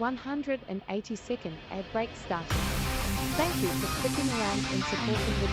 180-second ad break started. Thank you for sticking around and supporting the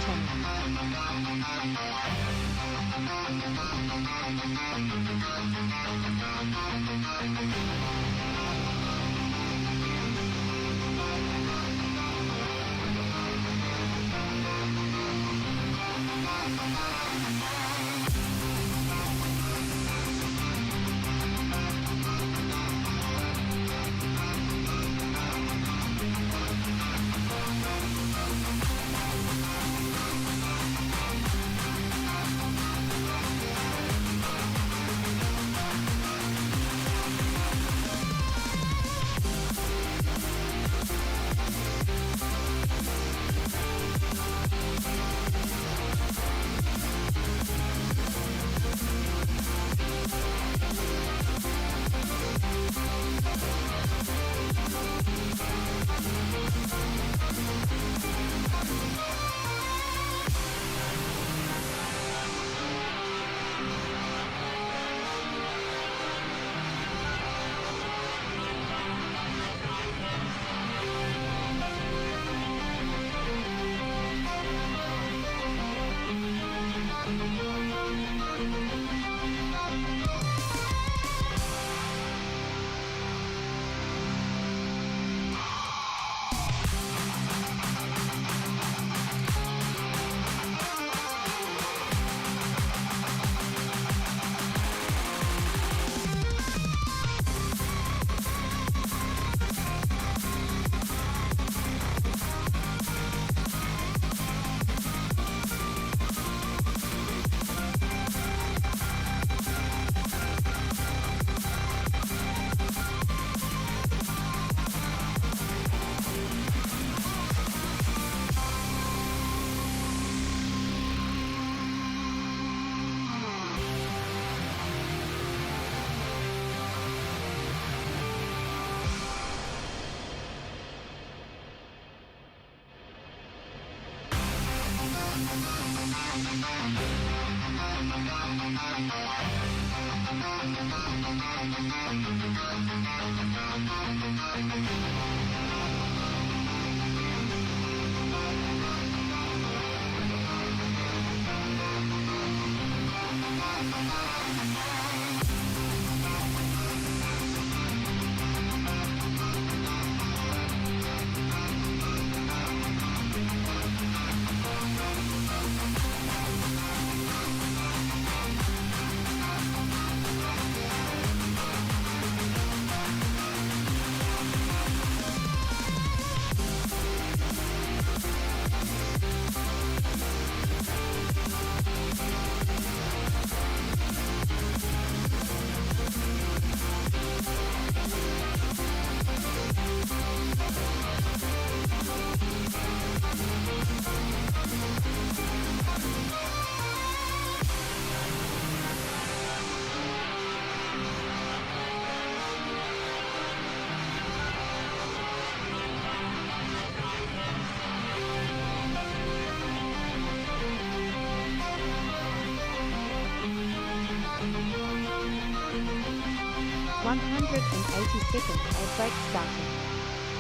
182nd ad break started.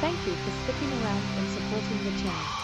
Thank you for sticking around and supporting the channel.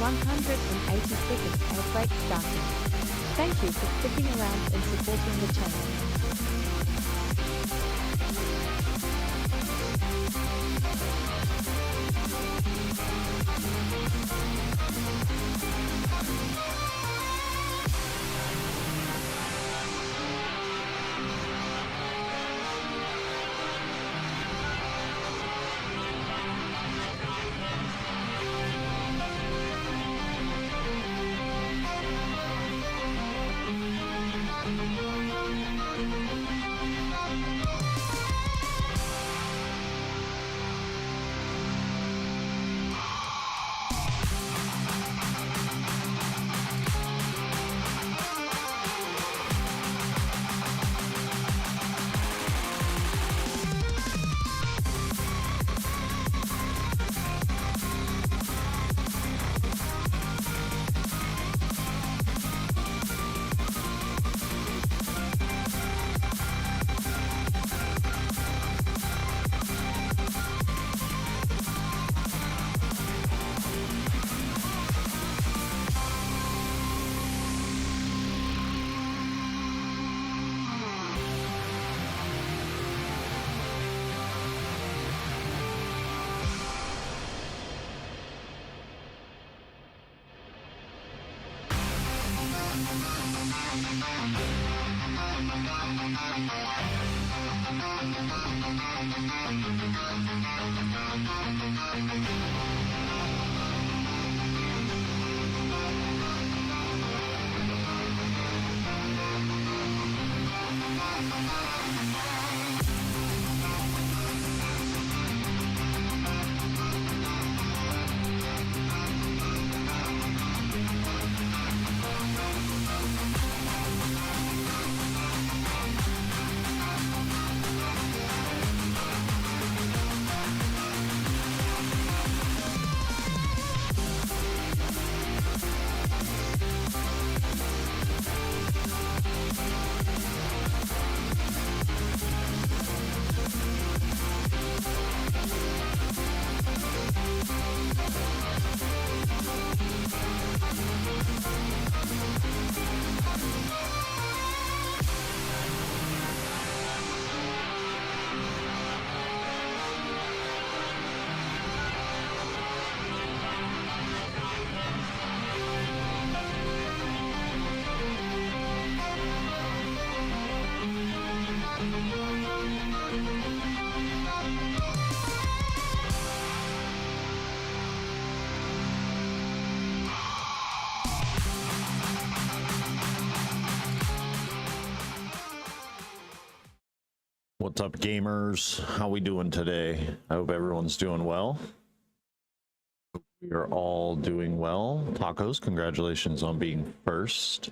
180-second ad break starting. Thank you for sticking around and supporting the channel. What's up, gamers? How we doing today? I hope everyone's doing well. We are all doing well. Tacos, congratulations on being first.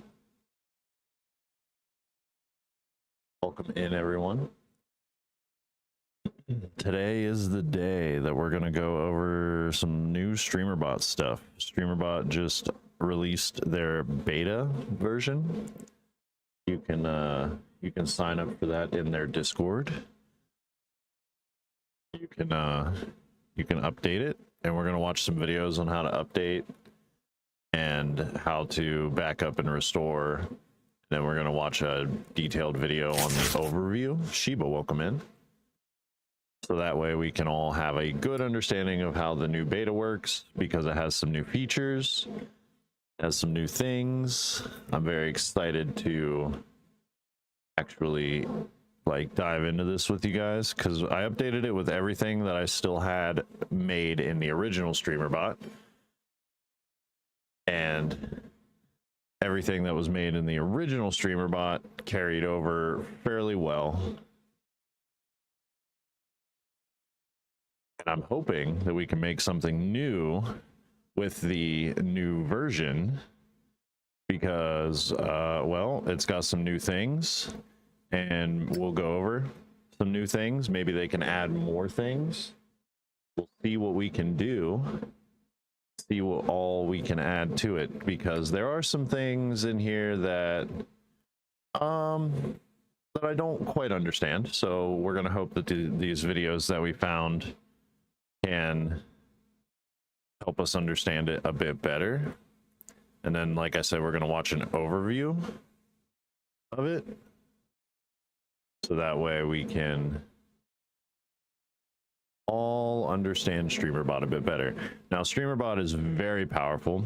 Welcome in, everyone. Today is the day that we're going to go over some new Streamer.Bot stuff. Streamer.Bot just released their beta version. You can sign up for that in their Discord. You can update it, and we're gonna watch some videos on how to update and how to back up and restore. Then we're gonna watch a detailed video on the overview. Shiba, welcome in. So that way we can all have a good understanding of how the new beta works, because it has some new features, has some new things. I'm very excited to actually like dive into this with you guys, because I updated it with everything that I still had made in the original Streamer.Bot, and everything that was made in the original Streamer.Bot carried over fairly well. And I'm hoping that we can make something new with the new version, because well, it's got some new things, and we'll go over some new things. Maybe they can add more things. We'll see what we can do, see what all we can add to it, because there are some things in here that that I don't quite understand. So we're gonna hope that these videos that we found can help us understand it a bit better. And then, like I said, we're going to watch an overview of it. So that way we can all understand Streamer.Bot a bit better. Now, Streamer.Bot is very powerful.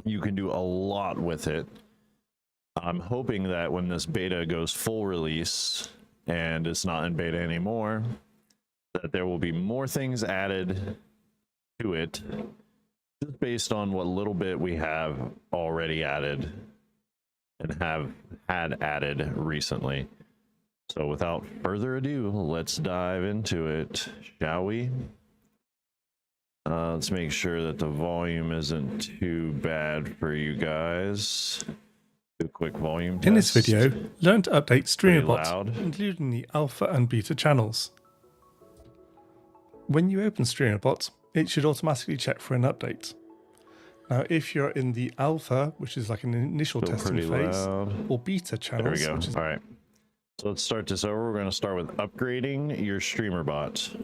You can do a lot with it. I'm hoping that when this beta goes full release and it's not in beta anymore, that there will be more things added to it, just based on what little bit we have already added and have had added recently. So without further ado, let's dive into it, shall we? Let's make sure that the volume isn't too bad for you guys. Do a quick volume test. In this video, learn to update Streamer.Bot, loud. including the alpha and beta channels. When you open Streamer.Bot, it should automatically check for an update. Now, if you're in the alpha, which is like an initial Still testing pretty phase, loud. or beta channels, There we which go. is All right. So let's start this over. We're going to start with upgrading your Streamer.Bot.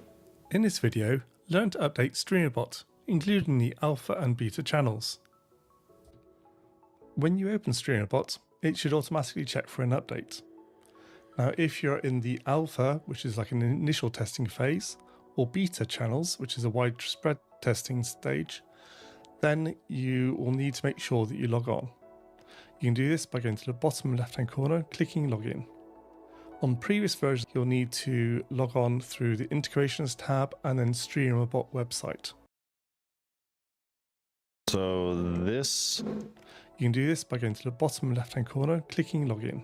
in this video, learn to update Streamer.Bot, including the alpha and beta channels. When you open Streamer.Bot, it should automatically check for an update. Now, if you're in the alpha, which is like an initial testing phase, or beta channels, which is a widespread testing stage, then you will need to make sure that you log on. You can do this by going to the bottom left-hand corner, clicking login. On previous versions, you'll need to log on through the Integrations tab and then Streamer.Bot website. So this, You can do this by going to the bottom left-hand corner, clicking login.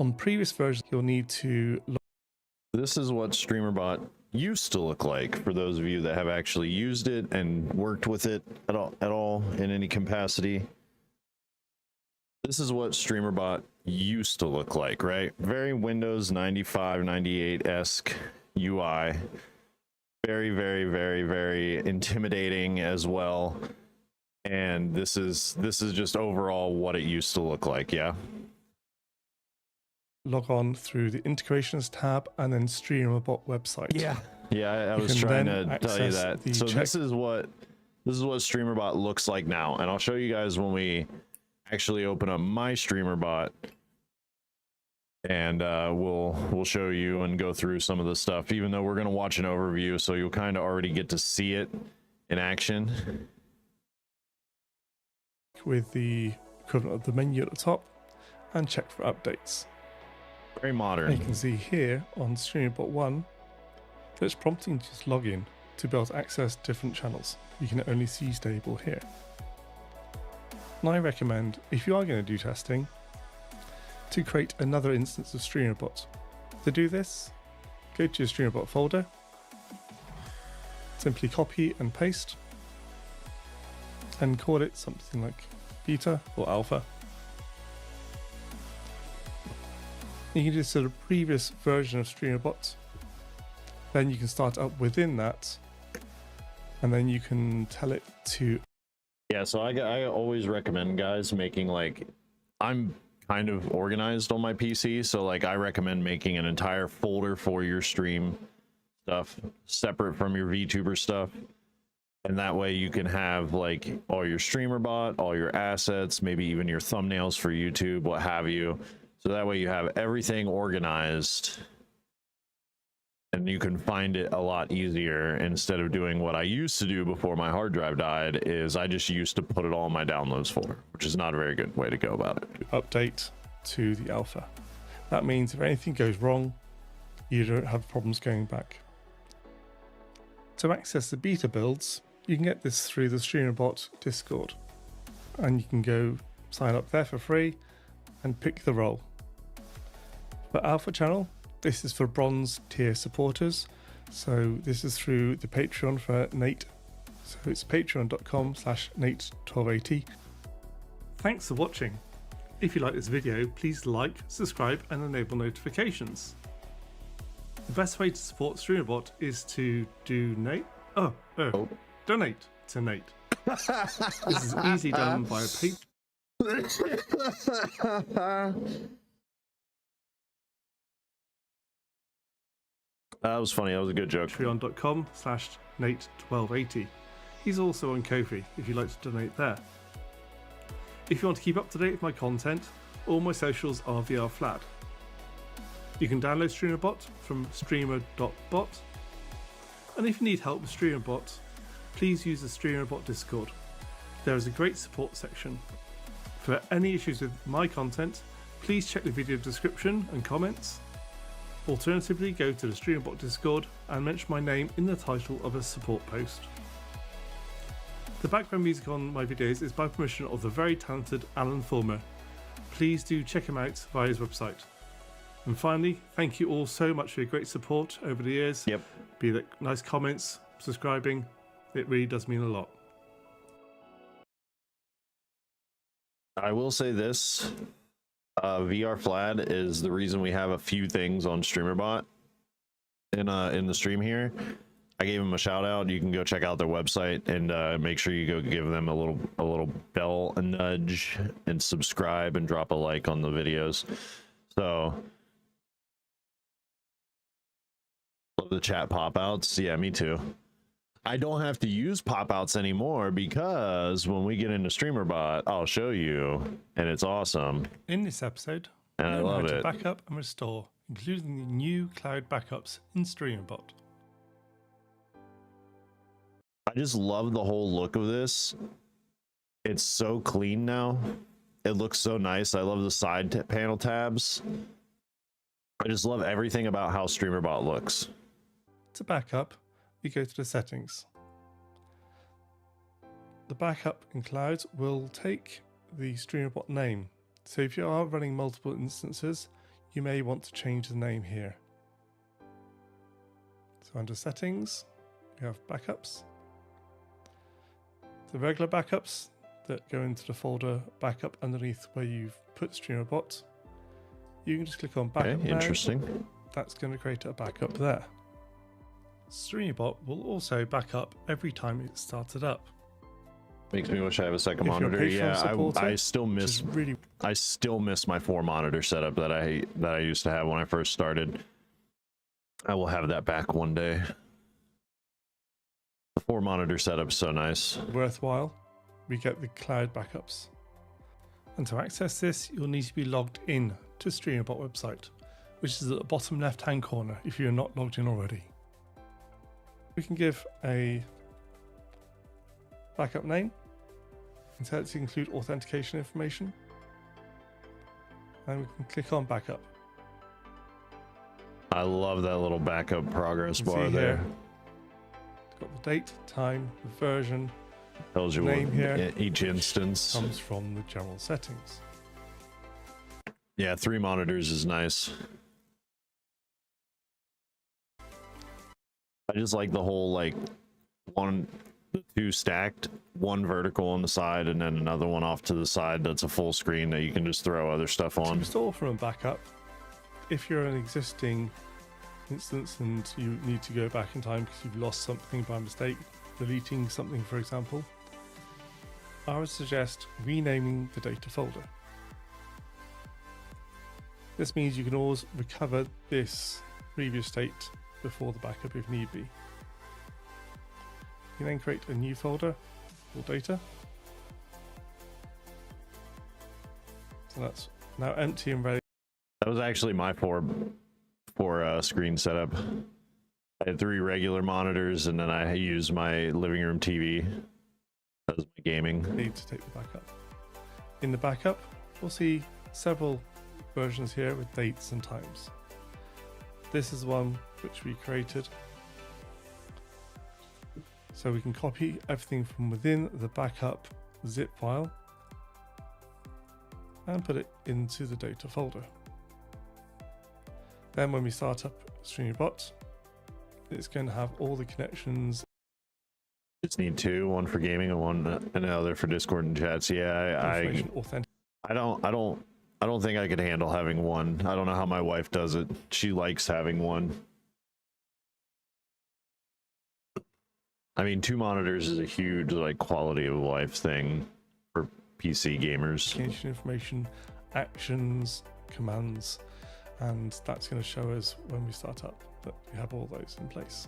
On previous versions, you'll need to this is what Streamer.Bot used to look like for those of you that have actually used it and worked with it at all in any capacity. This is what Streamer.Bot used to look like, right? Very Windows 95, 98-esque UI. Very, very, very, very intimidating as well. And this is just overall what it used to look like, yeah? log on through the Integrations tab and then Streamer.Bot website. Yeah, I was can trying then to tell you access that. the So check- this is what Streamer.Bot looks like now, and I'll show you guys when we actually open up my Streamer.Bot, and we'll show you and go through some of the stuff. Even though we're gonna watch an overview, so you'll kind of already get to see it in action. With the equivalent of the menu at the top and check for updates. Very And modern. you can see here on Streamer.Bot 1 that it's prompting to just log in to be able to access different channels. You can only see stable here. And I recommend, if you are going to do testing, to create another instance of Streamer.Bot. To do this, go to your Streamer.Bot folder, simply copy and paste, and call it something like beta or alpha. You can do this to the previous version of Streamer.Bot. Then you can start up within that, and then you can tell it to. Yeah, so I always recommend guys making, like, I'm kind of organized on my PC, so like I recommend making an entire folder for your stream stuff separate from your VTuber stuff. And that way you can have like all your Streamer.Bot, all your assets, maybe even your thumbnails for YouTube, what have you. So that way you have everything organized and you can find it a lot easier instead of doing what I used to do before my hard drive died. Is I just used to put it all in my downloads folder, which is not a very good way to go about it. Update to the alpha. That means if anything goes wrong, you don't have problems going back. To access the beta builds, you can get this through the Streamer.Bot Discord, and you can go sign up there for free and pick the role. For Alpha channel, this is for bronze tier supporters, so this is through the Patreon for Nate, so it's patreon.com/Nate1280. Thanks for watching. If you like this video, please like, subscribe and enable notifications. The best way to support Streamer.Bot is to donate to Nate. This is easily done via That was funny. That was a good joke. patreon.com/Nate1280. He's also on Ko-fi if you'd like to donate there. If you want to keep up to date with my content, all my socials are VRFlad. You can download Streamer.Bot from Streamer.Bot, and if you need help with Streamer.Bot, please use the Streamer.Bot Discord. There is a great support section. For any issues with my content, please check the video description and comments. Alternatively, go to the Streamer.Bot Discord and mention my name in the title of a support post. The background music on my videos is by permission of the very talented Alan Fulmer. Please do check him out via his website. And finally, thank you all so much for your great support over the years. Yep. Be that nice comments, subscribing, it really does mean a lot. I will say this, VRFlad is the reason we have a few things on Streamer.Bot in the stream here. I gave them a shout out. You can go check out their website and make sure you go give them a little bell, a nudge, and subscribe and drop a like on the videos. So love the chat pop outs. Yeah, me too. I don't have to use pop outs anymore because when we get into Streamer.Bot, I'll show you, and it's awesome. In this episode, And I love how to it. back up and restore, including the new cloud backups in Streamer.Bot. I just love the whole look of this. It's so clean now. It looks so nice. I love the side panel tabs. I just love everything about how Streamer.Bot looks. To back up, we go to the settings. The backup in clouds will take the Streamer.Bot name. So if you are running multiple instances, you may want to change the name here. So under settings, we have backups. The regular backups that go into the folder backup underneath where you've put Streamer.Bot. You can just click on backup. Okay, now. interesting. That's going to create a backup there. Streamer.Bot will also back up every time it's started up. Makes me wish I have a second If you're a monitor. Patreon Yeah, supporter, I still which miss is really I still miss my 4 monitor setup that I used to have when I first started. I will have that back one day. The 4 monitor setup is so nice. worthwhile. We get the cloud backups. And to access this, you'll need to be logged in to Streamer.Bot website, which is at the bottom left hand corner if you're not logged in already. We can give a backup name and tell it to include authentication information. And we can click on backup. I love that little backup progress You can bar see there. here, it's got the date, time, the version. Tells you name what here each instance. Comes from the general settings. Yeah, 3 monitors is nice. I just like the whole like 2 stacked, 1 vertical on the side and then another one off to the side that's a full screen that you can just throw other stuff To on. restore from a backup, if you're an existing instance and you need to go back in time because you've lost something by mistake, deleting something for example, I would suggest renaming the data folder. This means you can always recover this previous state before the backup if need be. You then create a new folder called data. So that's now empty and ready. That was actually my 4 screen setup. I had 3 regular monitors and then I used my living room TV as my gaming. Need to take the backup. In the backup, we'll see several versions here with dates and times. This is one which we created. So we can copy everything from within the backup zip file and put it into the data folder. Then when we start up Streamer.Bot, it's going to have all the connections. Just need 2, one for gaming and another for Discord and chats. Yeah, Information authentic. I don't think I could handle having 1. I don't know how my wife does it. She likes having 1. I mean, 2 monitors is a huge like quality of life thing for PC gamers. Information, actions, commands, and that's going to show us when we start up that we have all those in place.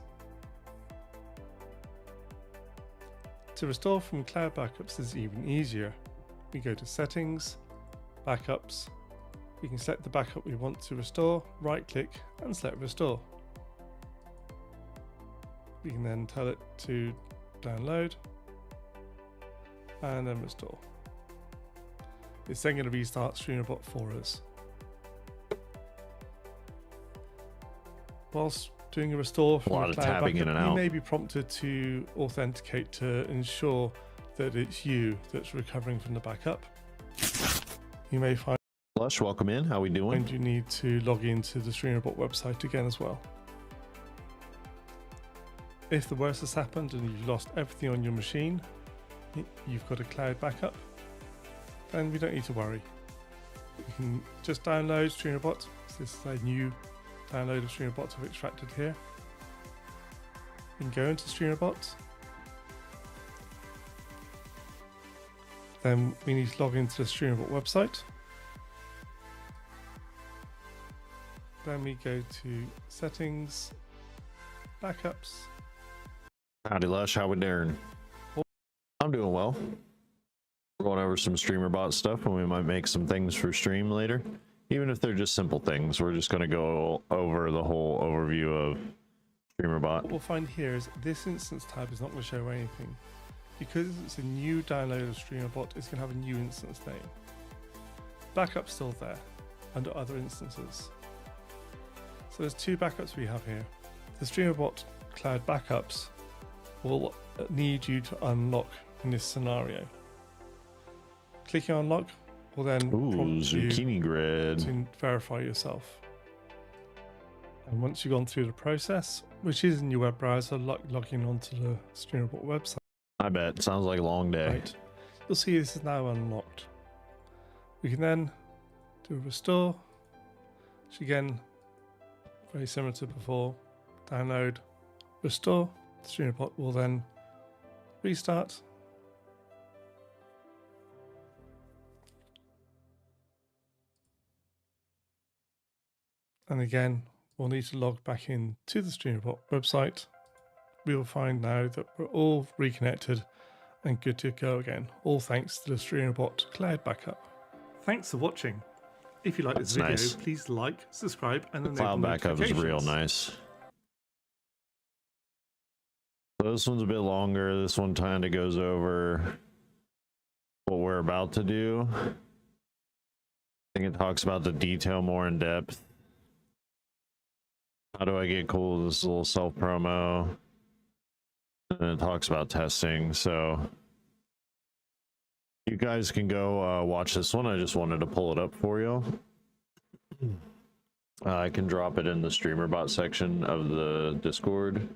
To restore from cloud backups is even easier. We go to Settings, Backups. We can select the backup we want to restore, right click and select Restore. We can then tell it to download and then restore. It's then going to restart Streamer.Bot for us. Whilst doing a restore from A lot a of cloud tapping backup, in and you out. may be prompted to authenticate to ensure that it's you that's recovering from the backup. You may find Lush, welcome in. How we doing? you need to log into the Streamer.Bot website again as well. If the worst has happened and you've lost everything on your machine, you've got a cloud backup, then we don't need to worry. You can just download Streamer.Bot. This is a new download of Streamer.Bot I've extracted here. You can go into Streamer.Bot. Then we need to log into the Streamer.Bot website. Then we go to Settings, Backups. Howdy Lush, how we doing? I'm doing well. We're going over some Streamer.Bot stuff and we might make some things for stream later. Even if they're just simple things, we're just going to go over the whole overview of Streamer.Bot. What we'll find here is this instance tab is not going to show anything. Because it's a new download of Streamer.Bot, it's going to have a new instance name. Backup's still there under other instances. So there's two backups we have here. The Streamer.Bot cloud backups will need you to unlock in this scenario. Clicking on unlock will then prompt you zucchini grid. to verify yourself. And once you've gone through the process, which is in your web browser, logging onto the Streamer.Bot website, I bet. Sounds like a long day. right, you'll see this is now unlocked. We can then do a restore, which again, very similar to before. Download, restore. Streamer.Bot will then restart. And again, we'll need to log back in to the Streamer.Bot website. We will find now that we're all reconnected and good to go again, all thanks to the Streamer.Bot cloud backup. Thanks for watching. If you like this video, nice. please like, subscribe, and enable Cloud backup is real notifications. nice. So this one's a bit longer. This one kind of goes over what we're about to do. I think it talks about the detail more in depth. How do I get cool with this little self promo? And then it talks about testing. So you guys can go watch this one. I just wanted to pull it up for you. I can drop it in the Streamer.Bot section of the Discord.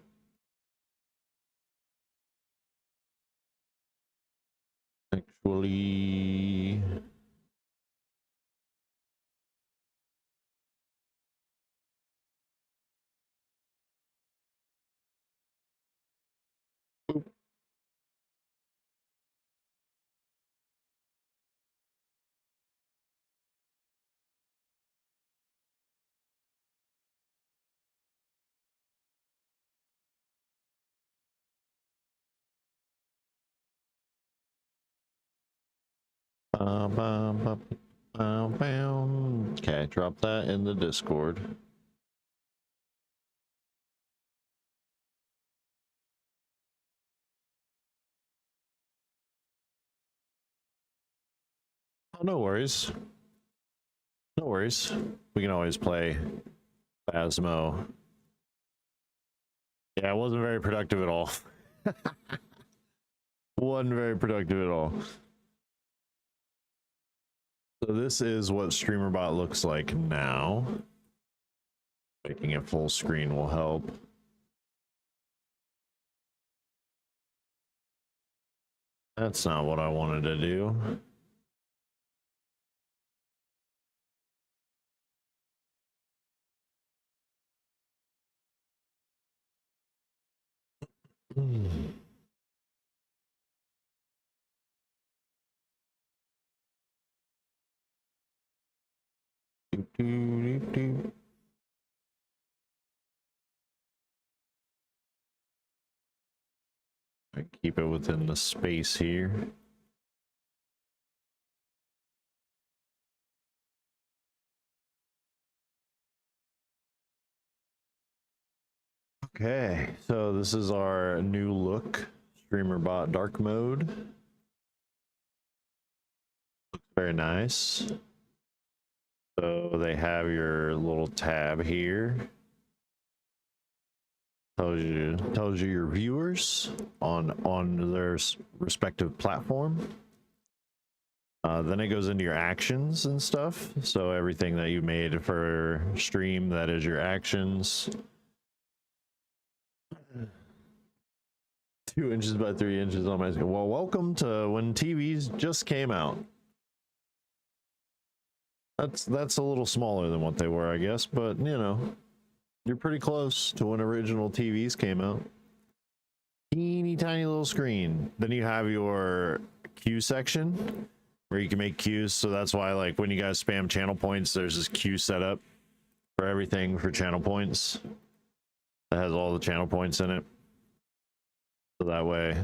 Actually, okay, drop that in the Discord. Oh, no worries. No worries. We can always play Phasmo. Yeah, it wasn't very productive at all. Wasn't very productive at all. So this is what Streamer.Bot looks like now. Making it full screen will help. That's not what I wanted to do. Keep it within the space here. Okay, so this is our new look, Streamer.Bot dark mode. Looks very nice. So they have your little tab here. Tells you your viewers on their respective platform. Then it goes into your actions and stuff. So everything that you made for stream, that is your actions. 2 inches by 3 inches on my screen. Well, welcome to when TVs just came out. That's a little smaller than what they were, I guess, but you know, you're pretty close to when original TVs came out. Teeny tiny little screen. Then you have your queue section where you can make queues. So that's why, like, when you guys spam channel points, there's this queue set up for everything for channel points that has all the channel points in it. So that way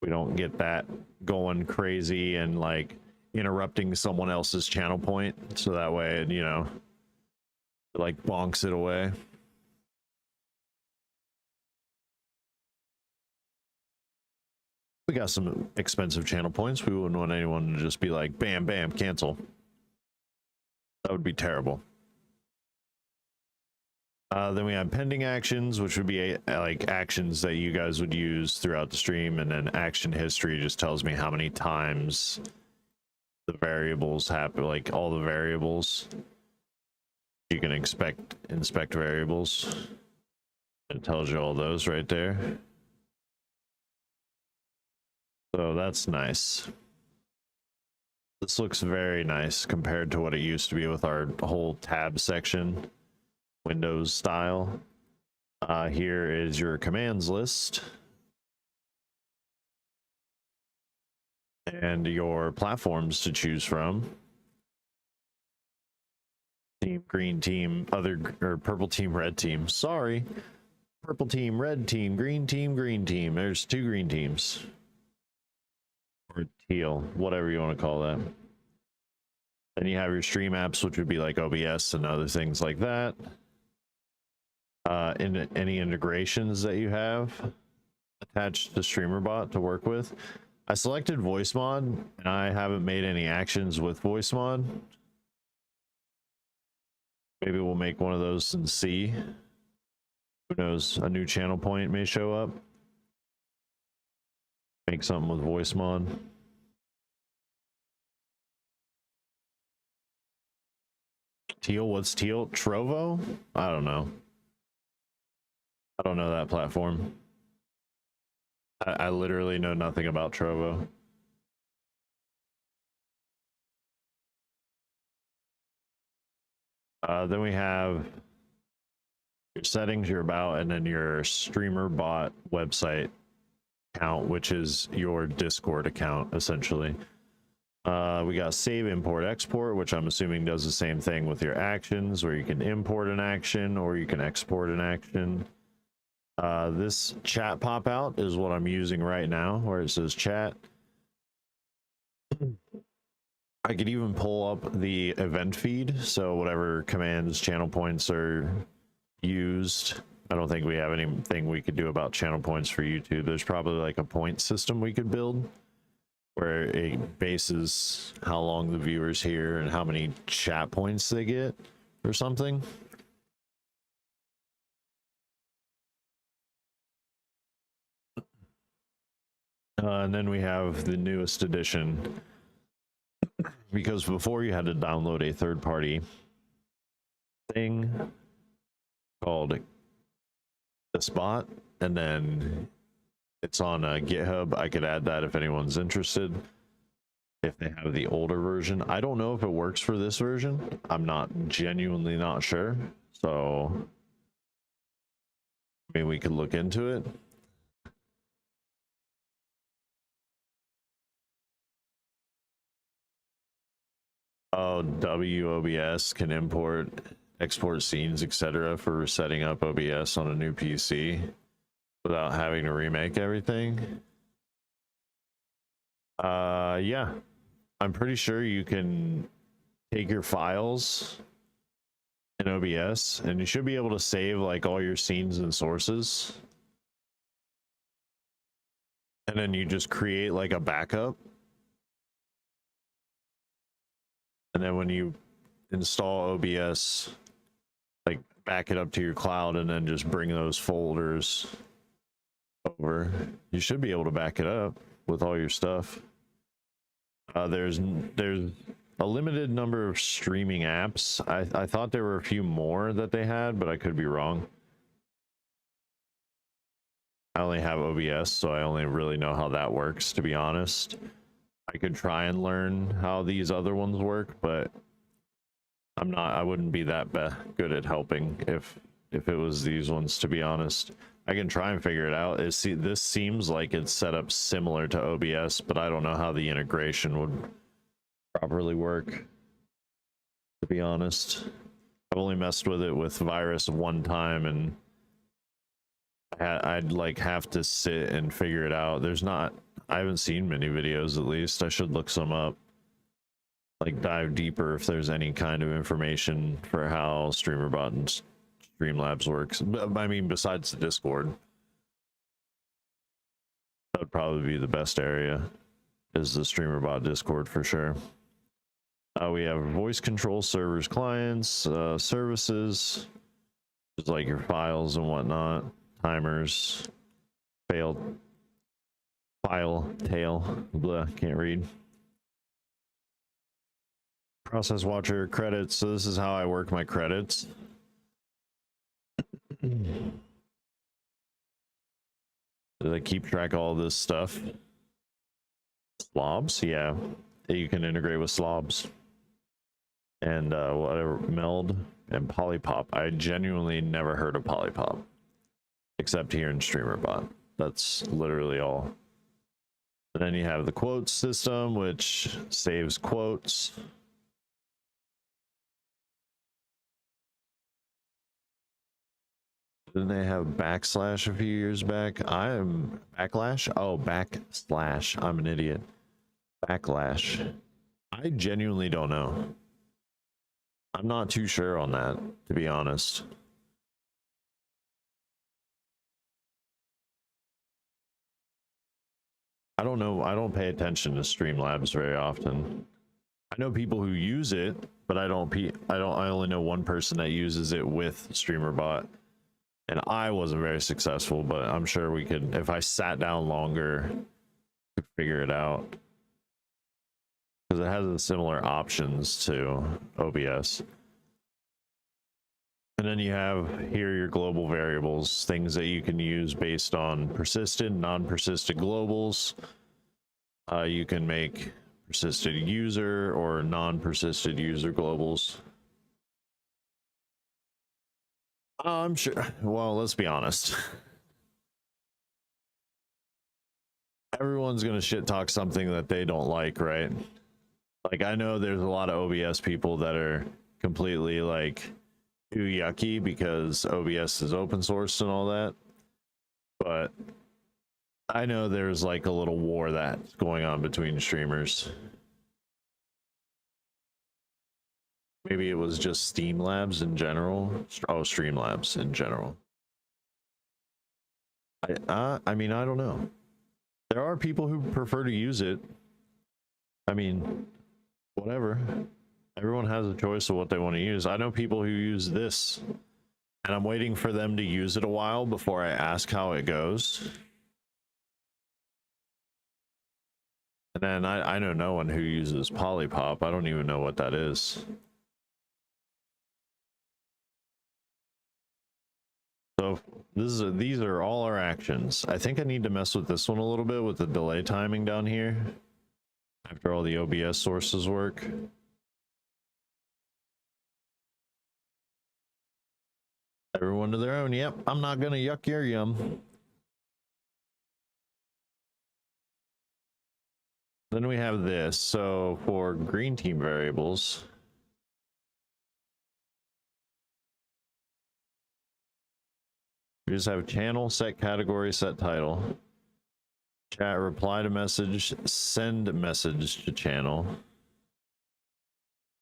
we don't get that going crazy and like interrupting someone else's channel point. So that way, you know, it like bonks it away. We got some expensive channel points. We wouldn't want anyone to just be like, bam, bam, cancel. That would be terrible. Then we have pending actions, which would be like actions that you guys would use throughout the stream, and then action history just tells me how many times the variables happen, like all the variables. You can inspect variables. It tells you all those right there. So that's nice. This looks very nice compared to what it used to be with our whole tab section. Windows style. Here is your commands list and your platforms to choose from. Team, green team, other, or purple team, red team. Sorry, purple team, red team, green team, green team. There's 2 green teams, or teal, whatever you want to call that. Then you have your stream apps, which would be like OBS and other things like that. In any integrations that you have attached to Streamer.Bot to work with. I selected voice mod and I haven't made any actions with voice mod. Maybe we'll make one of those and see. Who knows, a new channel point may show up. Make something with voice mod. Teal, what's teal? Trovo? I don't know. I don't know that platform. I literally know nothing about Trovo. Then we have your settings, your about, and then your Streamer.Bot website account, which is your Discord account, essentially. We got save, import, export, which I'm assuming does the same thing with your actions, where you can import an action or you can export an action. This chat pop out is what I'm using right now, where it says chat. I could even pull up the event feed, so whatever commands, channel points are used. I don't think we have anything we could do about channel points for YouTube. There's probably like a point system we could build where it bases how long the viewers here and how many chat points they get or something. And then we have the newest edition, because before you had to download a third-party thing called the Spot, and then it's on GitHub. I could add that if anyone's interested, if they have the older version. I don't know if it works for this version. I'm genuinely not sure, so maybe we could look into it. Oh, WOBS can export scenes, etc. for setting up OBS on a new PC. without having to remake everything. Yeah, I'm pretty sure you can take your files in OBS and you should be able to save like all your scenes and sources. And then you just create like a backup. And then when you install OBS, like back it up to your cloud and then just bring those folders over. You should be able to back it up with all your stuff. There's a limited number of streaming apps. I thought there were a few more that they had, but I could be wrong. I only have OBS, so I only really know how that works, to be honest. I could try and learn how these other ones work, but I wouldn't be that good at helping if it was these ones, to be honest. I can try and figure it out. This seems like it's set up similar to OBS, but I don't know how the integration would properly work, to be honest. I've only messed with it with Virus one time, and I'd like have to sit and figure it out. I haven't seen many videos, at least. I should look some up, like dive deeper if there's any kind of information for how Streamer.Bot and Streamlabs works. I mean, besides the Discord, that would probably be the best area, is the Streamer.Bot Discord for sure. We have voice control servers, clients, services, just like your files and whatnot, timers, file tail, blah, can't read. Process watcher, credits. So this is how I work my credits. Do I keep track of all this stuff? Slobs, yeah, you can integrate with slobs and whatever, meld and polypop. I genuinely never heard of polypop except here in Streamer.Bot. That's literally all. And then you have the quotes system, which saves quotes. Didn't they have backslash a few years back? I'm backlash. Oh, backslash. I'm an idiot. Backlash. I genuinely don't know. I'm not too sure on that, to be honest. I don't know. I don't pay attention to Streamlabs very often. I know people who use it, but I only know one person that uses it with Streamer.Bot. And I wasn't very successful, but I'm sure we could, if I sat down longer, could figure it out. Because it has similar options to OBS. And then you have here your global variables, things that you can use based on persistent, non-persistent globals. You can make persistent user or non-persistent user globals. I'm sure. Well, let's be honest. Everyone's gonna shit talk something that they don't like, right? Like, I know there's a lot of OBS people that are completely like too yucky because OBS is open source and all that. But I know there's like a little war that's going on between streamers. Maybe it was just Steam Labs in general. Oh, Streamlabs in general. I mean, I don't know. There are people who prefer to use it. I mean, whatever. Everyone has a choice of what they want to use. I know people who use this, and I'm waiting for them to use it a while before I ask how it goes. And then I know no one who uses Polypop. I don't even know what that is. So these are all our actions. I think I need to mess with this one a little bit with the delay timing down here after all the OBS sources work. Everyone to their own. Yep, I'm not gonna yuck your yum. Then we have this. So for green team variables, just have channel, set category, set title. Chat, reply to message, send message to channel.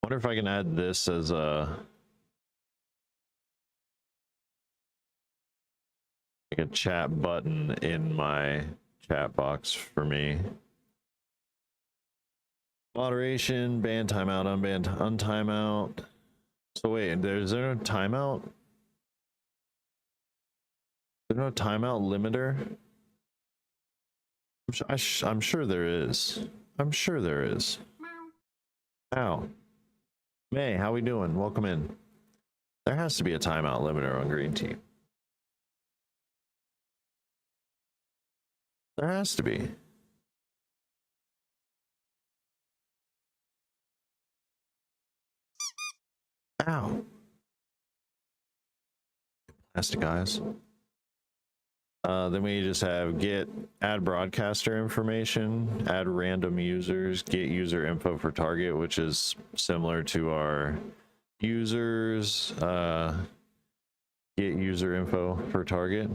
Wonder if I can add this as a chat button in my chat box for me. Moderation, ban timeout, unban untimeout. So wait, is there no timeout? Is there no timeout limiter? I'm sure there is. I'm sure there is. Ow. May, how we doing? Welcome in. There has to be a timeout limiter on Green Team. There has to be. Ow. Plastic eyes. Then we just have add broadcaster information, add random users, get user info for target, which is similar to our users, get user info for target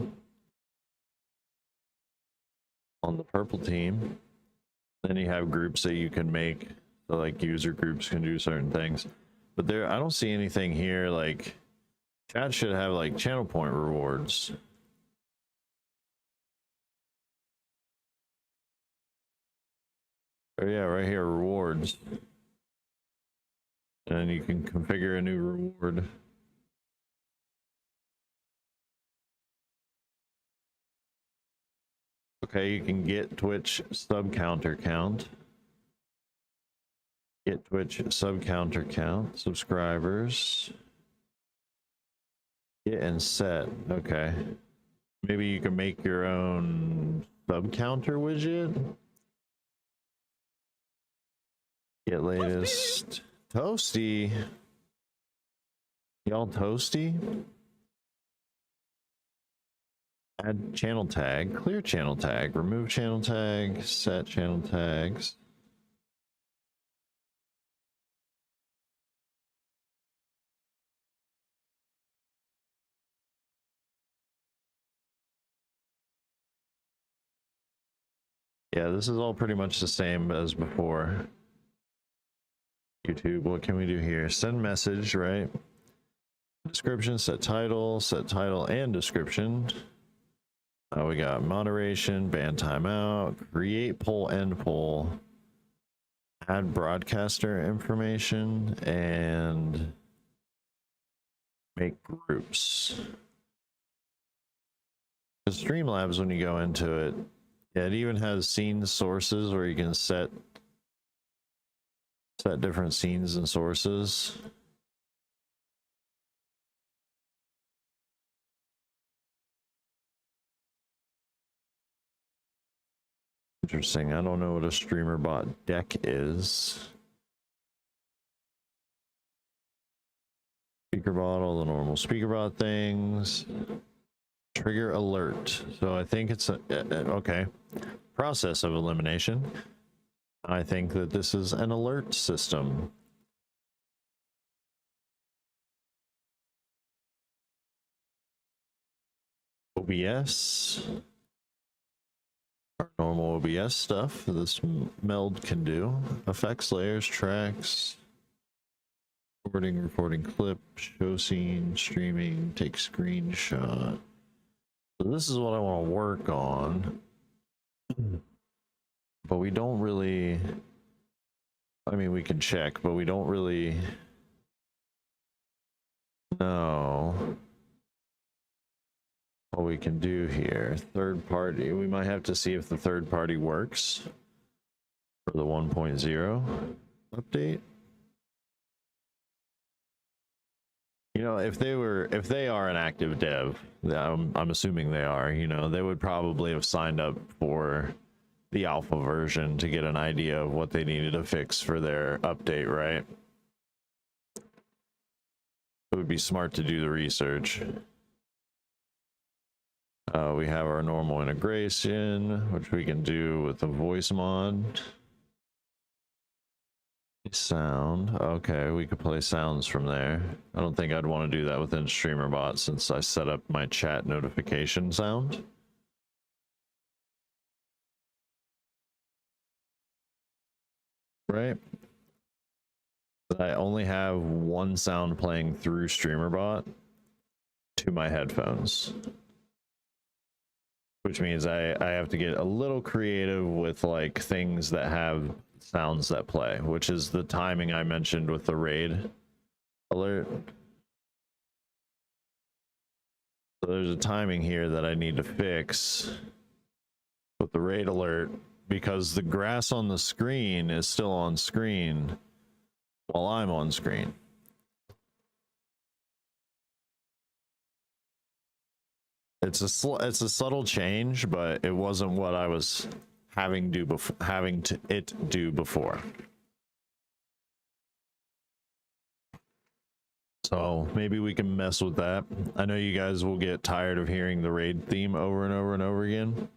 on the purple team. Then you have groups that you can make, so like user groups can do certain things. But I don't see anything here like chat should have like channel point rewards. Oh yeah, right here, rewards. And you can configure a new reward. Okay, you can get Twitch sub counter count. Get Twitch sub counter count, subscribers. Get and set, okay. Maybe you can make your own sub counter widget. Get latest. Toasty. Y'all toasty? Add channel tag, clear channel tag, remove channel tag, set channel tags. Yeah, this is all pretty much the same as before. YouTube, what can we do here? Send message, right? Description, set title and description. We got moderation, ban timeout, create poll, end poll, add broadcaster information, and make groups. The Streamlabs, when you go into it, yeah, it even has scene sources where you can set different scenes and sources. Interesting. I don't know what a Streamer.Bot deck is. Speaker bot, all the normal Speaker.Bot things. Trigger alert. So I think it's okay. Process of elimination. I think that this is an alert system. OBS. Our normal OBS stuff this meld can do. Effects, layers, tracks. Recording clip, show scene, streaming, take screenshot. So this is what I want to work on. But we don't really, I mean, we can check, but we don't really know what we can do here. Third party, we might have to see if the third party works for the 1.0 update. You know, if they are an active dev, I'm assuming they are, you know, they would probably have signed up for the alpha version to get an idea of what they needed to fix for their update, right? It would be smart to do the research. We have our normal integration, which we can do with the voice mod. Sound. Okay, we could play sounds from there. I don't think I'd want to do that within Streamer.Bot since I set up my chat notification sound. Right? I only have one sound playing through Streamer.Bot to my headphones. Which means I have to get a little creative with like things that have sounds that play, which is the timing I mentioned with the raid alert. So there's a timing here that I need to fix with the raid alert because the grass on the screen is still on screen while I'm on screen. It's a subtle change, but it wasn't what I was having to do before. So maybe we can mess with that. I know you guys will get tired of hearing the raid theme over and over and over again.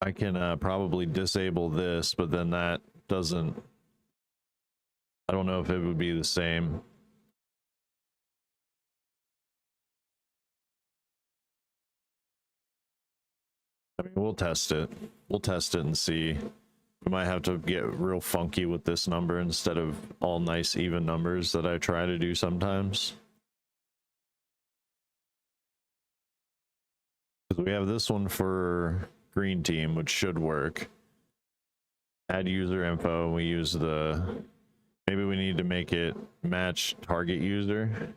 I can probably disable this, but then that doesn't... I don't know if it would be the same. I mean, we'll test it. We'll test it and see. We might have to get real funky with this number instead of all nice even numbers that I try to do sometimes. Because we have this one for green team, which should work. Add user info. We use the... Maybe we need to make it match target user.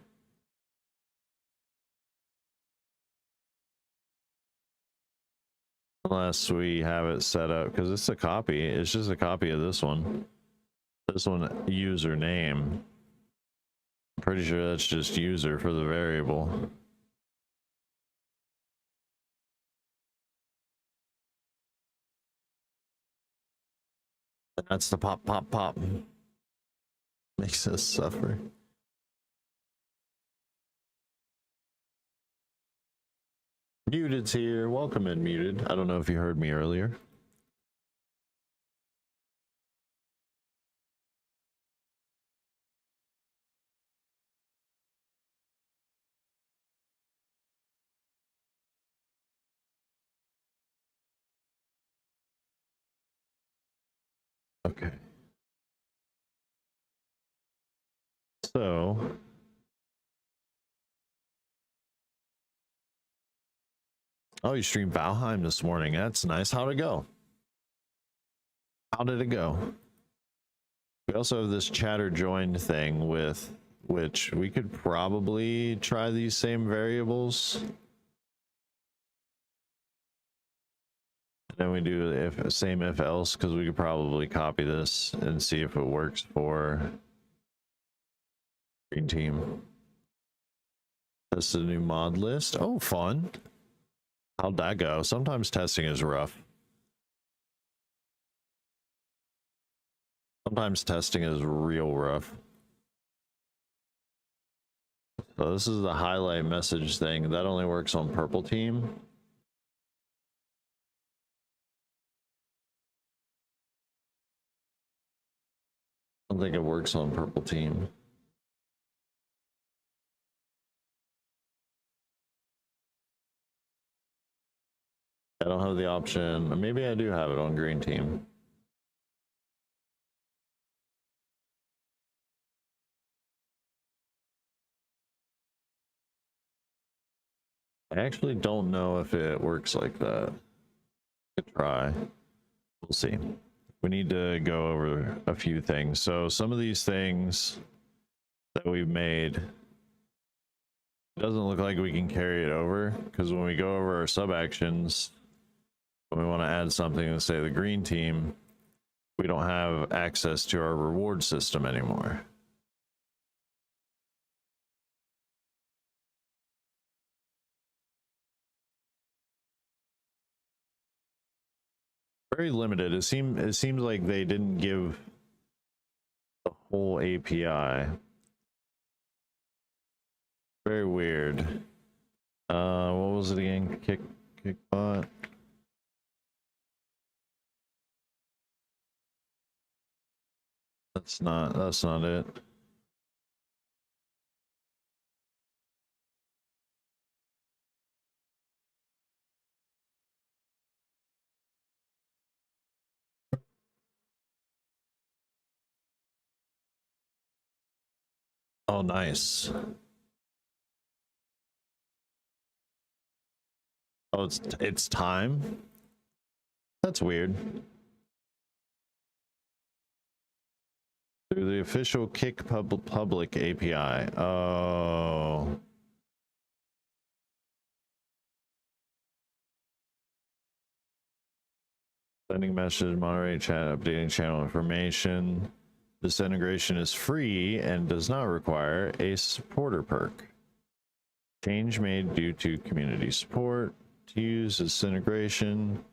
Unless we have it set up, because it's a copy. It's just a copy of this one. This one, username. I'm pretty sure that's just user for the variable. That's the pop, pop, pop. Makes us suffer. Muted's here. Welcome in, Muted. I don't know if you heard me earlier. Okay. So... Oh, you streamed Valheim this morning. That's nice. How'd it go? How did it go? We also have this chatter joined thing with which we could probably try these same variables. And then we do the same if else, because we could probably copy this and see if it works for green team. This is a new mod list. Oh, fun. How'd that go? Sometimes testing is rough. Sometimes testing is real rough. So this is the highlight message thing. That only works on purple team. I don't think it works on purple team. I don't have the option. Maybe I do have it on green team. I actually don't know if it works like that. Could try. We'll see. We need to go over a few things. So some of these things that we've made, it doesn't look like we can carry it over, because when we go over our sub actions, when we want to add something to say the green team, we don't have access to our reward system anymore. Very limited. It seems like they didn't give the whole API. Very weird. What was it again? Kickbot. That's not it. Oh, nice. Oh, it's time. That's weird. Through the official Kick public API. Oh. Sending message, moderate chat, updating channel information. This integration is free and does not require a supporter perk. Change made due to community support. To use this integration,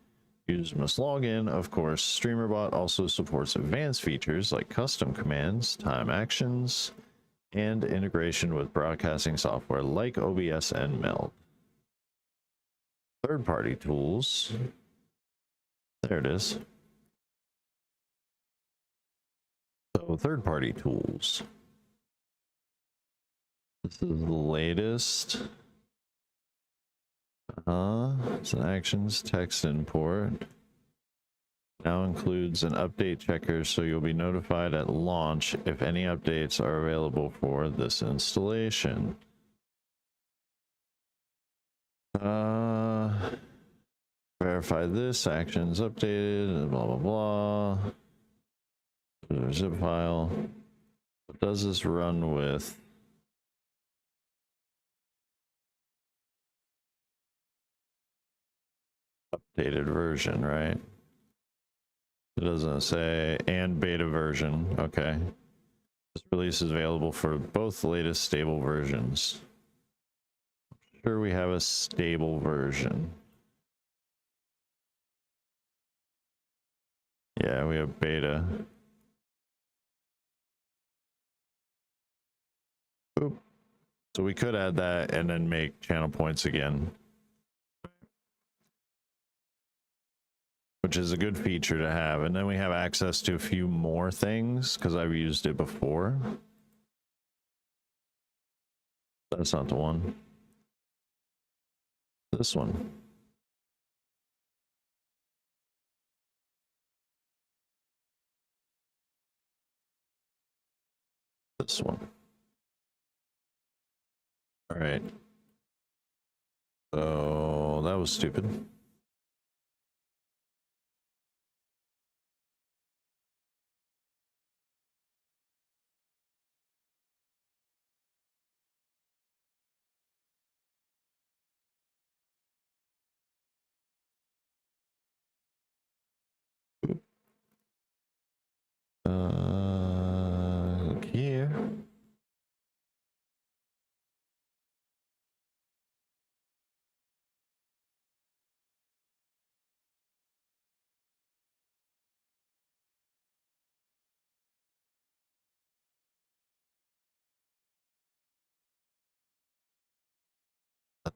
users must log in. Of course, Streamer.Bot also supports advanced features like custom commands, time actions, and integration with broadcasting software like OBS and Meld. Third-party tools. There it is. So third-party tools. This is the latest. It's an actions text import. Now includes an update checker, so you'll be notified at launch if any updates are available for this installation. Verify this, actions updated, blah, blah, blah. Zip file. What does this run with? Updated version, right? It doesn't say and beta version. Okay. This release is available for both the latest stable versions. Sure, we have a stable version. Yeah, we have beta. Oop. So we could add that and then make channel points again, which is a good feature to have. And then we have access to a few more things because I've used it before. That's not the one. This one. This one. All right. So that was stupid. Look here.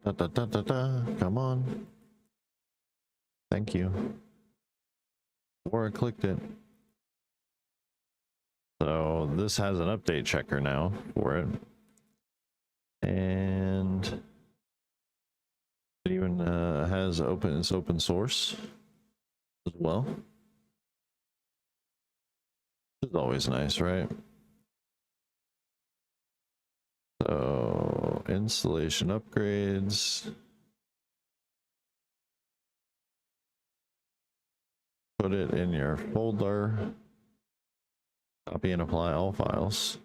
Da, da, da, da, da. Come on. Thank you. Before I clicked it. So this has an update checker now for it. And it even has it's open source as well. Which is always nice, right? So installation upgrades. Put it in your folder. Copy and apply all files.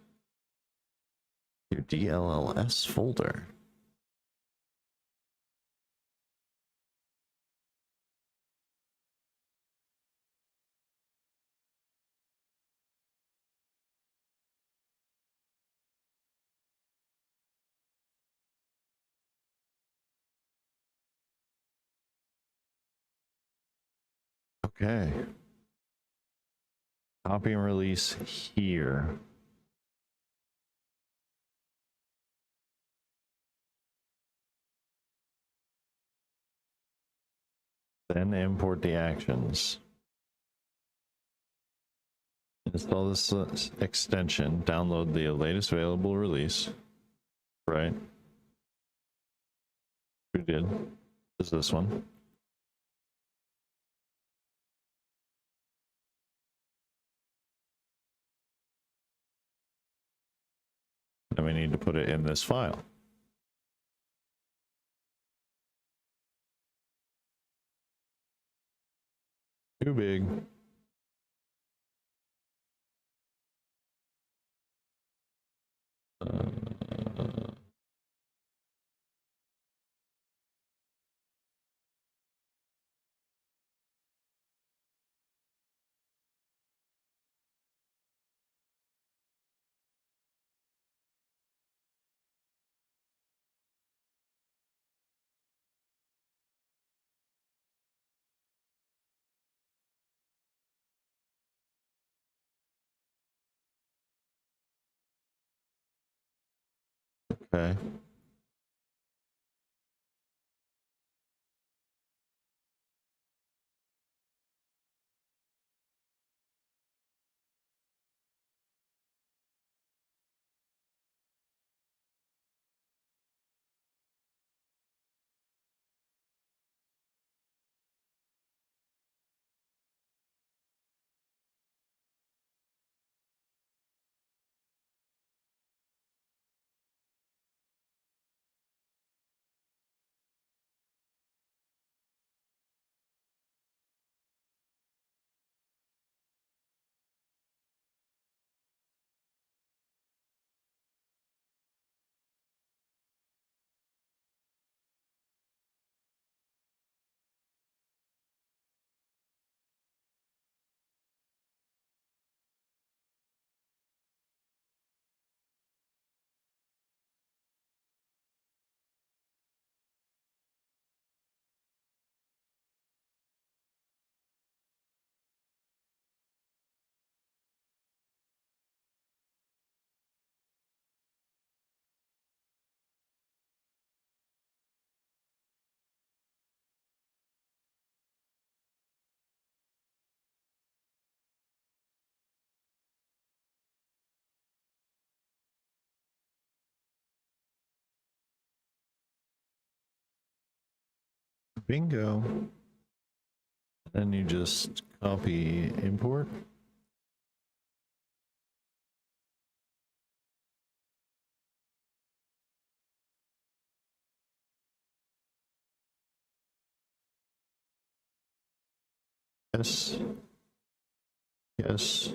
Your DLLS folder. Okay. Copy and release here. Then import the actions. Install this extension. Download the latest available release. Right. We did. Is this one? And we need to put it in this file. Too big. Okay. Bingo. Then you just copy import. Yes. Yes.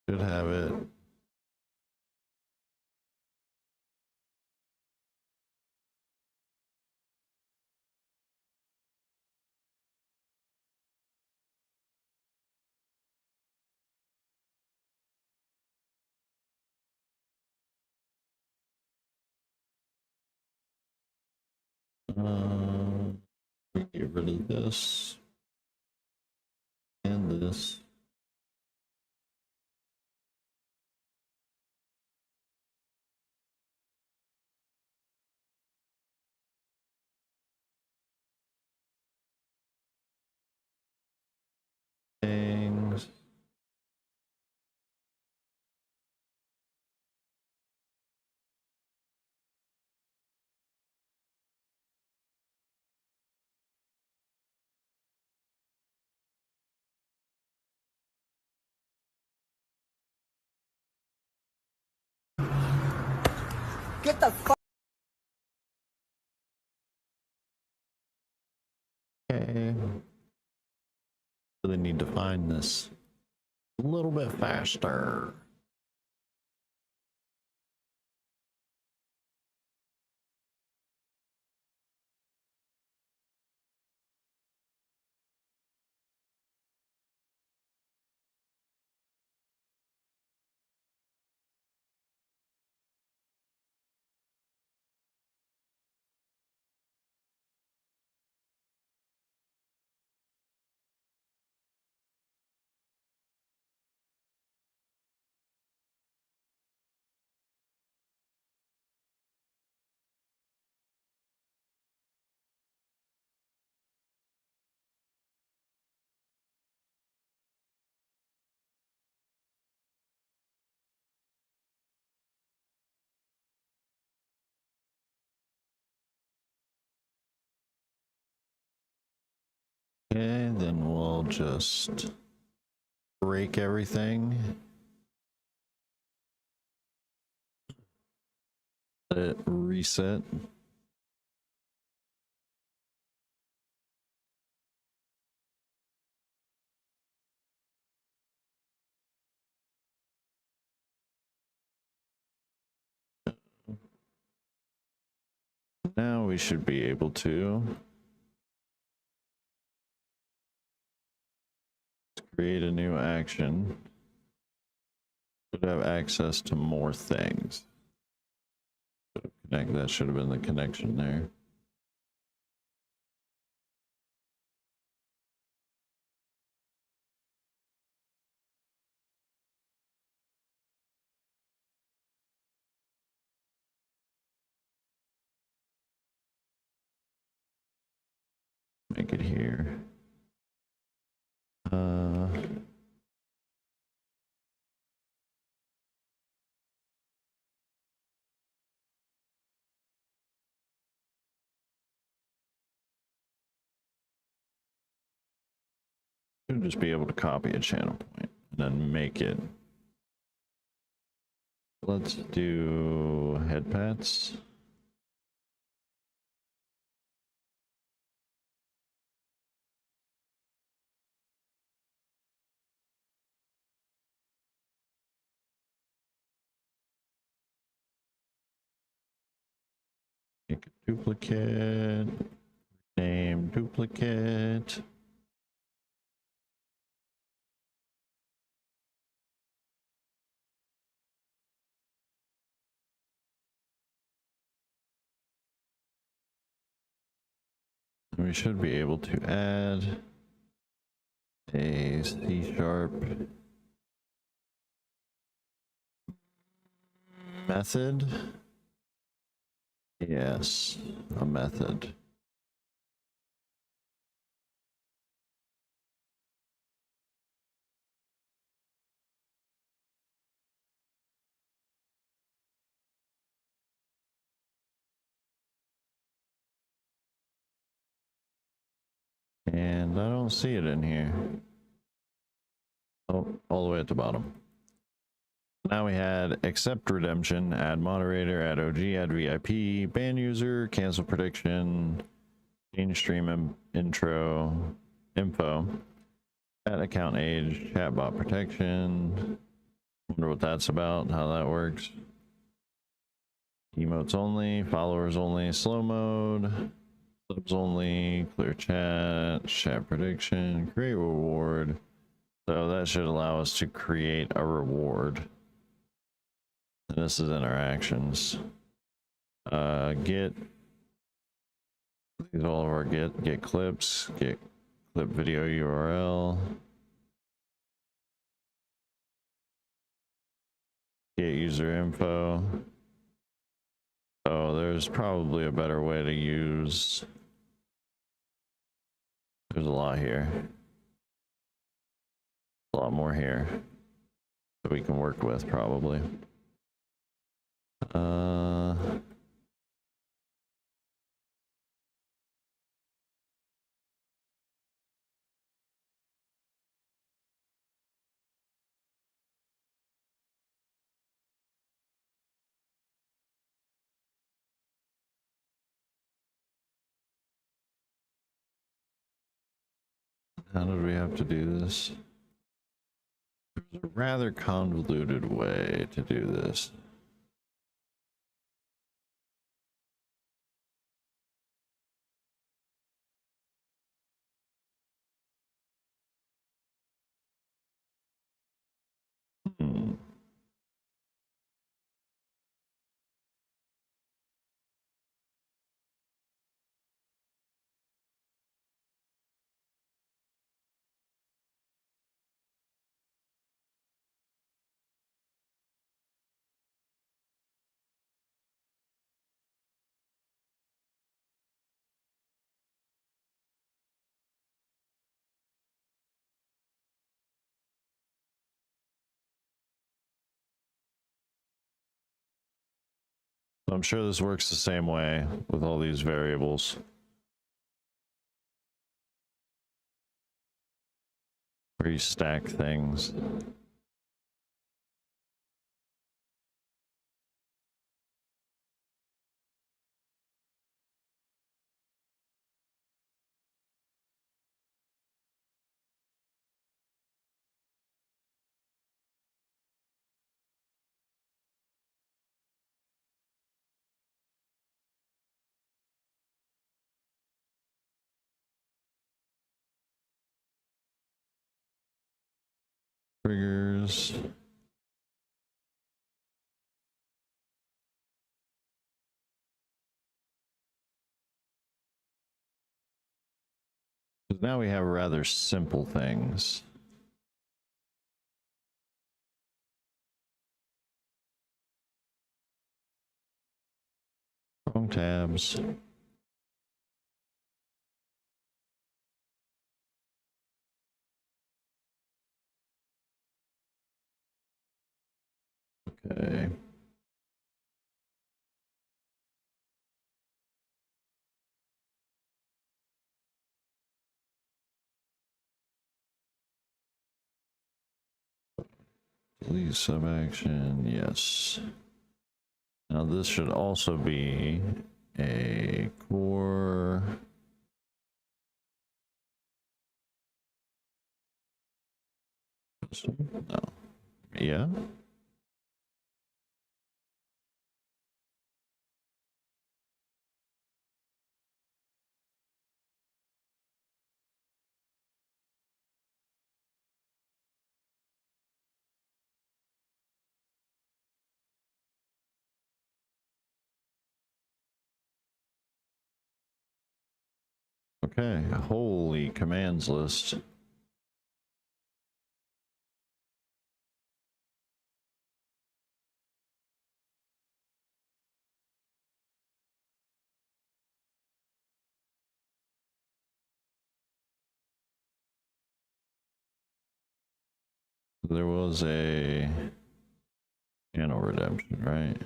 Should have it. Get rid of this and this. Things. Get the fuck. Okay. Really need to find this a little bit faster. Okay, then we'll just break everything. Let it reset. Now we should be able to create a new action. Should have access to more things. That should have been the connection there. Make it here. Should just be able to copy a channel point and then make it. Let's do head pats. Make a duplicate. Name duplicate. We should be able to add a C# method. Yes, a method. And I don't see it in here. Oh, all the way at the bottom. Now we had accept redemption, add moderator, add OG, add VIP, ban user, cancel prediction, change stream intro, info, add account age, chatbot protection. Wonder what that's about, how that works. Emotes only, followers only, slow mode. Subs only, clear chat, chat prediction, create reward. So that should allow us to create a reward. And this is in our actions. Get these all of our get clips, get clip video URL, get user info. Oh, there's probably a better way to use. There's a lot here. A lot more here that we can work with, probably. How did we have to do this? There's a rather convoluted way to do this. I'm sure this works the same way with all these variables. where you stack things. Triggers. Now we have rather simple things. Wrong tabs. Okay. Delete sub action, yes. Now this should also be a core. No. Yeah. Okay, holy commands list. There was a channel redemption, right?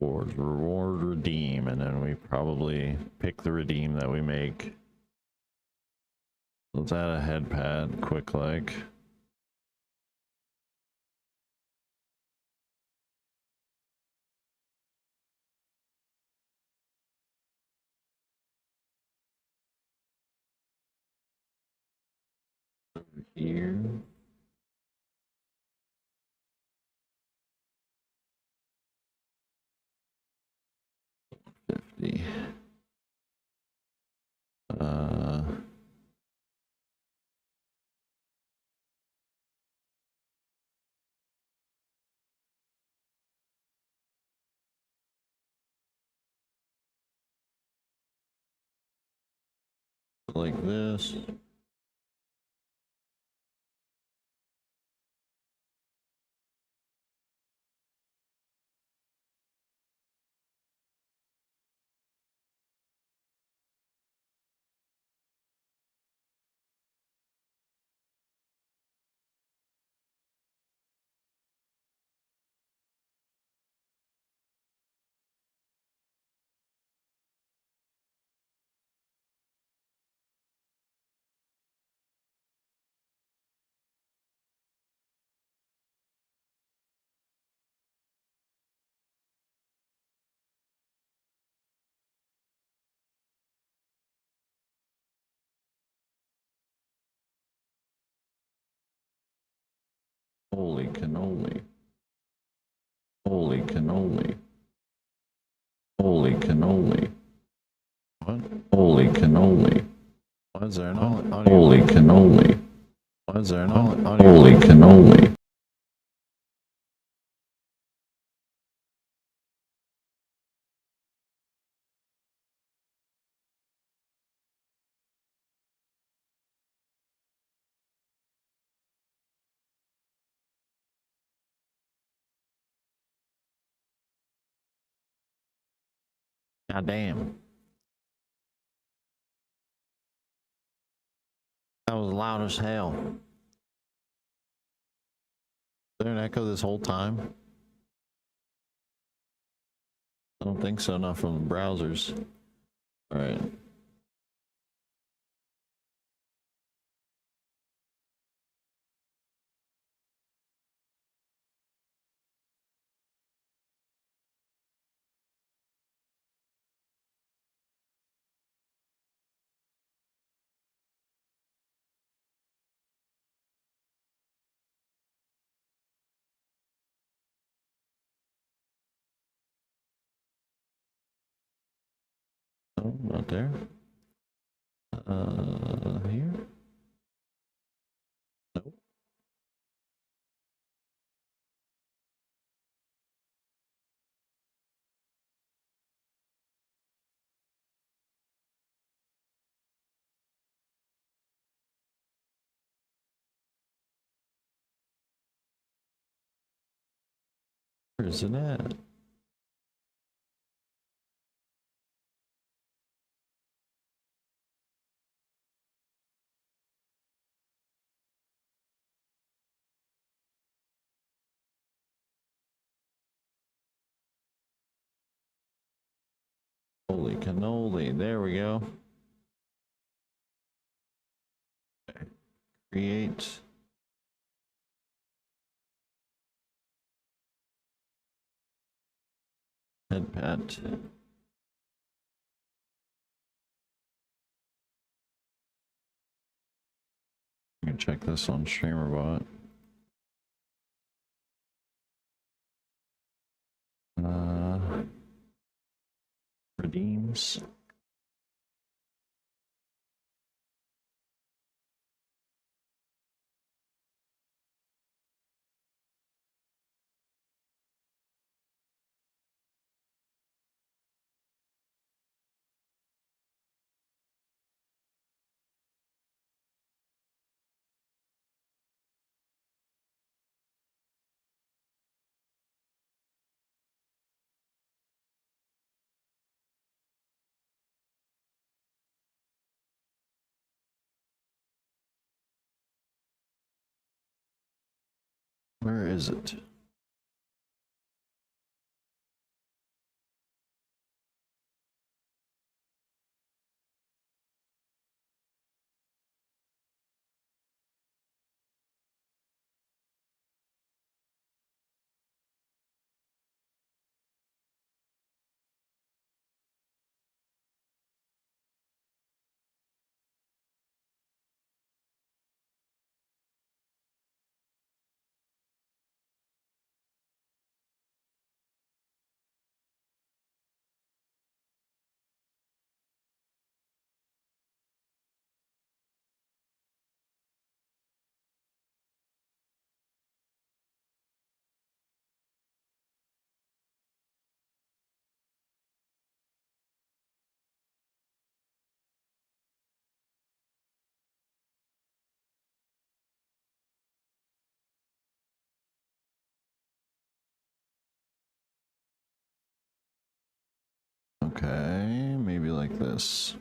Reward, redeem, and then we probably pick the redeem that we make. Let's add a head pad, quick like. Here. $50. Like this. Holy cannoli. Holy cannoli. Holy cannoli. What? Holy cannoli. Why is there no audio? Holy cannoli. Why is there no audio? Holy cannoli. God damn. That was loud as hell. there an echo this whole time? I don't think so, not from the browsers. Alright. Oh, not there. Here? Nope. Where is it at? Holy cannoli, there we go. Okay. Create. Headpad. You can check this on Streamer.Bot. Redeems. Where is it? Okay, maybe like this.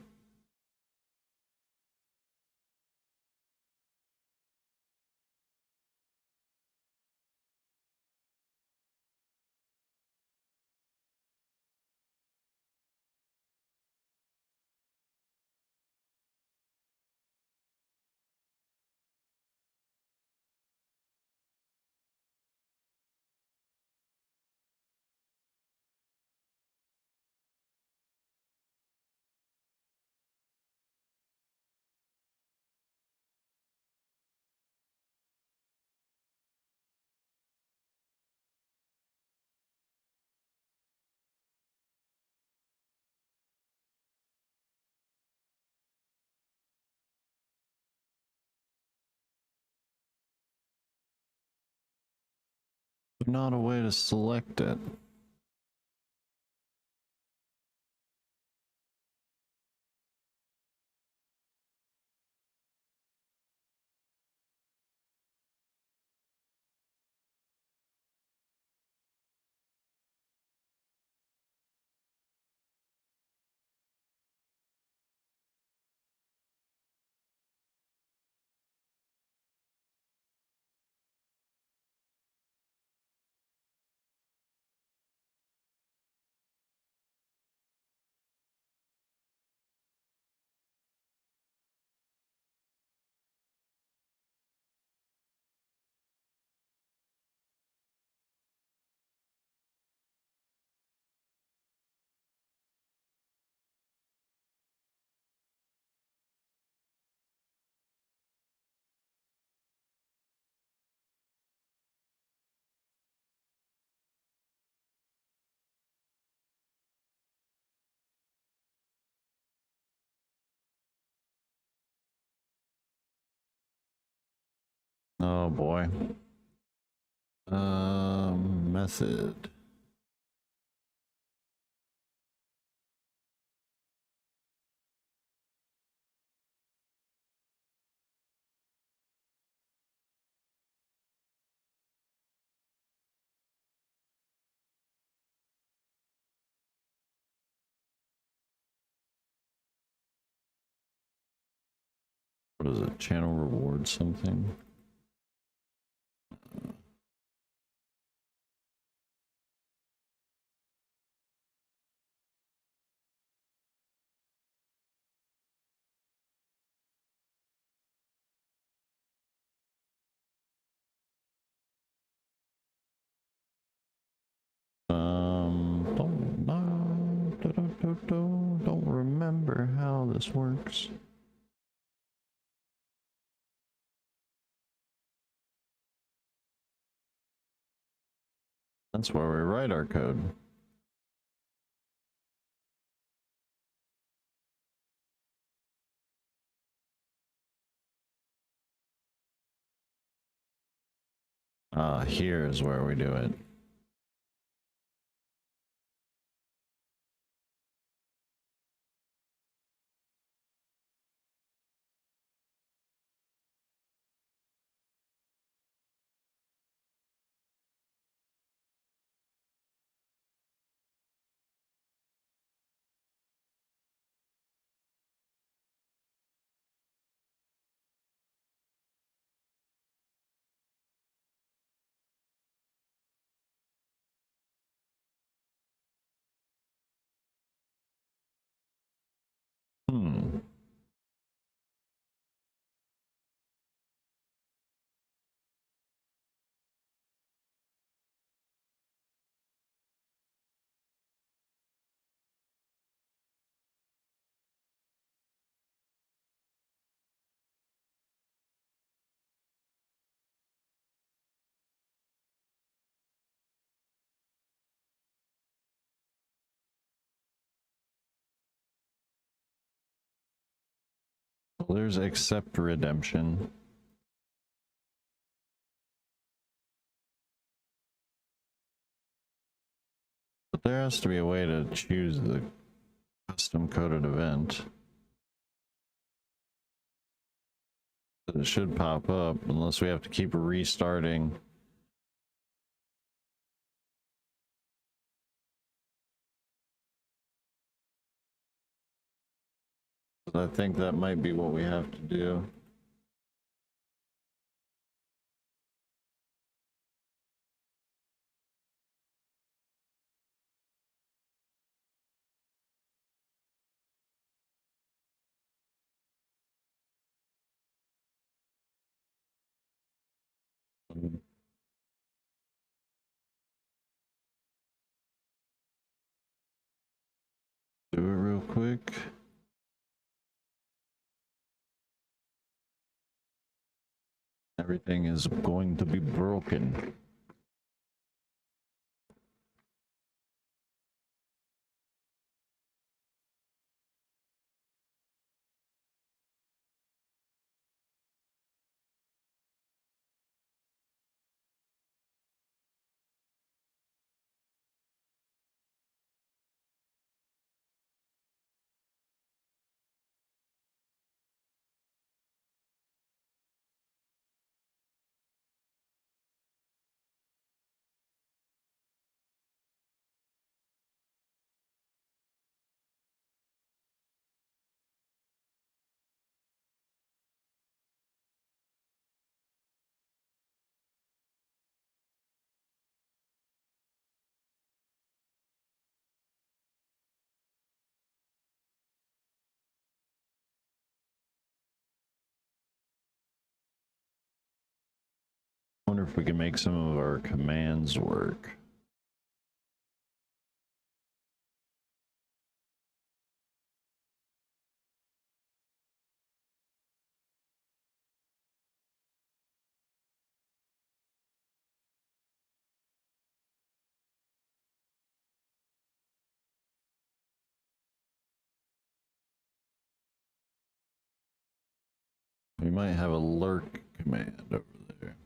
But not a way to select it. Oh boy. Method. What is it? Channel reward something? Don't remember how this works. That's where we write our code. Here is where we do it. Hmm. Well, there's accept redemption. But there has to be a way to choose the custom coded event. But it should pop up unless we have to keep restarting. But I think that might be what we have to do. Do it real quick. Everything is going to be broken. Wonder if we can make some of our commands work. We might have a lurk command over there.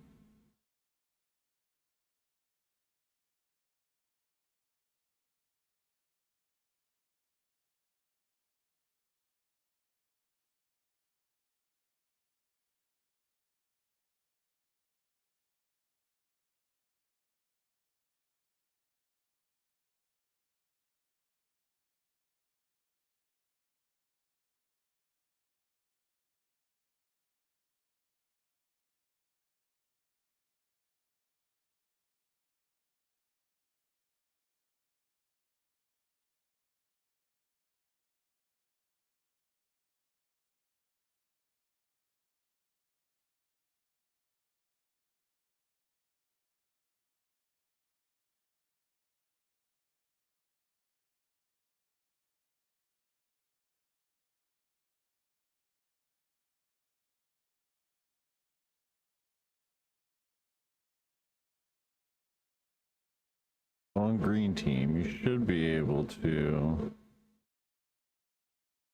On green team, you should be able to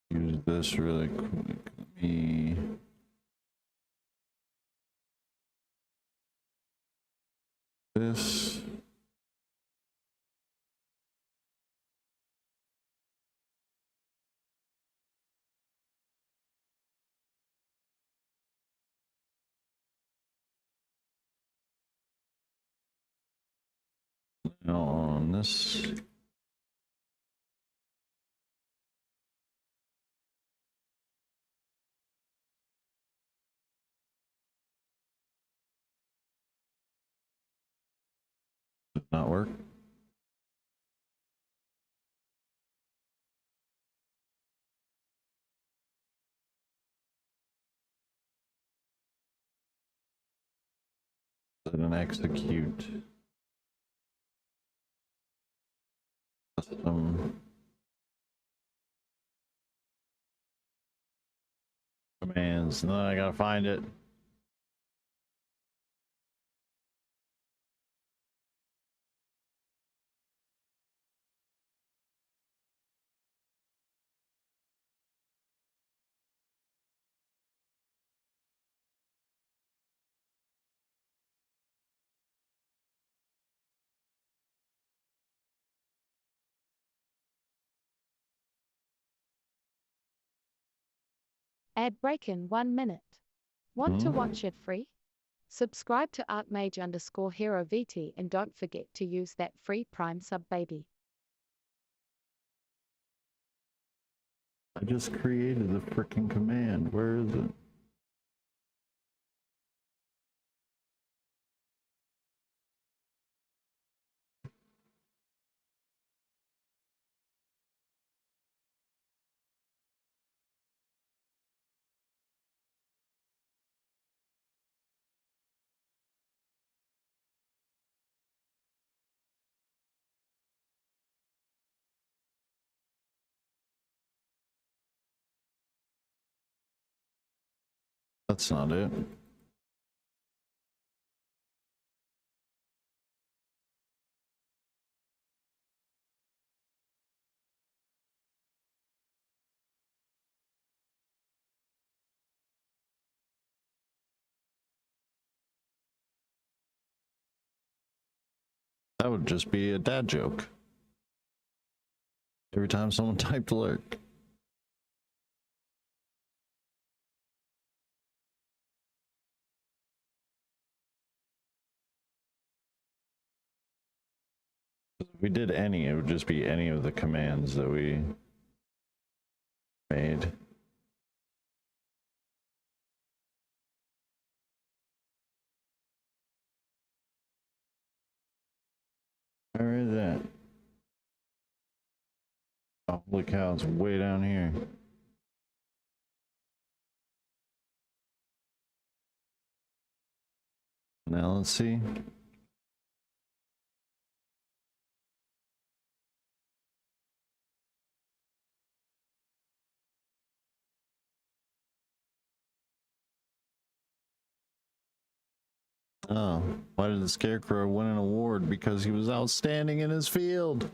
use this really quick. Let me this. Now on this. Did not work. Didn't execute. Custom commands. No, I gotta find it. Ad break in 1 minute. Want to watch it free? Subscribe to Archmage_Hero VT and don't forget to use that free Prime sub baby. I just created the freaking command. Where is it? That's not it. That would just be a dad joke. Every time someone typed lurk. If we did any, it would just be any of the commands that we made. Where is that? Oh, holy cow, it's way down here. Now let's see. Oh, why did the Scarecrow win an award? Because he was outstanding in his field.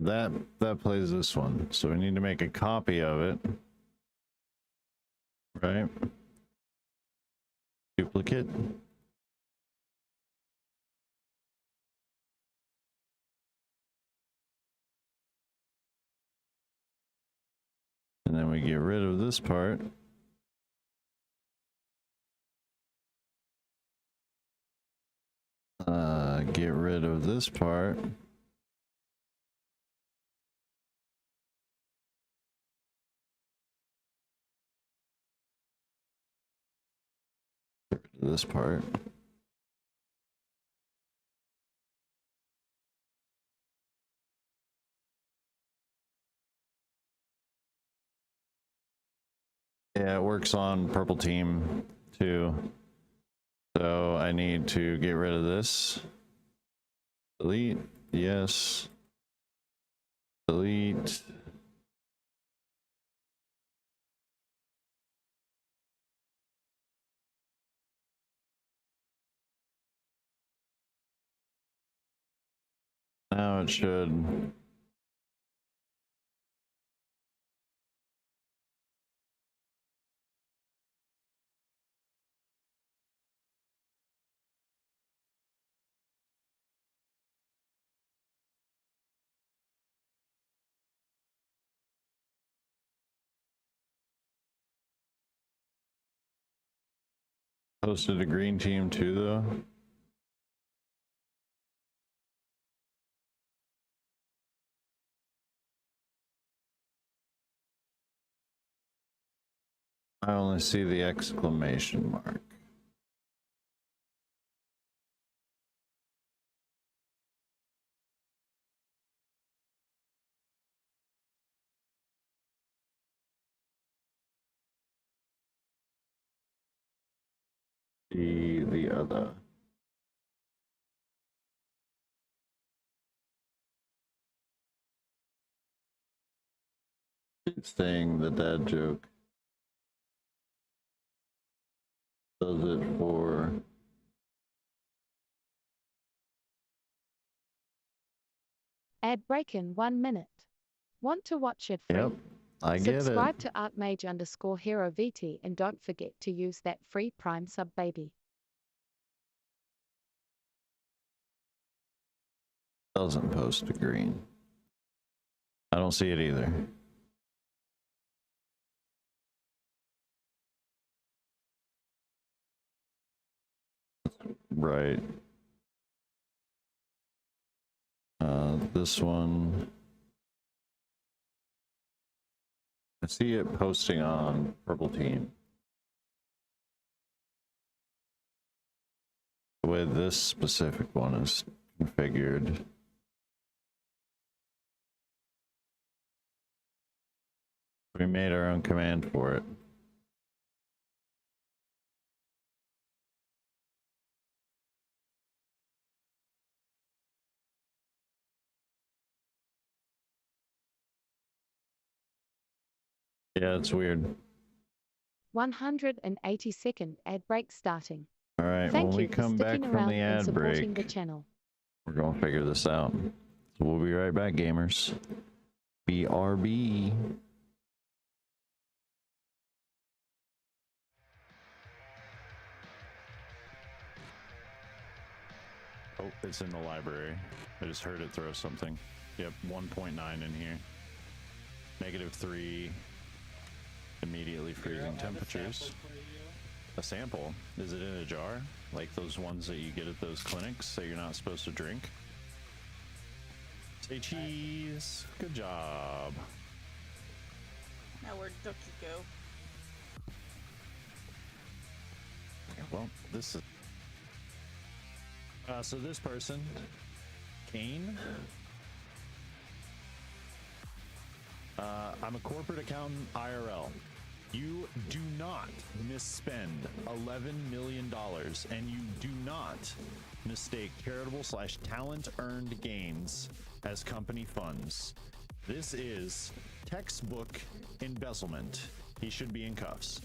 That plays this one, so we need to make a copy of it, right? Duplicate. And then we get rid of this part. Get rid of this part. This part. Yeah, it works on purple team 2. So I need to get rid of this. Delete. Yes. Delete. Now it should. Posted a green team too, though. I only see the exclamation mark. See the other. It's saying the dad joke. Does it for Ad break in 1 minute. Want to watch it free? Yep, I get Subscribe it. to @mage_hero VT and don't forget to use that free Prime sub, baby. Doesn't post a green. I don't see it either. Right. This one. I see it posting on Purple Team. The way this specific one is configured. We made our own command for it. Yeah, it's weird. 182nd ad break starting. All right, Thank when we you for come back sticking from around the and ad supporting break, the channel. we're gonna figure this out. So we'll be right back, gamers. BRB. Oh, it's in the library. I just heard it throw something. Yep, 1.9 in here. -3. Immediately freezing temperatures. A sample? Is it in a jar? Like those ones that you get at those clinics that you're not supposed to drink? Say cheese. Good job. Now where'd Ducky go? Well, this is... so this person, Kane, I'm a corporate accountant IRL. You do not misspend $11 million and you do not mistake charitable/talent earned gains as company funds. This is textbook embezzlement. He should be in cuffs.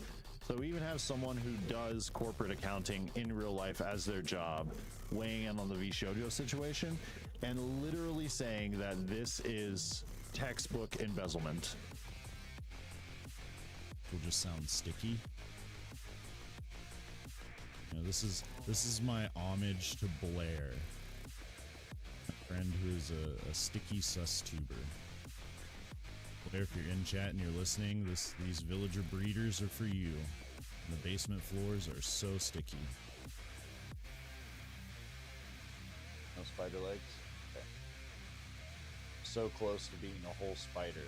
So we even have someone who does corporate accounting in real life as their job weighing in on the Vtuber situation and literally saying that this is textbook embezzlement. Will just sound sticky. You know, this is my homage to Blair, my friend who is a sticky sus tuber. Blair, if you're in chat and you're listening, these villager breeders are for you. And the basement floors are so sticky. No spider legs? Okay. So close to being a whole spider.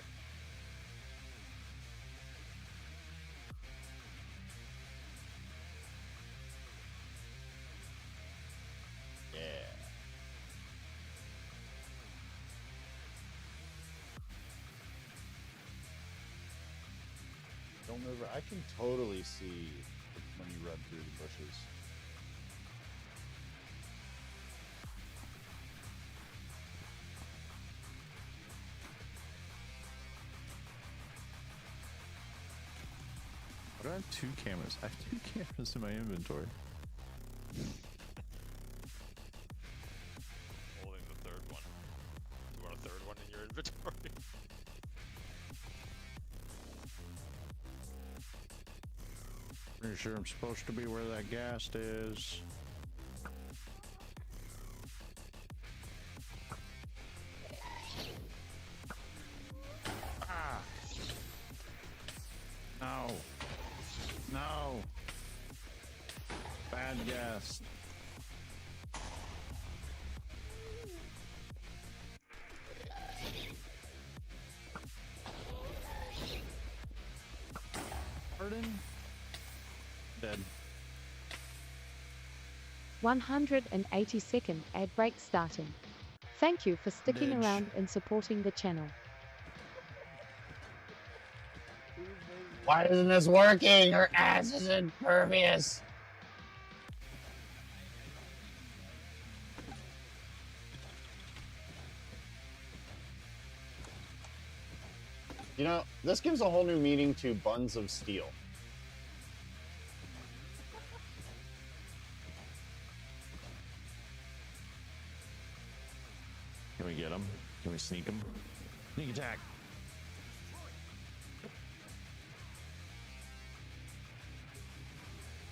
Yeah. Don't remember. I can totally see when you you run through the bushes. Why do I have 2 cameras? I have 2 cameras in my inventory. Holding the third one. You want a third one in your inventory? Pretty sure I'm supposed to be where that ghast is. Ah! No. No. Bad ghast. Pardon? Dead. 182nd ad break starting. Thank you for sticking Midge. around and supporting the channel. Why isn't this working? Her ass is impervious. You know, this gives a whole new meaning to buns of steel. Can we get him? Can we sneak him? Sneak attack.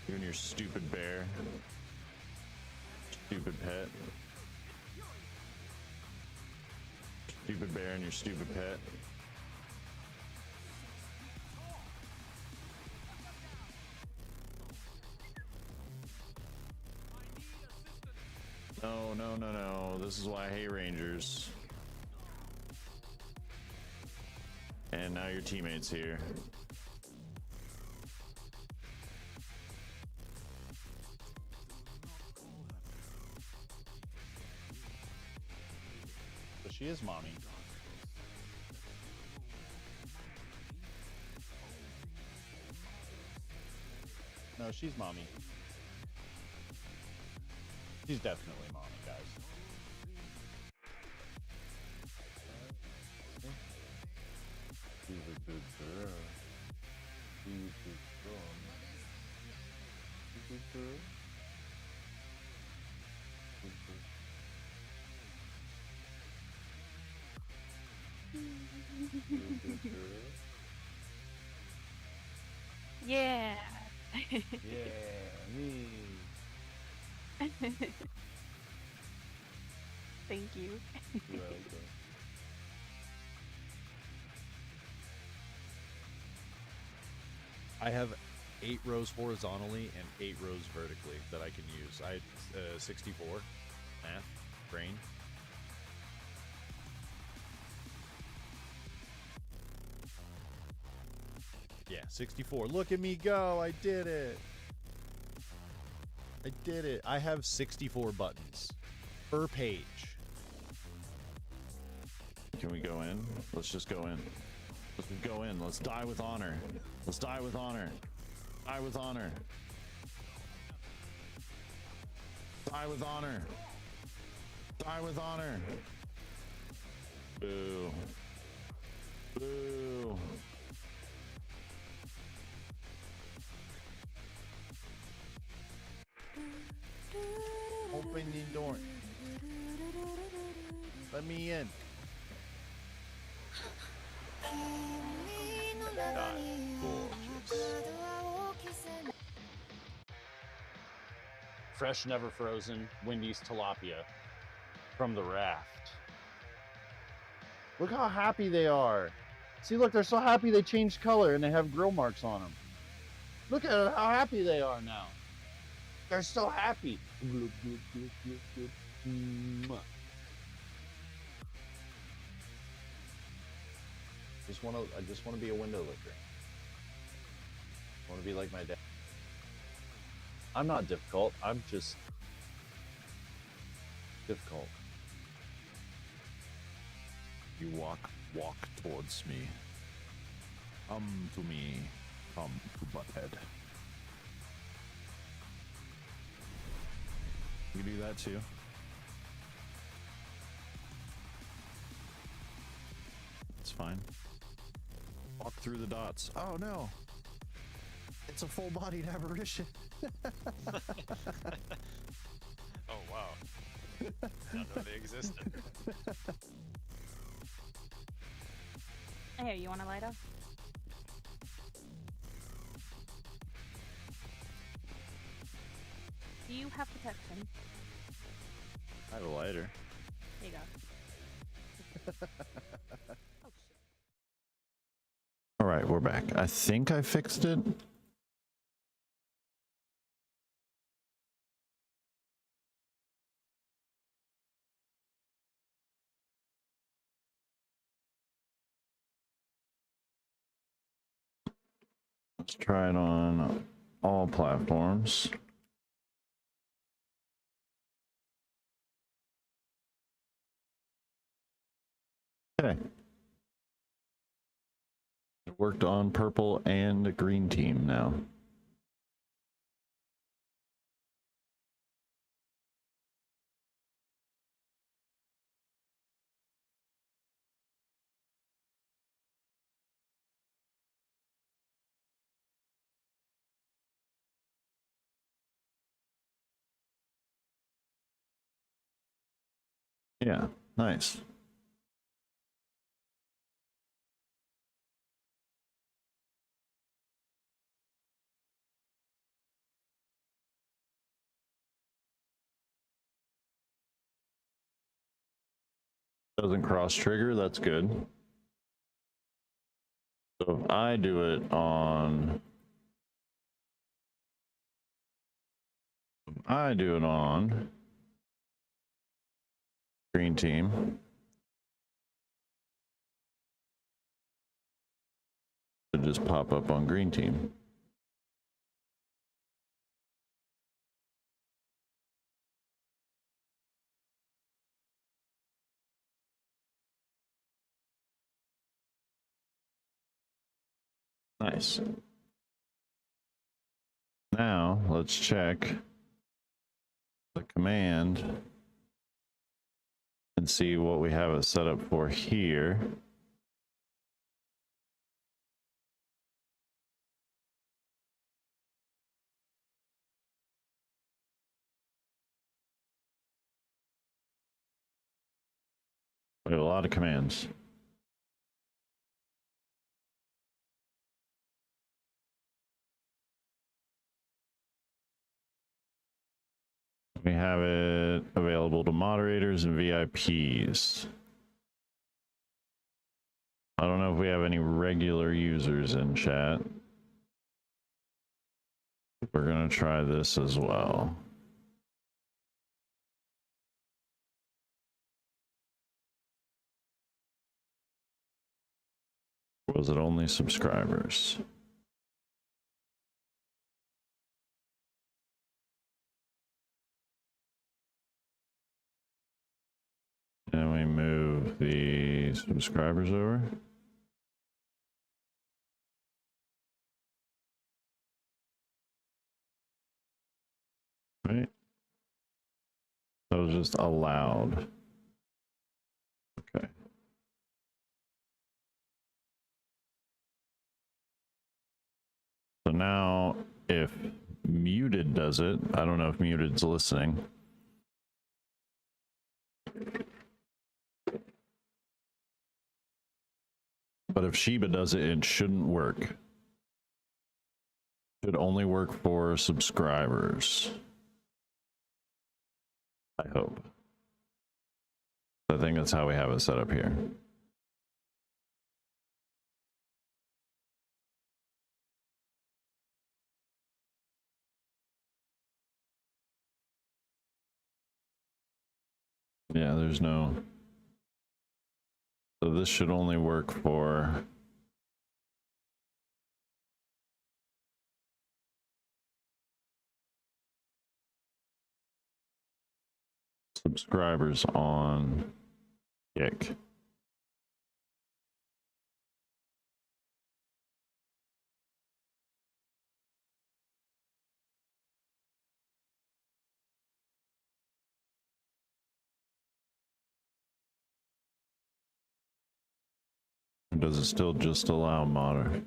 You and your stupid bear. Stupid pet. Stupid bear and your stupid pet. No, no, no, no. This is why I hate Rangers. And now your teammate's here. But she is mommy. No, she's mommy. She's definitely mommy, guys. She's a good girl. She's a good girl. She's a good girl. She's a good girl. Yeah. Yeah, me. Thank you. You're welcome. I have 8 rows horizontally and 8 rows vertically that I can use. I 64 math brain. Yeah, 64. Look at me go! I did it. I did it. I have 64 buttons per page. Can we go in? Let's just go in. Let's go in. Let's die with honor. Let's die with honor. Die with honor. Die with honor. Die with honor. Boo. Boo. Open the door. Let me in. God, gorgeous. Fresh, never frozen, Wendy's tilapia from the raft. Look how happy they are. See, look, they're so happy they changed color and they have grill marks on them. Look at how happy they are now. They're so happy. Mwah. I just want to be a window licker. I want to be like my dad. I'm not difficult. I'm just difficult. You walk towards me. Come to me. Come to Butthead. You do that too. It's fine. Walk through the dots. Oh no! It's a full-bodied apparition. Oh wow. Didn't know they existed. Here, you want a lighter? Do you have protection? I have a lighter. There you go. Oh shit. All right, we're back. I think I fixed it. Let's try it on all platforms. Okay. It worked on purple and green team now. Yeah, nice. Doesn't cross trigger, that's good. So if I do it on green team, it just pop up on green team. Nice. Now let's check the command and see what we have it set up for here. We have a lot of commands. We have it available to moderators and VIPs. I don't know if we have any regular users in chat. We're going to try this as well. Was it only subscribers? And we move the subscribers over. Right. That was just allowed. Okay. So now if muted does it, I don't know if muted's listening. But if Sheba does it, it shouldn't work. Should only work for subscribers. I hope. I think that's how we have it set up here. Yeah, there's no... So this should only work for... subscribers on Kick. Or does it still just allow modder?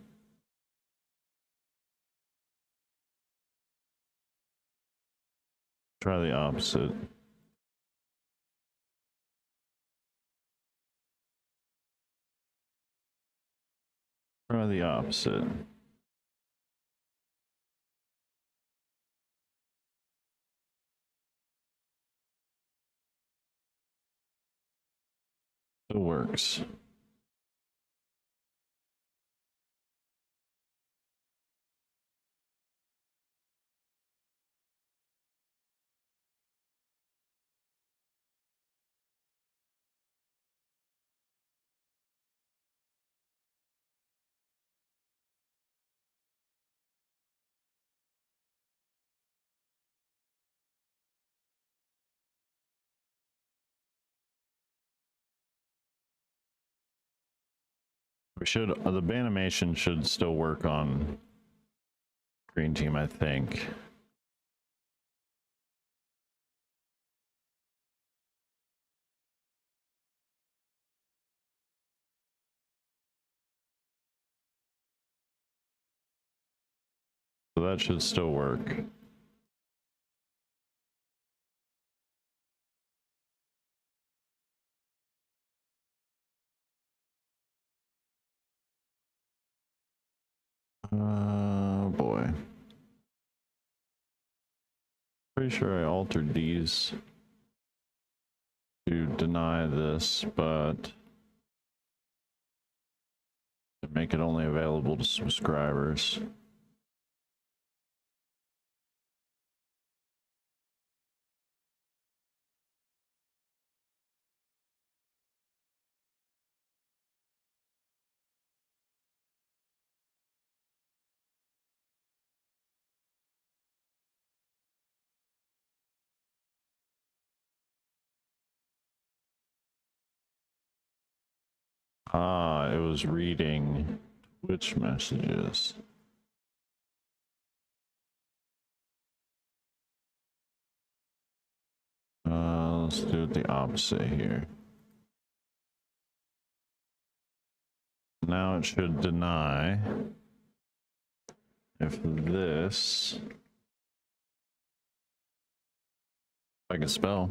Try the opposite. Try the opposite. It works. We should, the animation should still work on green team, I think. So that should still work. Boy. Pretty sure I altered these to deny this, but to make it only available to subscribers. Ah, it was reading Twitch messages. Let's do it the opposite here. Now it should deny if this, if I can spell.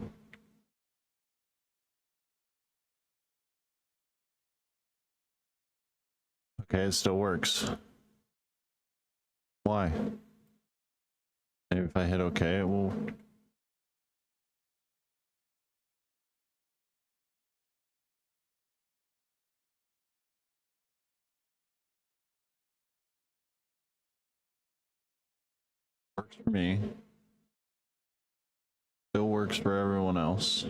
Okay, it still works. Why? Maybe if I hit OK, it will. Works for me. Still works for everyone else.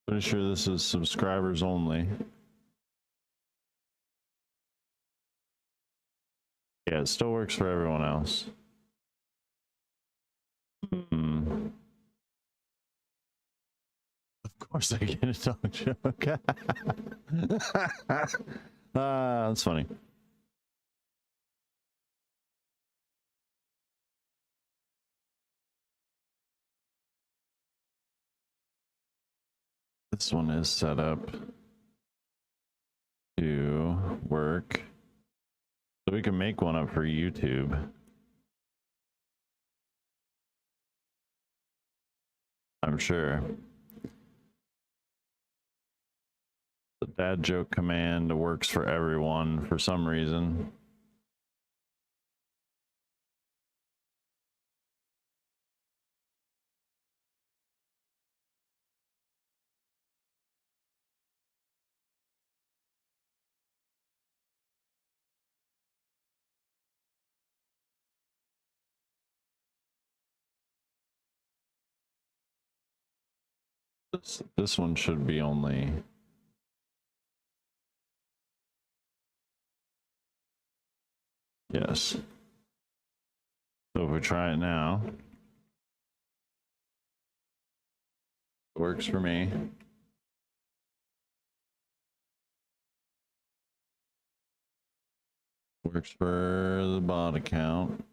Pretty sure this is subscribers only. Yeah, it still works for everyone else. Of course I get a dog joke. That's funny. This one is set up to work. So we can make one up for YouTube. I'm sure. The dad joke command works for everyone for some reason. This one should be only. Yes. So if we try it now, it works for me. Works for the bot account.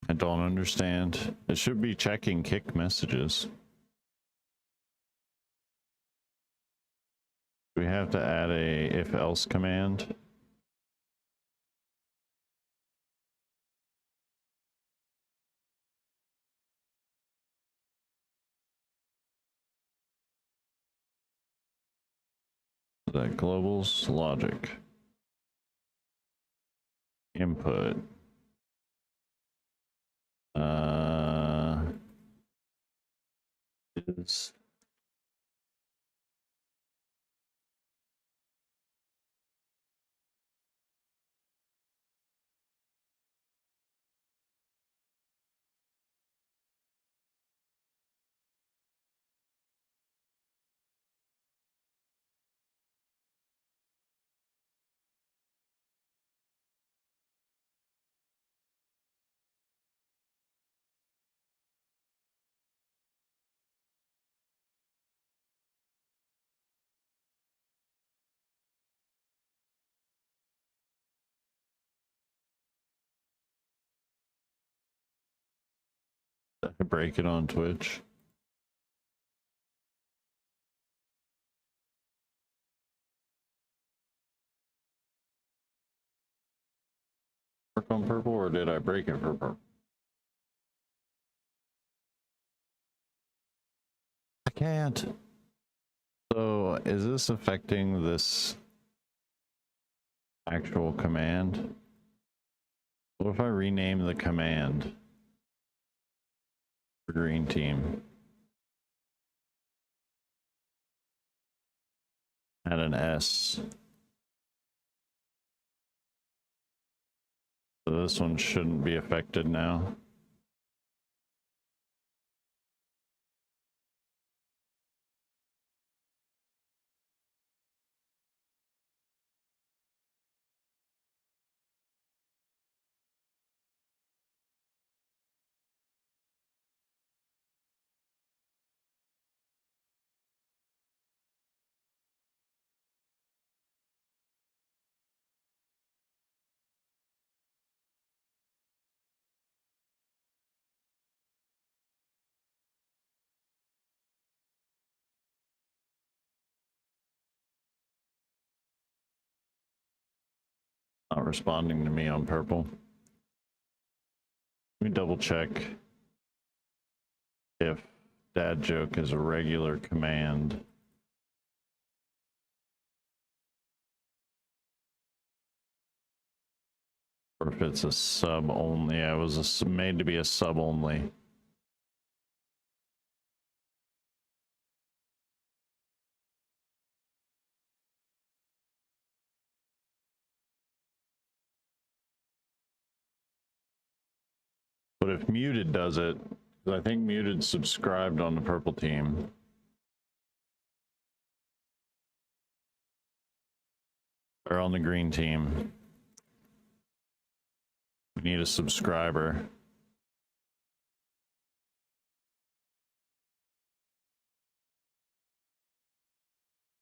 I don't understand. It should be checking kick messages. We have to add a if else command. That globals logic input is I could break it on Twitch. Work on purple, or did I break it for purple? I can't. So is this affecting this actual command? What if I rename the command for green team? Add an S. So this one shouldn't be affected now. Not responding to me on purple. Let me double check if dad joke is a regular command. Or if it's a sub only. Yeah, it was made to be a sub only. But if muted does it, I think muted subscribed on the purple team. Or on the green team. We need a subscriber.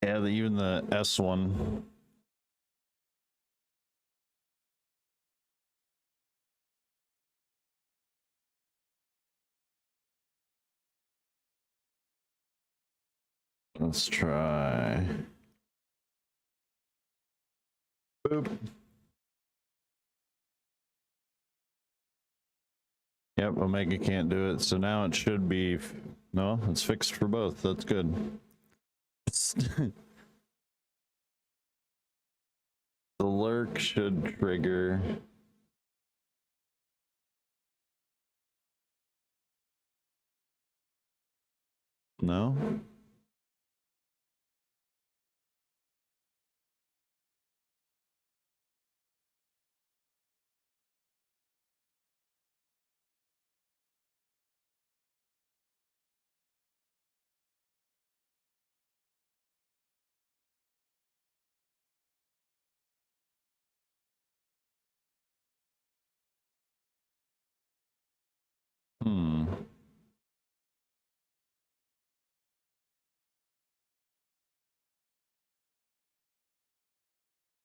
Yeah, even the S one. Let's try. Boop. Yep, Omega can't do it. So now it should be, no, it's fixed for both. That's good. The lurk should trigger. No?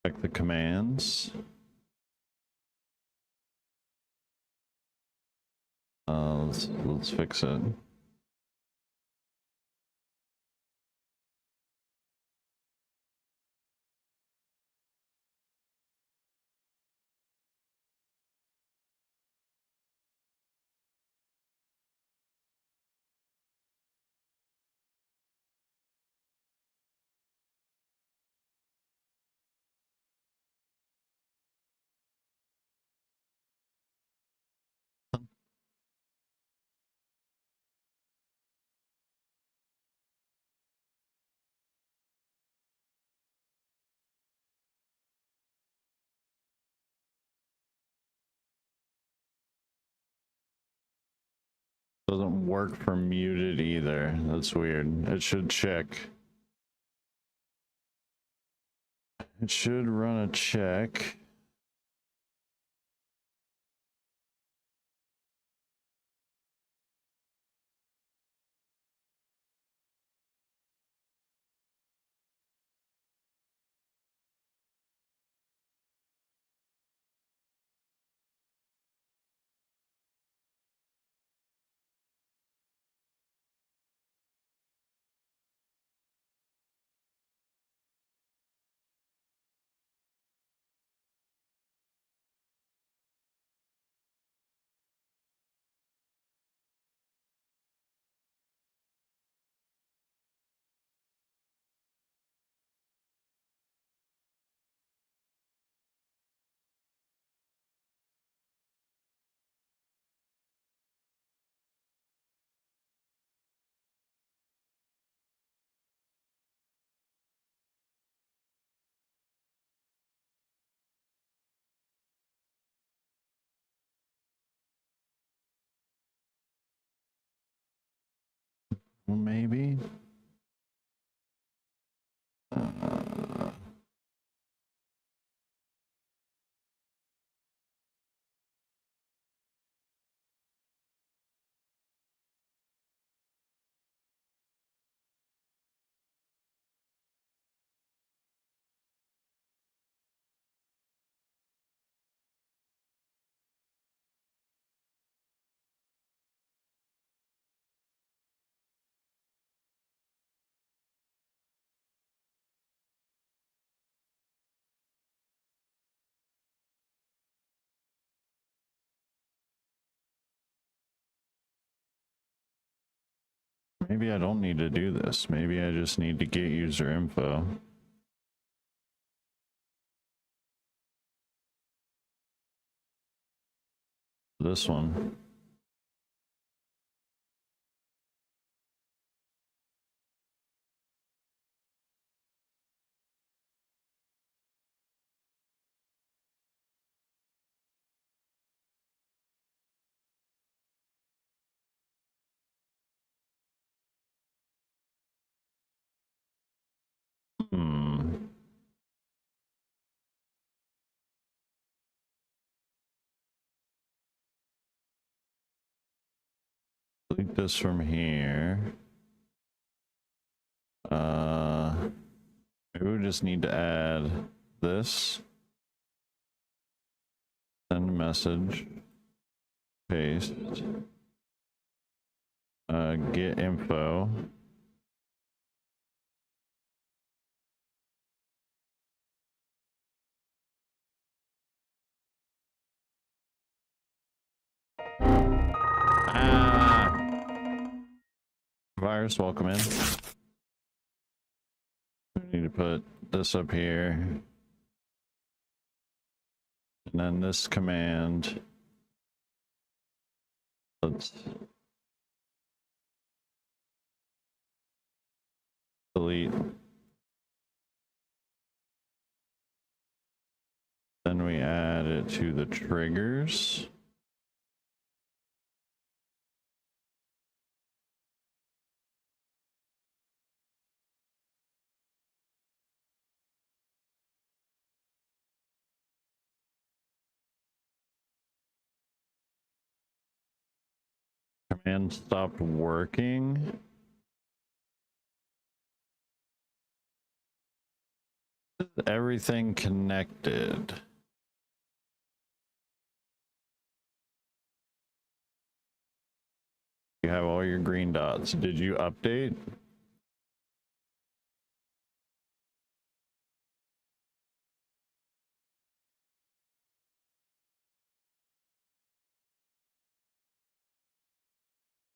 Check the commands. Let's fix it. Doesn't work for muted either. That's weird. It should check. It should run a check. Maybe. Maybe I don't need to do this. Maybe I just need to get user info. This one. Delete this from here. Maybe we just need to add this. Send a message. Paste. Get info. Virus, welcome in. We need to put this up here. And then this command. Let's delete. Then we add it to the triggers. Command stopped working. Everything connected. You have all your green dots. Did you update?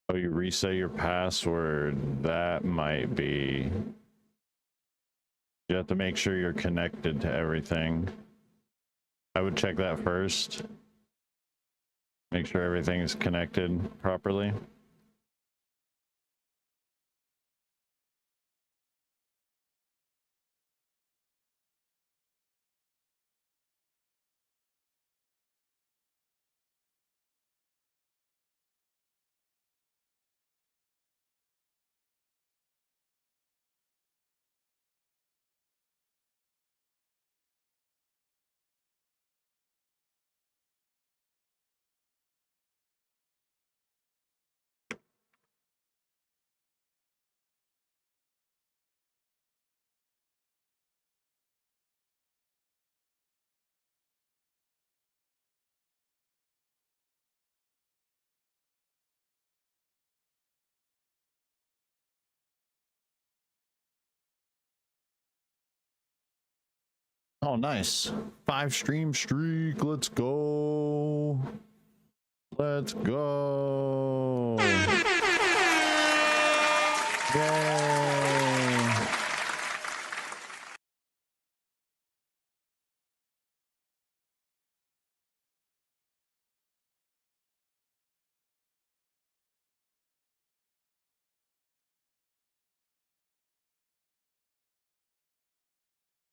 Oh, you reset your password. That might be. You have to make sure you're connected to everything. I would check that first. Make sure everything is connected properly. Oh, nice. 5 stream streak. Let's go. Let's go. Yay.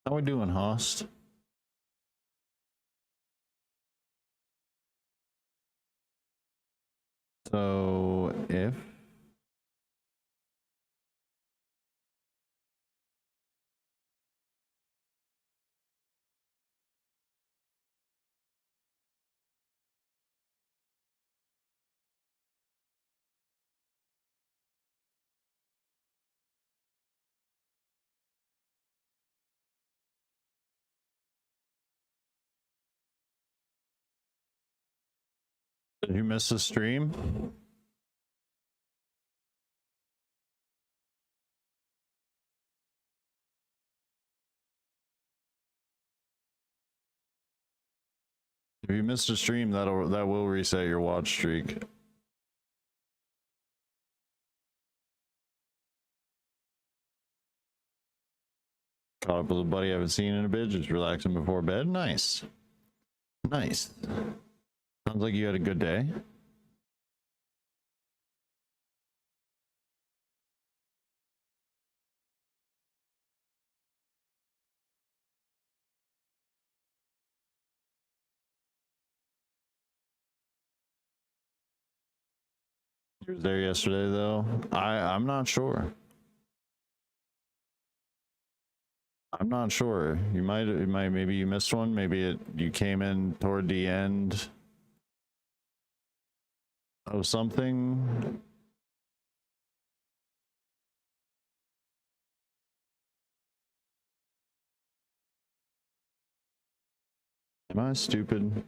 How we doing, Host? So if did you miss the stream? If you missed a stream, that will reset your watch streak. Caught up with a buddy I haven't seen in a bit, just relaxing before bed. Nice. Nice. Sounds like you had a good day. You were there yesterday though. I'm not sure. I'm not sure. Maybe you missed one. Maybe you came in toward the end of something. Am I stupid?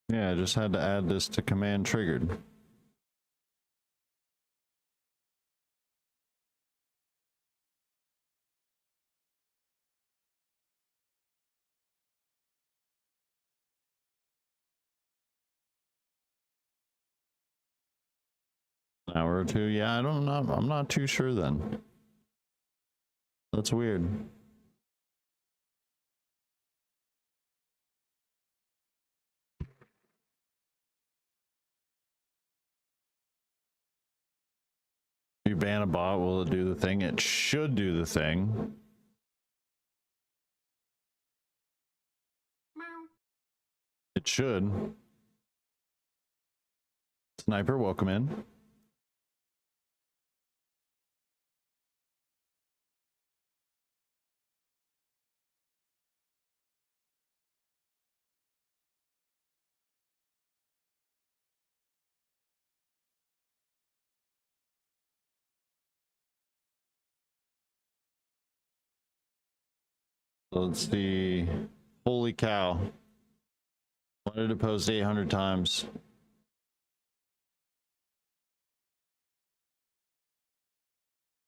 Yeah, I just had to add this to command triggered. An hour or two. Yeah, I'm not too sure then. That's weird. You ban a bot, will it do the thing? It should do the thing. It should. Sniper, welcome in. So let's see. Holy cow. Why did it post 800 times?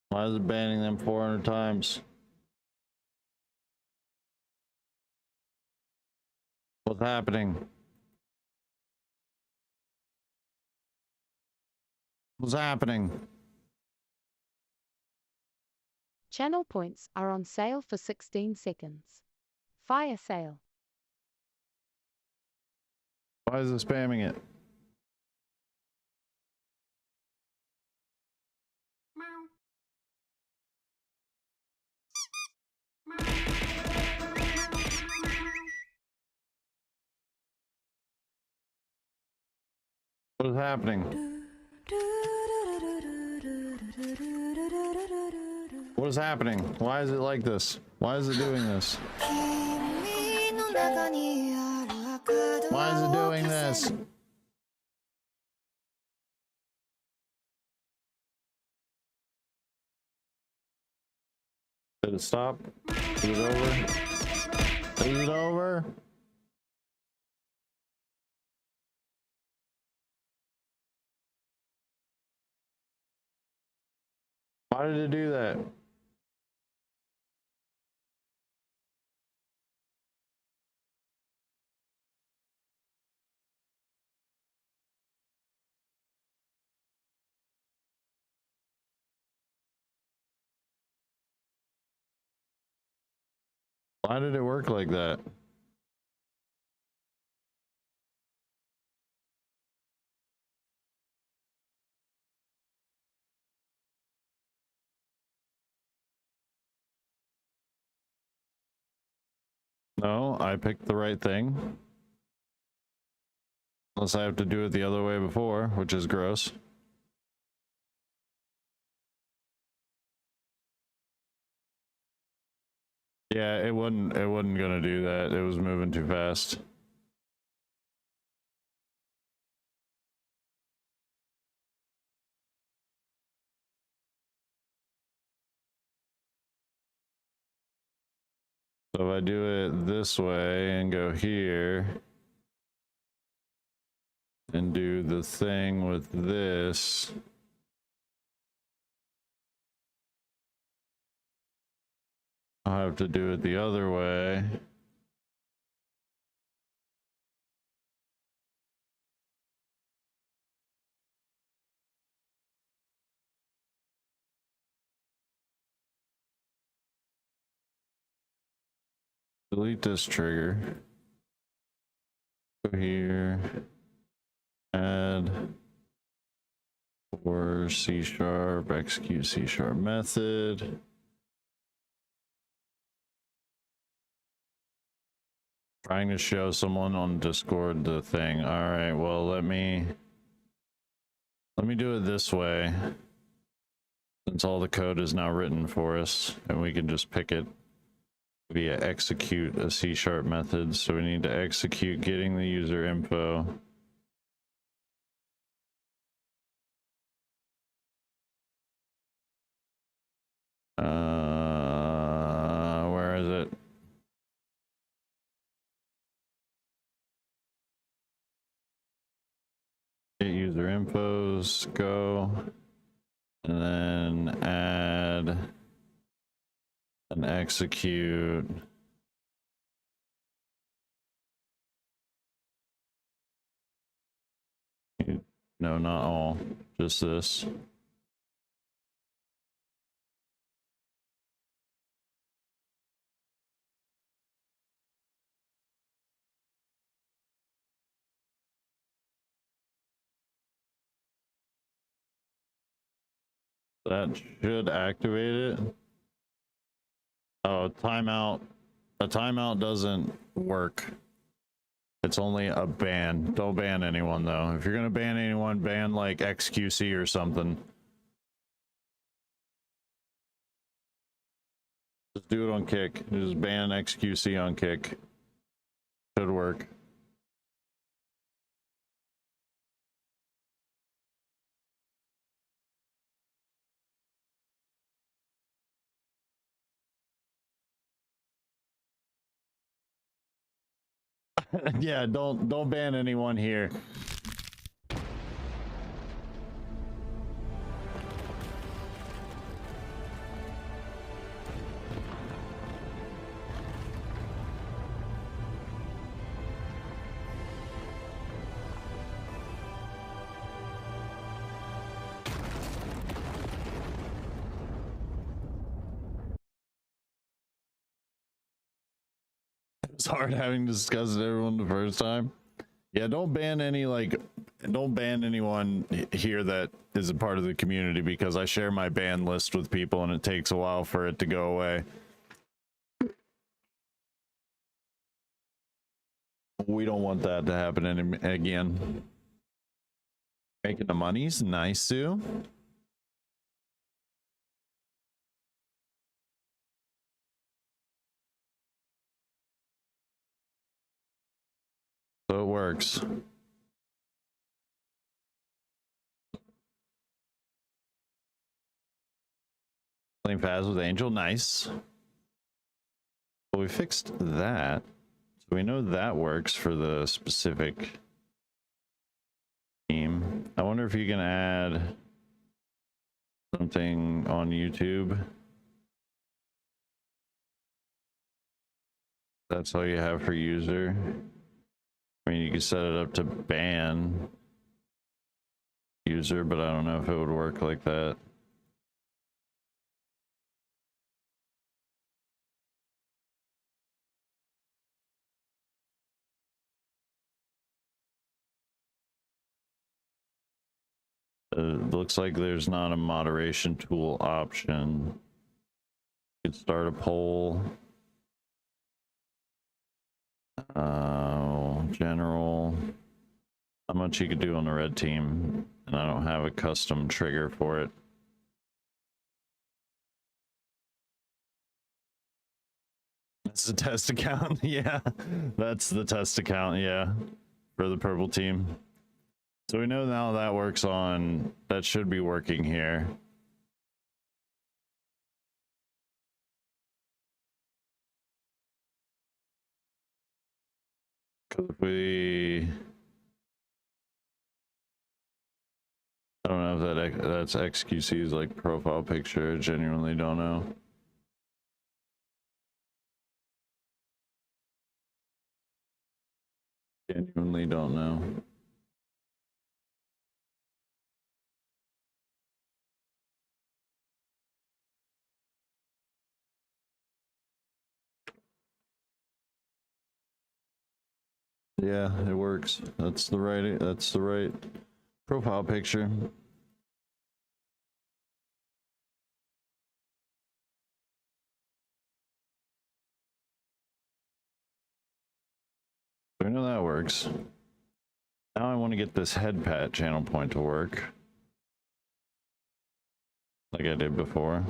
Why is it banning them 400 times? What's happening? What's happening? Channel points are on sale for 16 seconds. Fire sale. Why is it spamming it? What is happening? What is happening? Why is it like this? Why is it doing this? Why is it doing this? Did it stop? Is it over? Is it over? Why did it do that? Why did it work like that? No, I picked the right thing. Unless I have to do it the other way before, which is gross. Yeah, it wasn't gonna do that. It was moving too fast. So if I do it this way and go here and do the thing with this, I'll have to do it the other way. Delete this trigger. Go here. Add for C#, execute C# method. Trying to show someone on Discord the thing. All right, well, let me do it this way. Since all the code is now written for us, and we can just pick it via execute a C# method. So we need to execute getting the user info. Where is it? Get user infos, go, and then add and execute. No, not all, just this. That should activate it. Oh, timeout. A timeout doesn't work. It's only a ban. Don't ban anyone though. If you're gonna ban anyone, ban like XQC or something. Just do it on Kick. Just ban XQC on Kick. Should work. Yeah, don't ban anyone here. It's hard having discussed everyone the first time. Yeah, don't ban anyone here that is a part of the community, because I share my ban list with people and it takes a while for it to go away. We don't want that to happen again. Making the money's nice, Sue. So it works. Playing Faz with Angel, nice. Well, we fixed that. So we know that works for the specific team. I wonder if you can add something on YouTube. That's all you have for user. I mean, you can set it up to ban user, but I don't know if it would work like that. Looks like there's not a moderation tool option. You could start a poll. General. How much you could do on the red team, and I don't have a custom trigger for it. That's the test account. Yeah, that's the test account. Yeah, for the purple team. So we know now that works on, that should be working here. Cause if I don't know if that's XQC's like profile picture. I genuinely don't know. Genuinely don't know. Yeah, it works. That's the right profile picture. We know that works. Now I want to get this head pat channel point to work. Like I did before.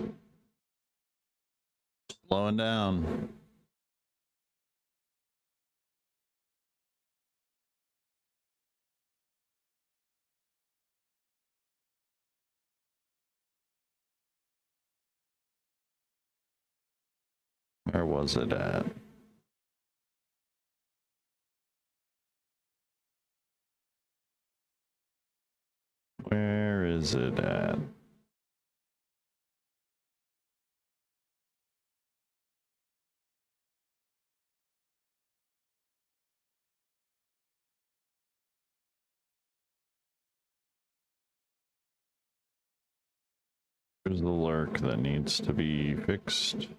Slowing down. Where was it at? Where is it at? There's the lurk that needs to be fixed.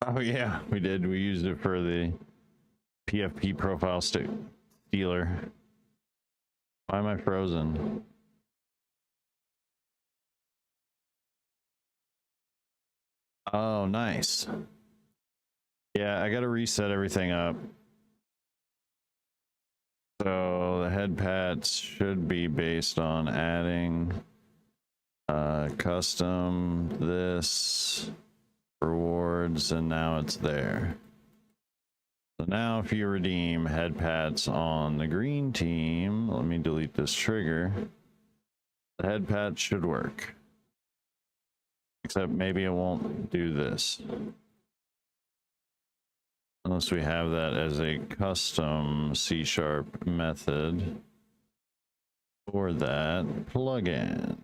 Oh yeah, we did. We used it for the PFP profile stealer. Why am I frozen? Oh, nice. Yeah, I gotta reset everything up. So the head pats should be based on adding custom this rewards, and now it's there. So now if you redeem head pats on the green team, let me delete this trigger, the head pat should work. Except maybe it won't do this. Unless we have that as a custom C# method for that plugin.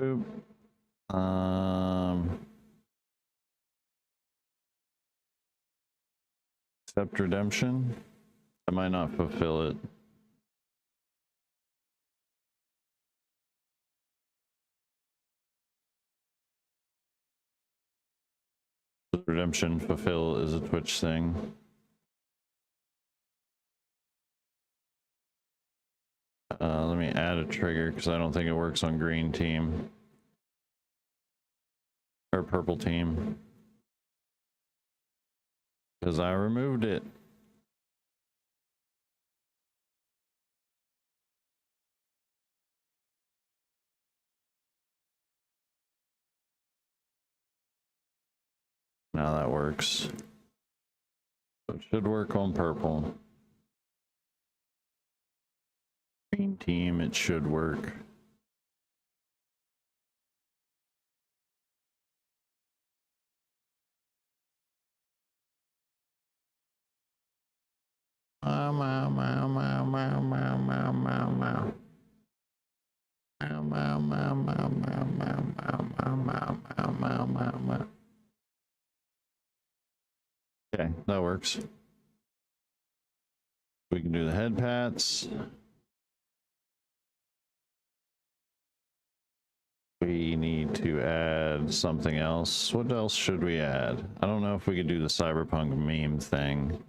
Boop. Accept redemption. I might not fulfill it. Redemption fulfill is a Twitch thing. Let me add a trigger because I don't think it works on green team or purple team because I removed it. Now that works. So it should work on purple. Green team, it should work. Meow, meow, meow, meow, meow, meow, meow, meow, meow. Meow, meow, meow, meow, meow, meow, meow, meow, meow, meow, meow, meow. Okay, that works. We can do the head pats. We need to add something else. What else should we add? I don't know if we could do the cyberpunk meme thing.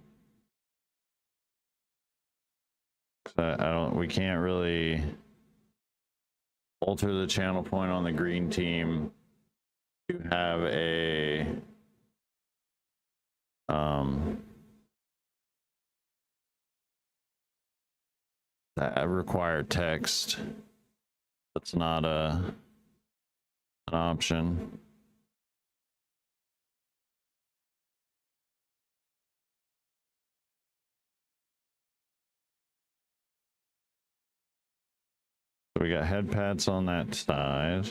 We can't really alter the channel point on the green team to have a that require text. That's not an option. So we got head pads on that side.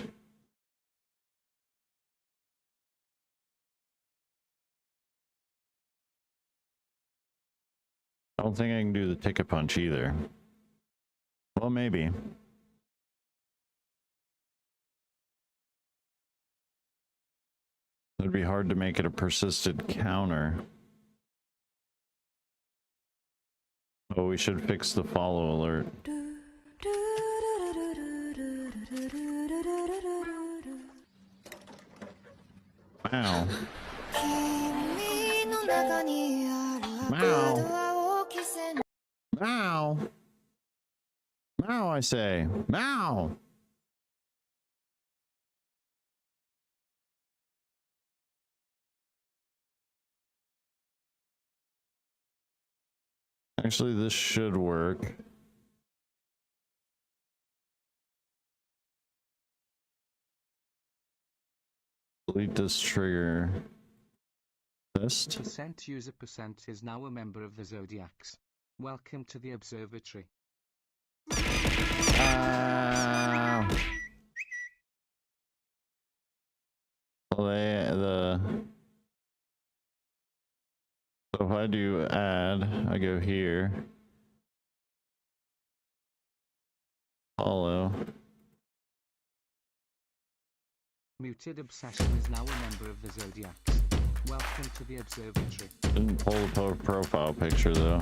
I don't think I can do the ticket punch either. Well, maybe. It'd be hard to make it a persistent counter. Oh, we should fix the follow alert. Wow. Wow. Wow. Wow, I say. Wow. Actually, this should work. Delete this trigger. List. Percent user percent is now a member of the Zodiacs. Welcome to the observatory. Well, so if I do add, I go here. Follow. Muted Obsession is now a member of the Zodiacs. Welcome to the observatory. Didn't pull the profile picture though.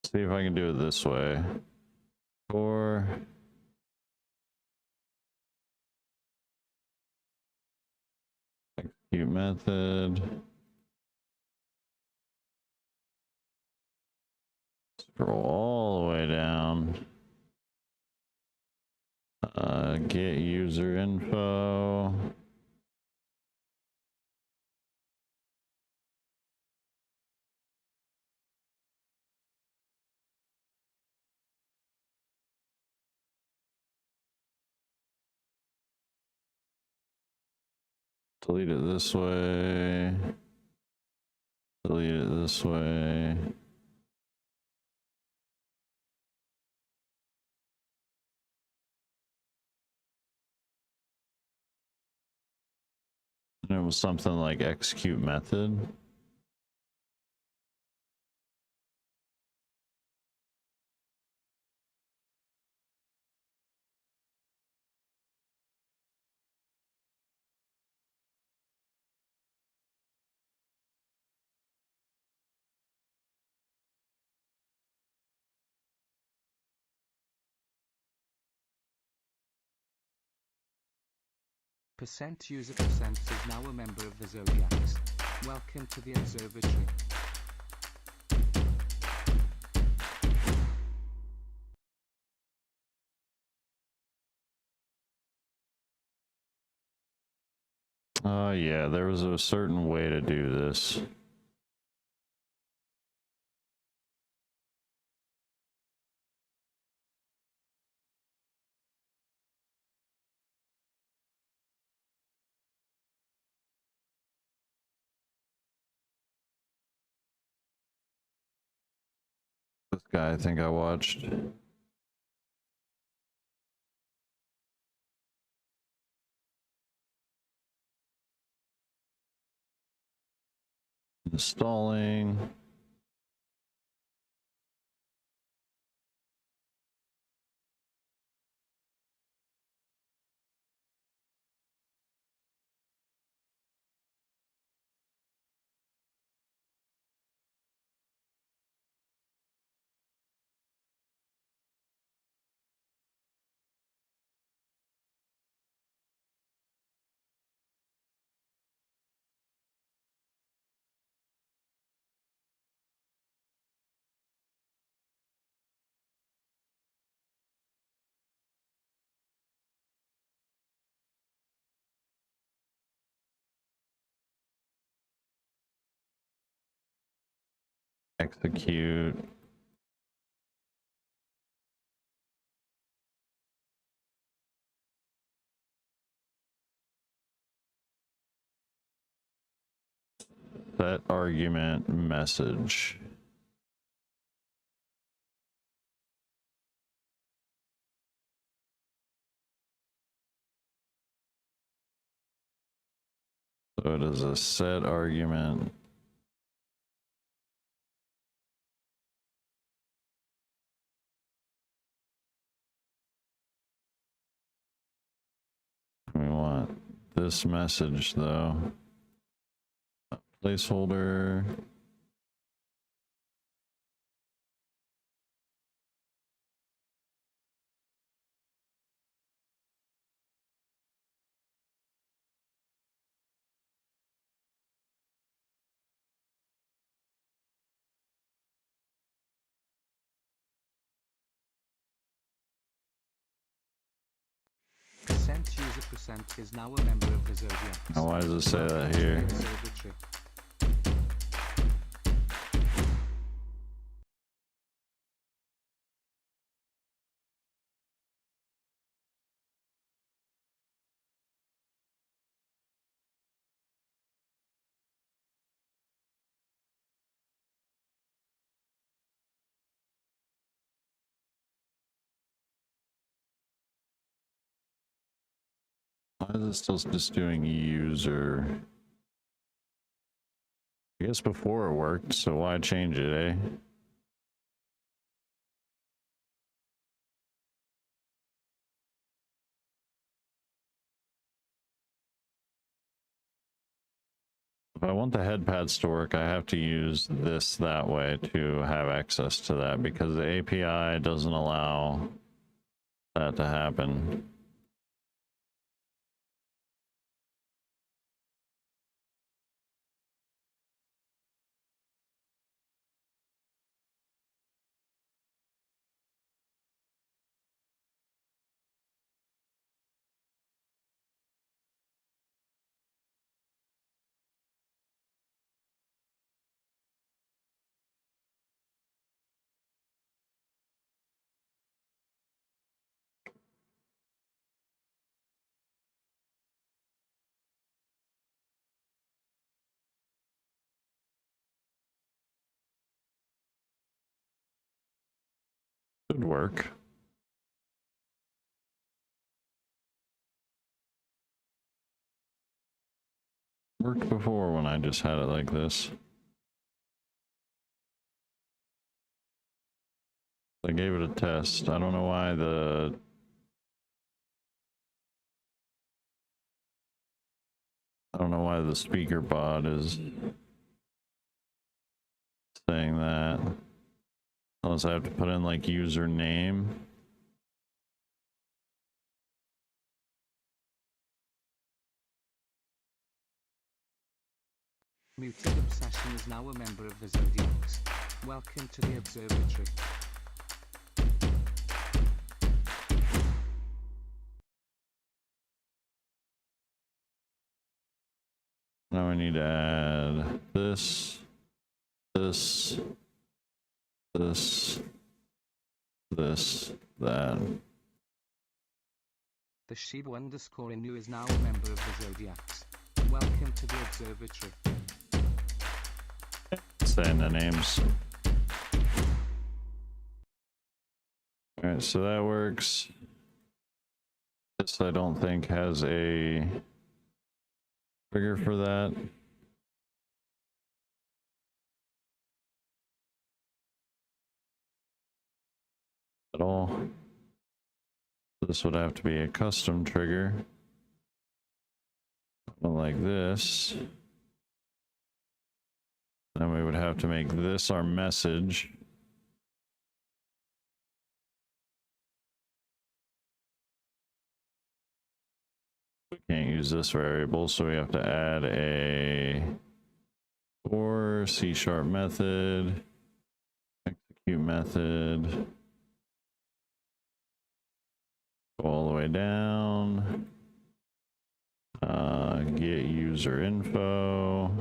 See if I can do it this way. Or execute method. Scroll all the way down. Get user info. Delete it this way. Delete it this way. And it was something like execute method. Percent user percent is now a member of the Zodiacs. Welcome to the observatory. Yeah, there was a certain way to do this. This guy I think I watched. Installing. Execute. Set argument message. So it is a set argument. We want this message though. Placeholder. Percent user percent is now a member of the Zodiacs. Now why does it say Welcome that to the here? observatory. Why is it still just doing user? I guess before it worked, so why change it, eh? If I want the head pads to work, I have to use this that way to have access to that because the API doesn't allow that to happen. Should work. Worked before when I just had it like this. I gave it a test. I don't know why the Streamer.Bot is saying that. Unless I have to put in like username. Muted Obsession is now a member of the Zodiacs. Welcome to the observatory. Now I need to add this, that. The Shibu_Inu is now a member of the Zodiacs. Welcome to the observatory. Saying the names. Alright, so that works. This I don't think has a trigger for that. At all. This would have to be a custom trigger. Like this. Then we would have to make this our message. We can't use this variable, so we have to add a or C# method, execute method, go all the way down, get user info.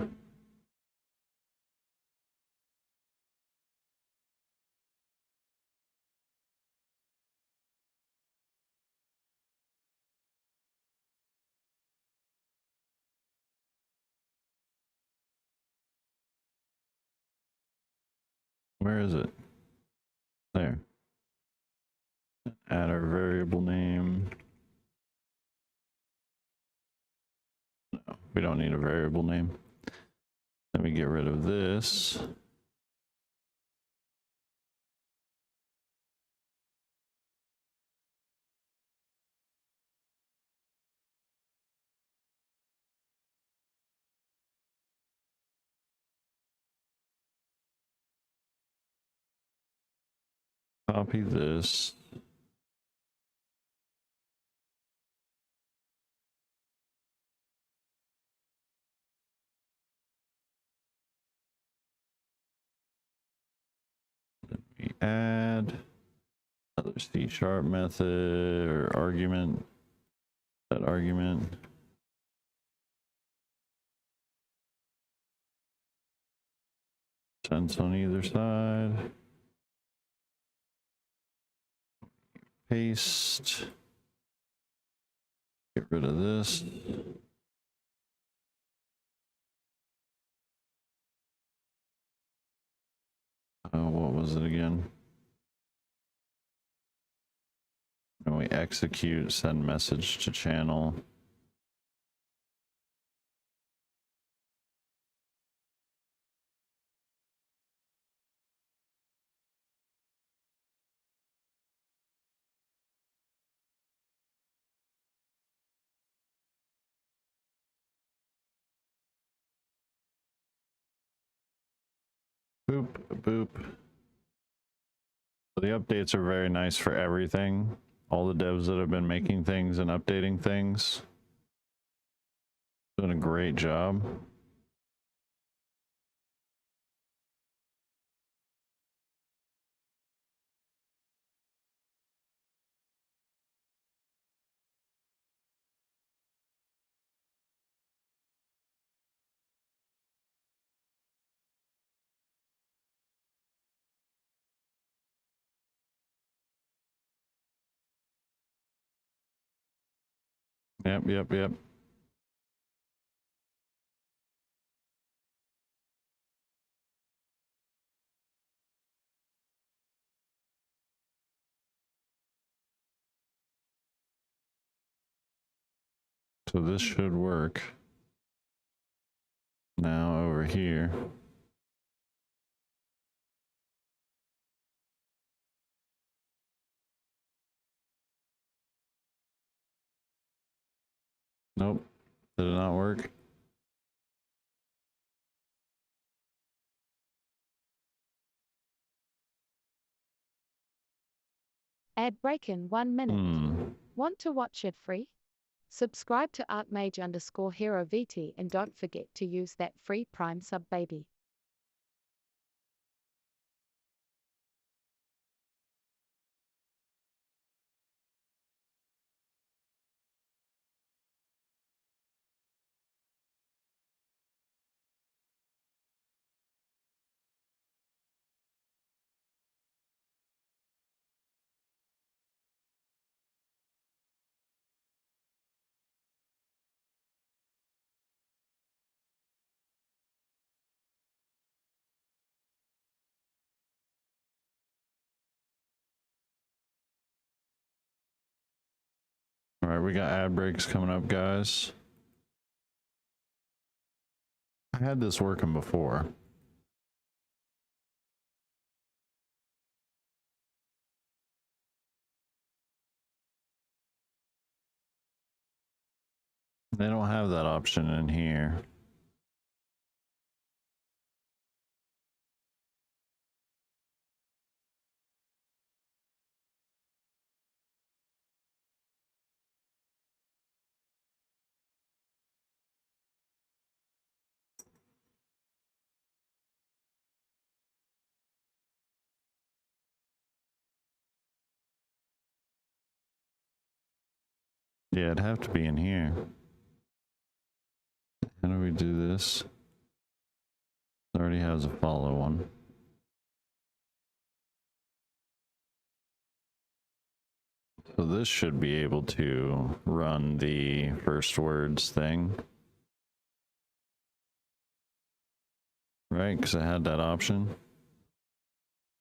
Where is it? There. Add our variable name. No, we don't need a variable name. Then we get rid of this. Copy this. We add another C# method or argument. That argument. Sense on either side. Paste. Get rid of this. What was it again? And we execute send message to channel. Boop, boop. So the updates are very nice for everything. All the devs that have been making things and updating things. Doing a great job. Yep. So this should work. Now over here. Nope. Did it not work? Ad break in 1 minute. Want to watch it free? Subscribe to ArtMage_Hero VT and don't forget to use that free Prime sub baby. All right, we got ad breaks coming up, guys. I had this working before. They don't have that option in here. Yeah, it'd have to be in here. How do we do this? It already has a follow one. So this should be able to run the first words thing. Right, because I had that option.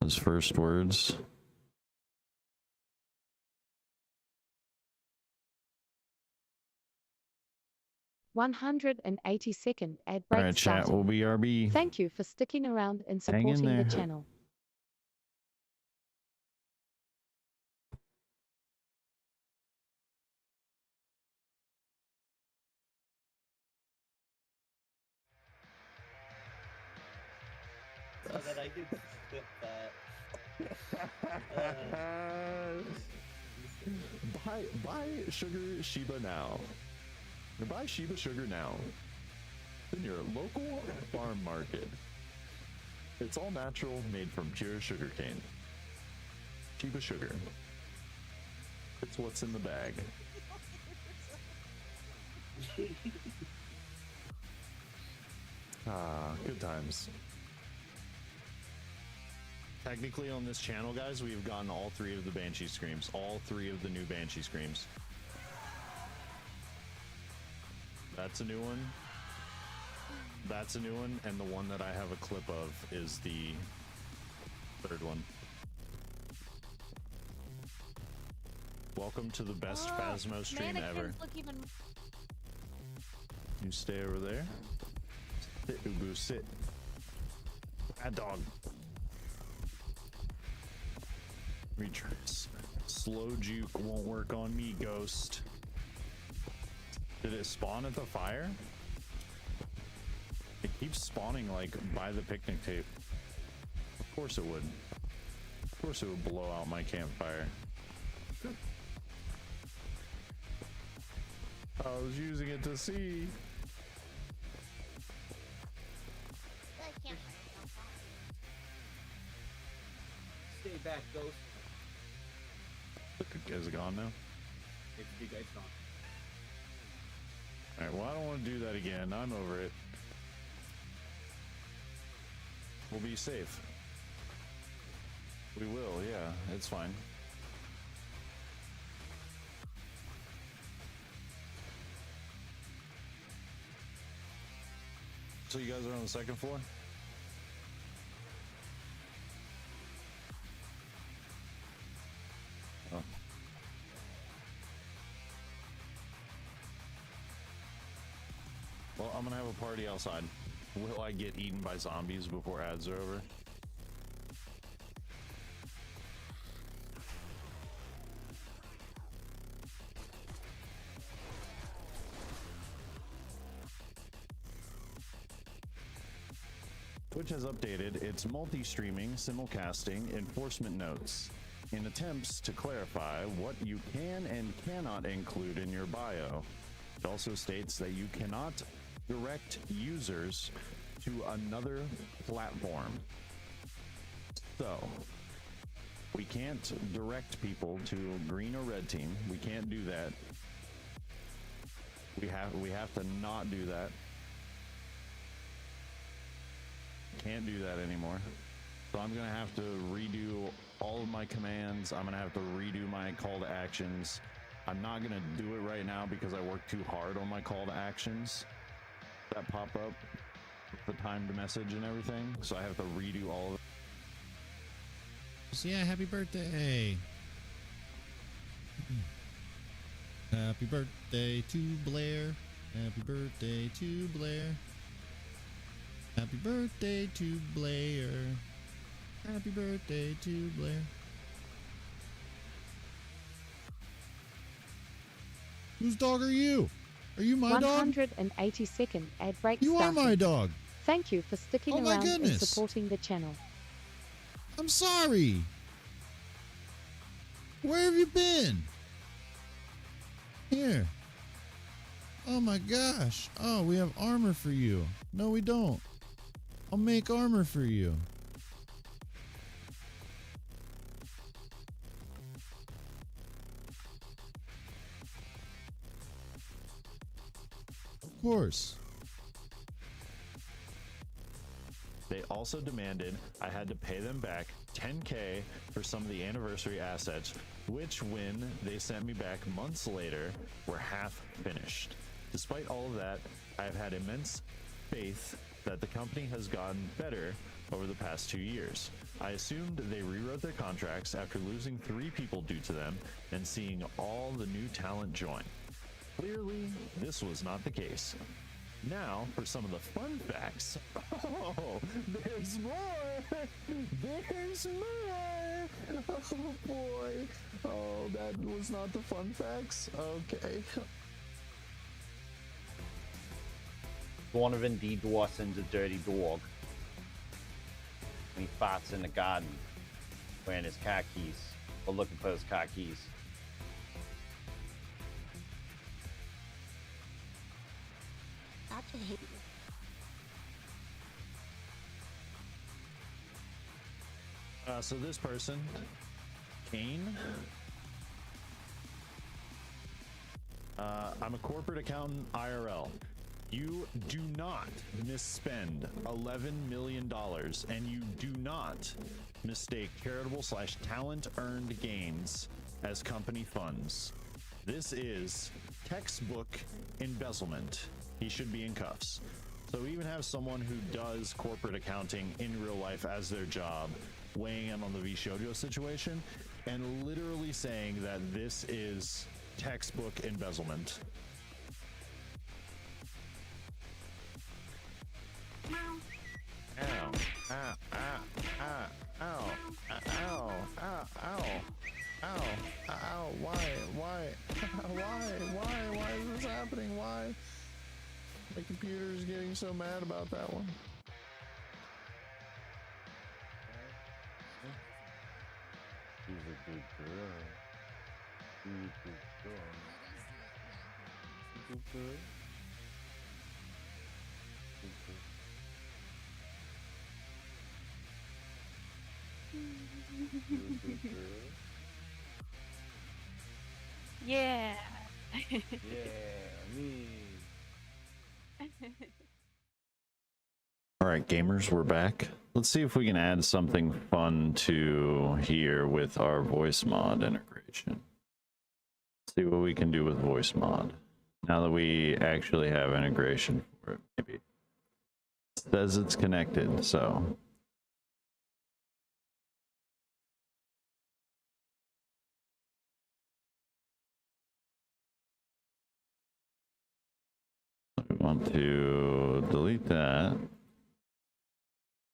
As first words. (182nd) ad break Alright, chat, started. will be RB. Thank you for sticking around and Hang in supporting the there. channel. So that I can skip that. Buy sugar Shiba now. Buy Shiba sugar now. In your local farm market. It's all natural, made from pure sugarcane. Shiba sugar. It's what's in the bag. Good times. Technically on this channel, guys, we've gotten all 3 of the Banshee Screams. All 3 of the new Banshee Screams. That's a new one. That's a new one, and the one that I have a clip of is the 3rd one. Welcome to the best Phasmo stream ever. Look even... You stay over there. Sit, Ubu, sit. Bad dog. Retrace. Slow juke won't work on me, ghost. Did it spawn at the fire? It keeps spawning like by the picnic tape. Of course it would. Of course it would blow out my campfire. I was using it to see. Stay back, ghost. Is it gone now? It's gone. Alright, well I don't want to do that again. I'm over it. We'll be safe. We will, yeah. It's fine. So you guys are on the 2nd floor? Oh. I'm gonna have a party outside. Will I get eaten by zombies before ads are over? Twitch has updated its multi-streaming, simulcasting enforcement notes in attempts to clarify what you can and cannot include in your bio. It also states that you cannot direct users to another platform. So, we can't direct people to green or red team. We can't do that. We have to not do that. Can't do that anymore. So I'm gonna have to redo all of my commands. I'm gonna have to redo my call to actions. I'm not gonna do it right now because I work too hard on my call to actions that pop up, the timed message and everything. So I have to redo all of it. So yeah, happy birthday. Happy birthday to Blair. Happy birthday to Blair. Happy birthday to Blair. Happy birthday to Blair. Whose dog are you? Are you my dog? 182nd ad break You are started. my dog. Thank you for sticking Oh my around and goodness. supporting the channel. I'm sorry. Where have you been? Here. Oh my gosh. Oh, we have armor for you. No, we don't. I'll make armor for you. Of course. They also demanded I had to pay them back $10K for some of the anniversary assets, which when they sent me back months later were half finished. Despite all of that, I have had immense faith that the company has gotten better over the past 2 years. I assumed they rewrote their contracts after losing 3 people due to them and seeing all the new talent join. Clearly, this was not the case. Now, for some of the fun facts. Oh, there's more! There's more! Oh boy. Oh, that was not the fun facts? Okay. One of Indeed Dawson's a dirty dog. And he farts in the garden wearing his car keys or looking for his car keys. I hate you. So this person, Kane. I'm a corporate accountant IRL. You do not misspend $11 million and you do not mistake charitable/talent earned gains as company funds. This is textbook embezzlement. He should be in cuffs. So we even have someone who does corporate accounting in real life as their job weighing in on the Vtuber situation and literally saying that this is textbook embezzlement. Ow, ow, ow, ow, ow, ow, ow, ow, ow, ow, why is this happening? Why? My computer is getting so mad about that one. She's a good girl. She's a good girl. She's a good girl. Yeah. Yeah, me. All right, gamers, we're back. Let's see if we can add something fun to here with our voice mod integration. Let's see what we can do with voice mod now that we actually have integration for it. Maybe it says it's connected, so we want to delete that.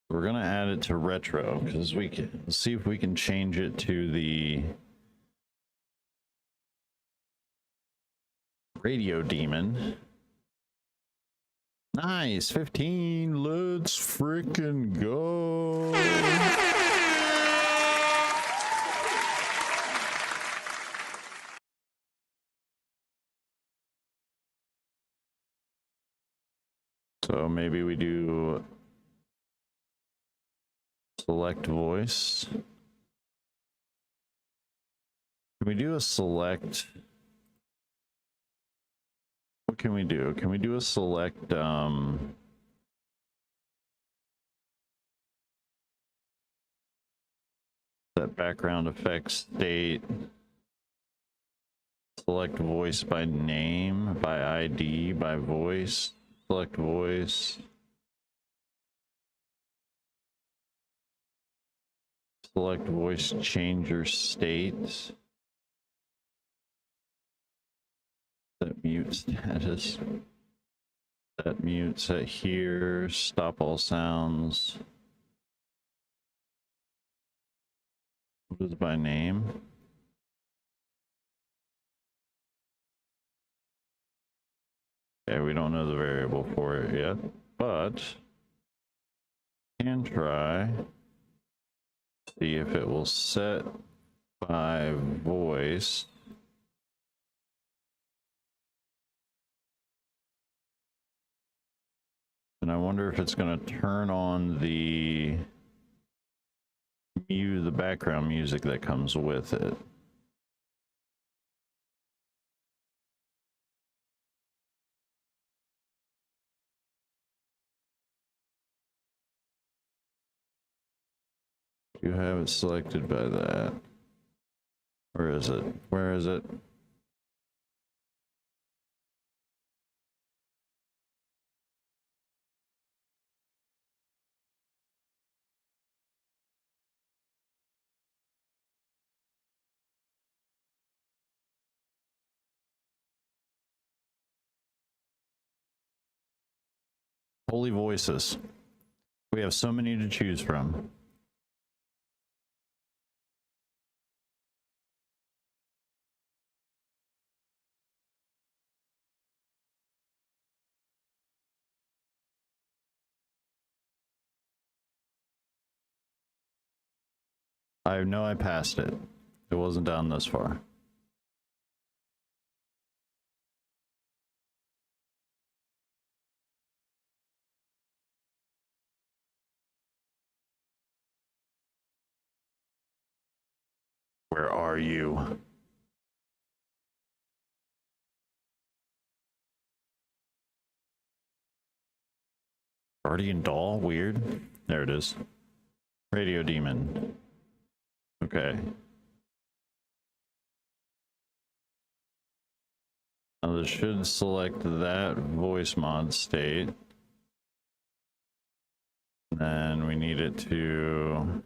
We're gonna add it to retro because we can see if we can change it to the radio demon. Nice, 15. Let's freaking go. So maybe we do select voice. Can we do a select? What can we do? Can we do a select that background effects state? Select voice by name, by ID, by voice. Select voice. Select voice changer state. Set mute status. Set mute, set here, stop all sounds. What is by name? Okay, we don't know the variable for it yet, but can try. See if it will set by voice. And I wonder if it's going to turn on the background music that comes with it. You have it selected by that. Where is it? Where is it? Holy voices. We have so many to choose from. I know I passed it. It wasn't down this far. Where are you? Guardian doll? Weird. There it is. Radio demon. Okay. Now this should select that voice mod state. Then we need it to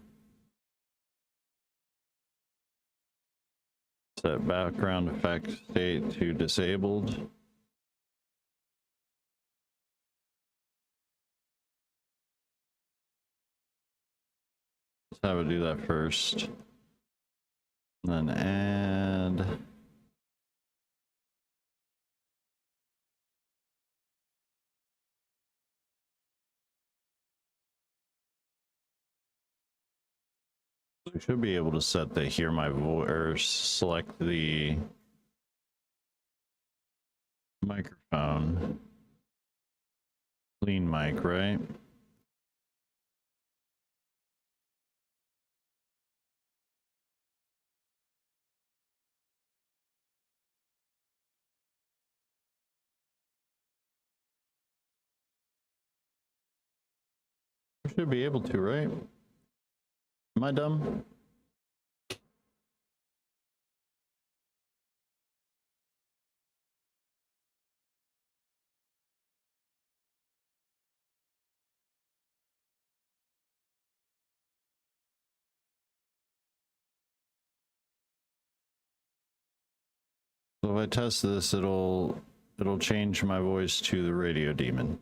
set background effect state to disabled. Let's have it do that first. And then add. We should be able to set the hear my voice or select the microphone. Clean mic, right? We should be able to, right? Am I dumb? So if I test this, it'll it'll change my voice to the radio demon.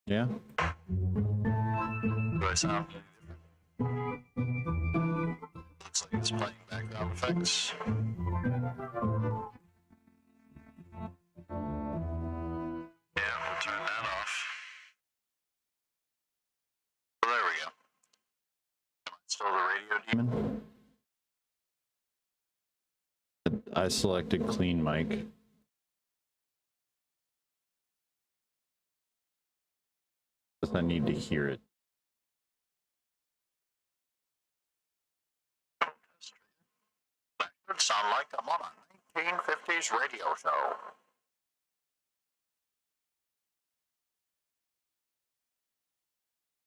Yeah? Do I sound any different? Looks like it's playing background effects. Yeah, we'll turn that off. Well, there we go. Still the radio demon? I selected clean mic. Because I need to hear it. That could sound like I'm on a 1950s radio show.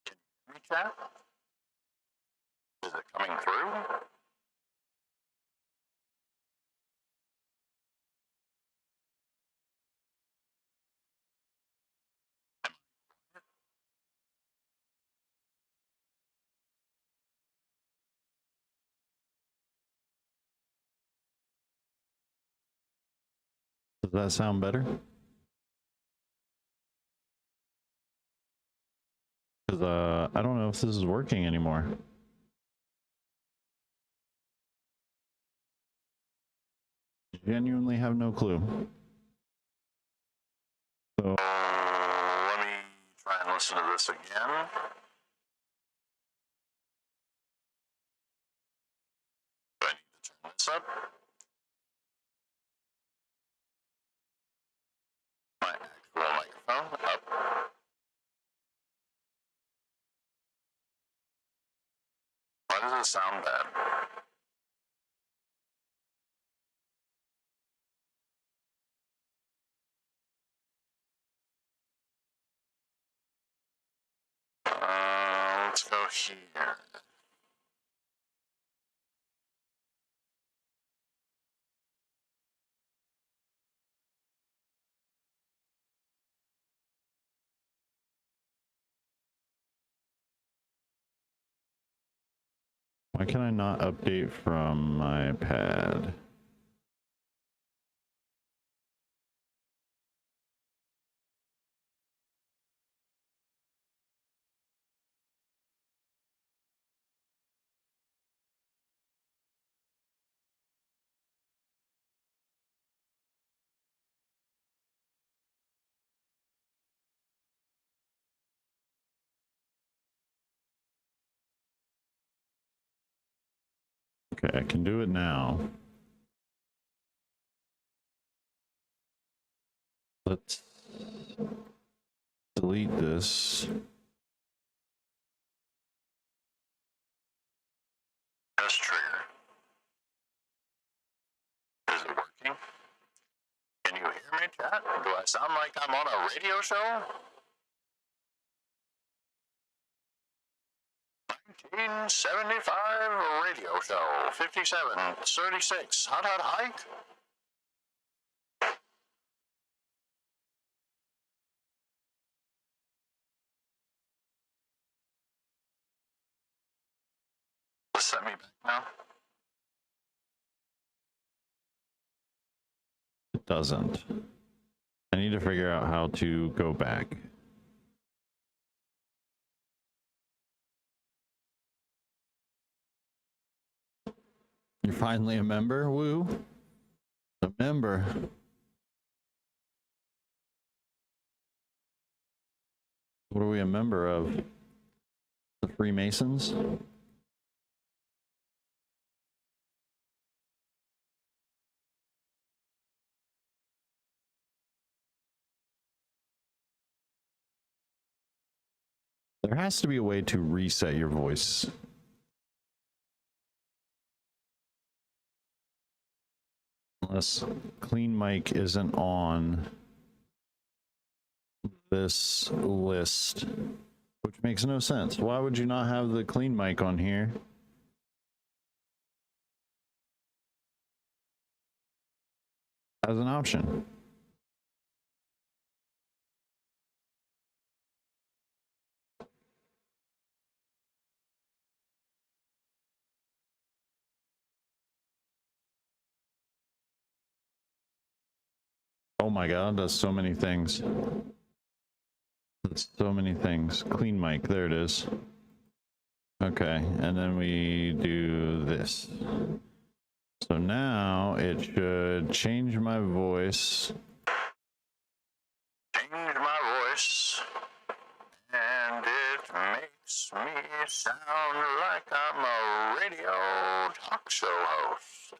Can you hear me, chat? Is it coming through? Does that sound better? Because I don't know if this is working anymore. Genuinely have no clue. So let me try and listen to this again. Do I need to turn this up? My actual microphone up. Why does it sound bad? Let's go here. Why can I not update from my pad? Okay, I can do it now. Let's delete this. Test trigger. Is it working? Can you hear me, chat? Do I sound like I'm on a radio show? 1975 radio show, 57, 36, hot hike. Set me back now. It doesn't. I need to figure out how to go back. You're finally a member? Woo. A member. What are we a member of? The Freemasons? There has to be a way to reset your voice. Unless clean mic isn't on this list, which makes no sense. Why would you not have the clean mic on here? As an option. my god, that's so many things. That's so many things. Clean mic, there it is. Okay, and then we do this. So now it should change my voice. Change my voice. And it makes me sound like I'm a radio talk show host.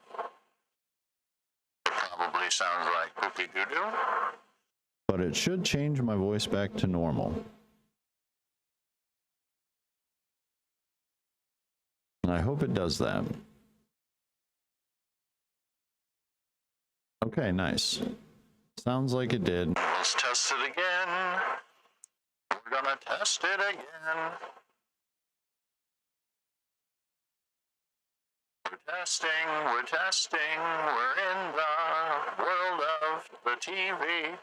It probably sounds like poopy doo-doo. But it should change my voice back to normal. And I hope it does that. Okay, nice. Sounds like it did. Let's test it again. We're gonna test it again. We're testing, we're in the world of the TV.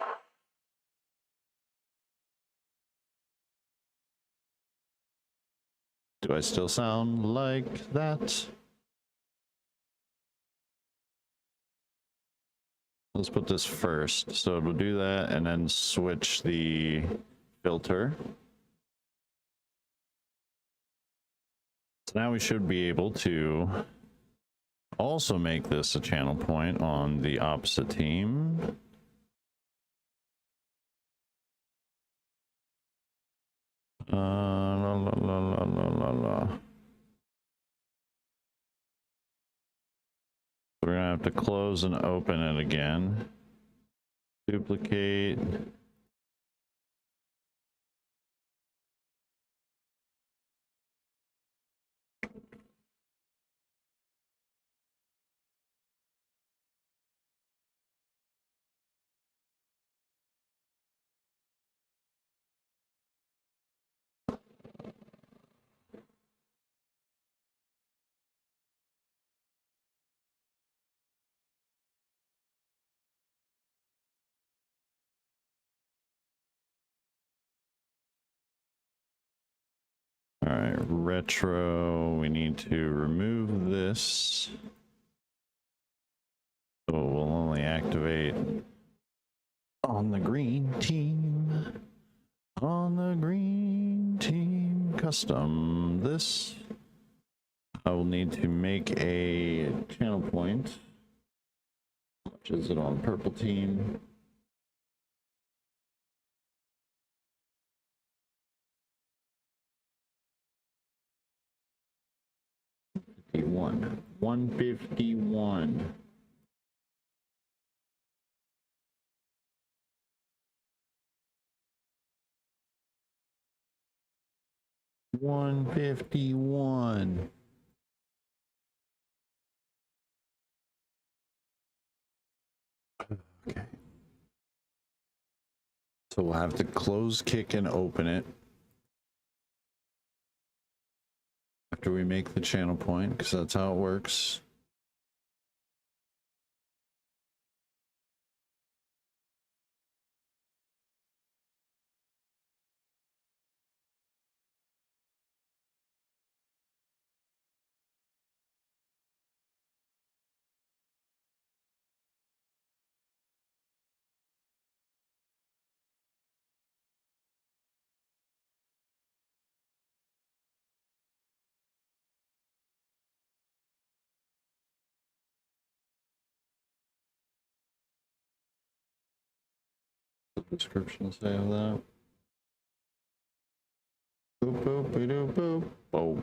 Do I still sound like that? Let's put this first. So it'll do that and then switch the filter. So now we should be able to also make this a channel point on the opposite team. We're gonna have to close and open it again. Duplicate. All right, retro, we need to remove this. So we'll only activate on the green team. On the green team, custom this. I will need to make a channel point. Which is it on purple team? One 151. Okay. So we'll have to close, kick, and open it after we make the channel point, because that's how it works. The description say of that. Boop boop boop boop. Oh.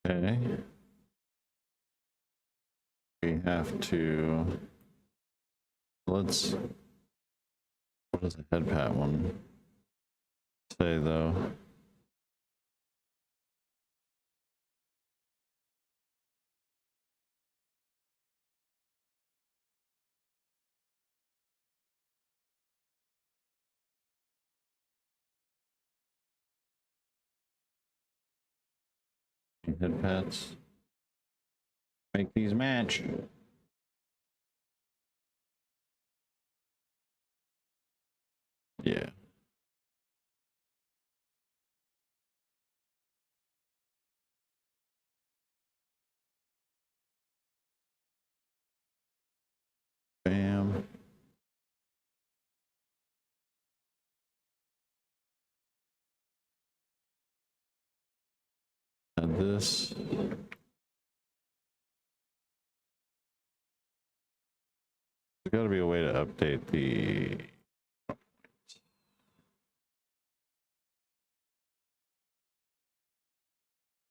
Okay. We have to, let's What does the head pat one say though? Head pats. Make these match. Yeah. Bam. Add this. There's got to be a way to update the.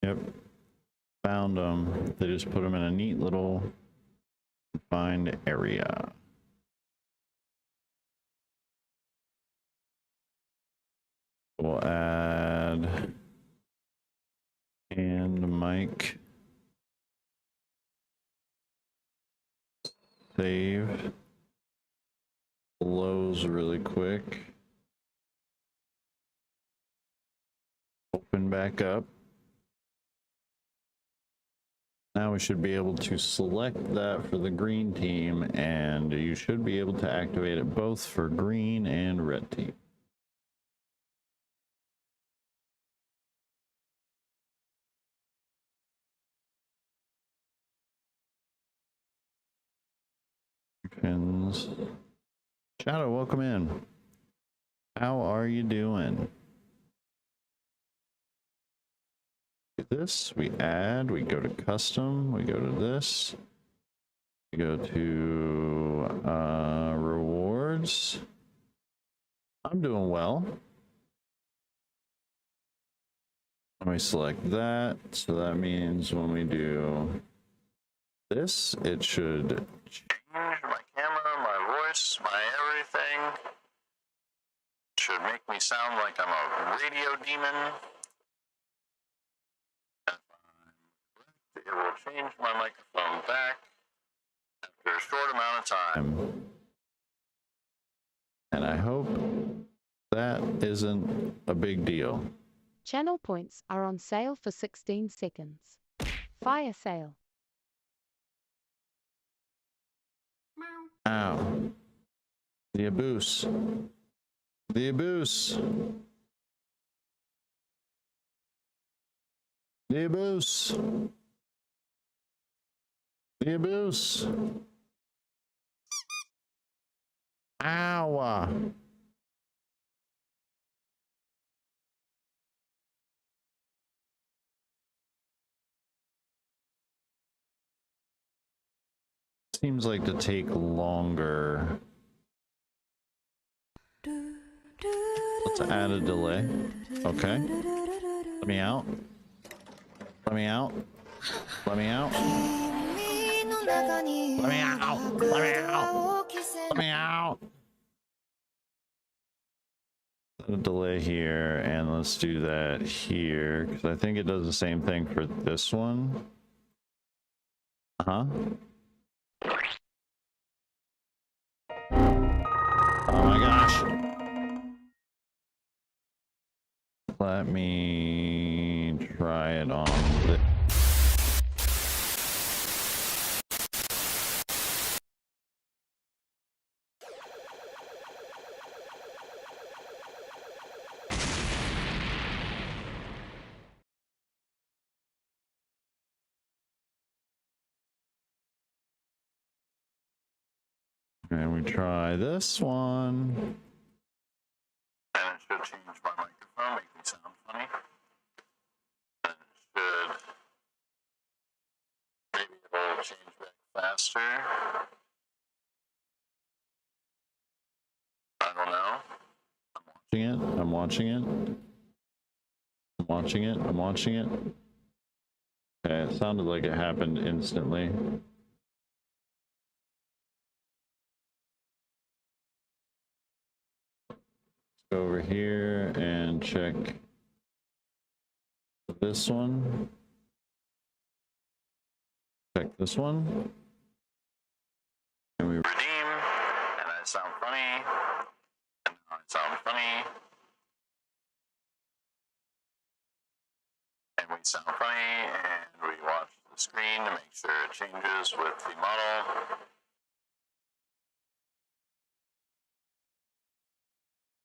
Yep. Found them. They just put them in a neat little confined area. We'll add and mic. Save. Close really quick. Open back up. Now we should be able to select that for the green team, and you should be able to activate it both for green and red team. Pins. Shadow, welcome in. How are you doing? This, we add, we go to custom, we go to this, we go to rewards. I'm doing well. Let me select that. So that means when we do this, it should change my camera, my voice, my everything. It should make me sound like I'm a radio demon. It will change my microphone back after a short amount of time. And I hope that isn't a big deal. Channel points are on sale for 16 seconds. Fire sale. Ow. The abuse. The abuse. The abuse. The abuse. Ow. Seems like to take longer. Let's add a delay. Okay. Let me out. Let me out. Let me out. Let me out. Let me out. Let me out. A delay here, and let's do that here, because I think it does the same thing for this one. Oh my gosh. Let me try it on this. And we try this one. And it should change my microphone, make me sound funny. And it should. Maybe it'll change back faster. I don't know. I'm watching it. I'm watching it. I'm watching it. Okay, it sounded like it happened instantly. over here and check this one. Check this one. And we redeem, and I sound funny. And I sound funny. And we sound funny, and we watch the screen to make sure it changes with the model.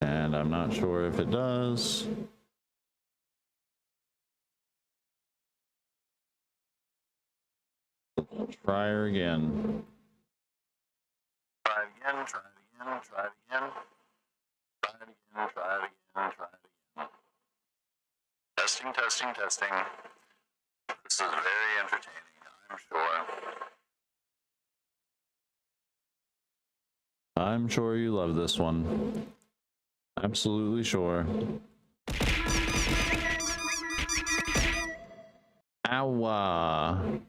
And I'm not sure if it does. Let's try her again. Try it again, try it again, try it again. Try it again, try it again, try it again. Testing, testing, testing. This is very entertaining, I'm sure. I'm sure you love this one. Absolutely sure. Ow.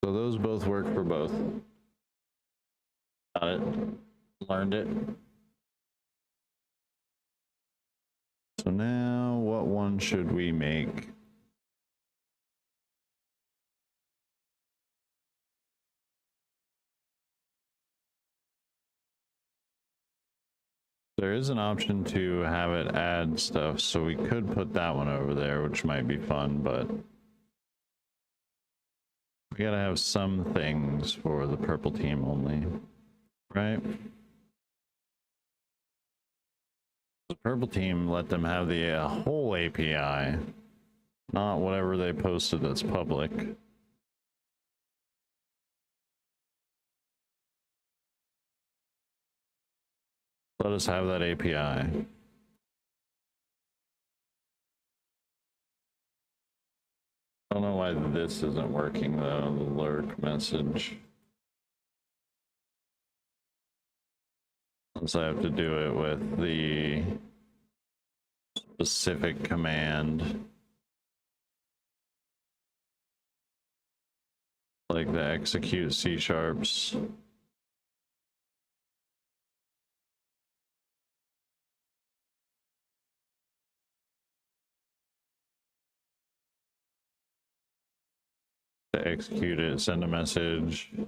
So those both work for both. Got it. Learned it. So now, what one should we make? There is an option to have it add stuff, so we could put that one over there, which might be fun, but we gotta have some things for the purple team only, right? The purple team, let them have the whole API, not whatever they posted that's public. Let us have that API. I don't know why this isn't working though, the lurk message. Unless I have to do it with the specific command. Like the execute C-sharps. To execute it, send a message, and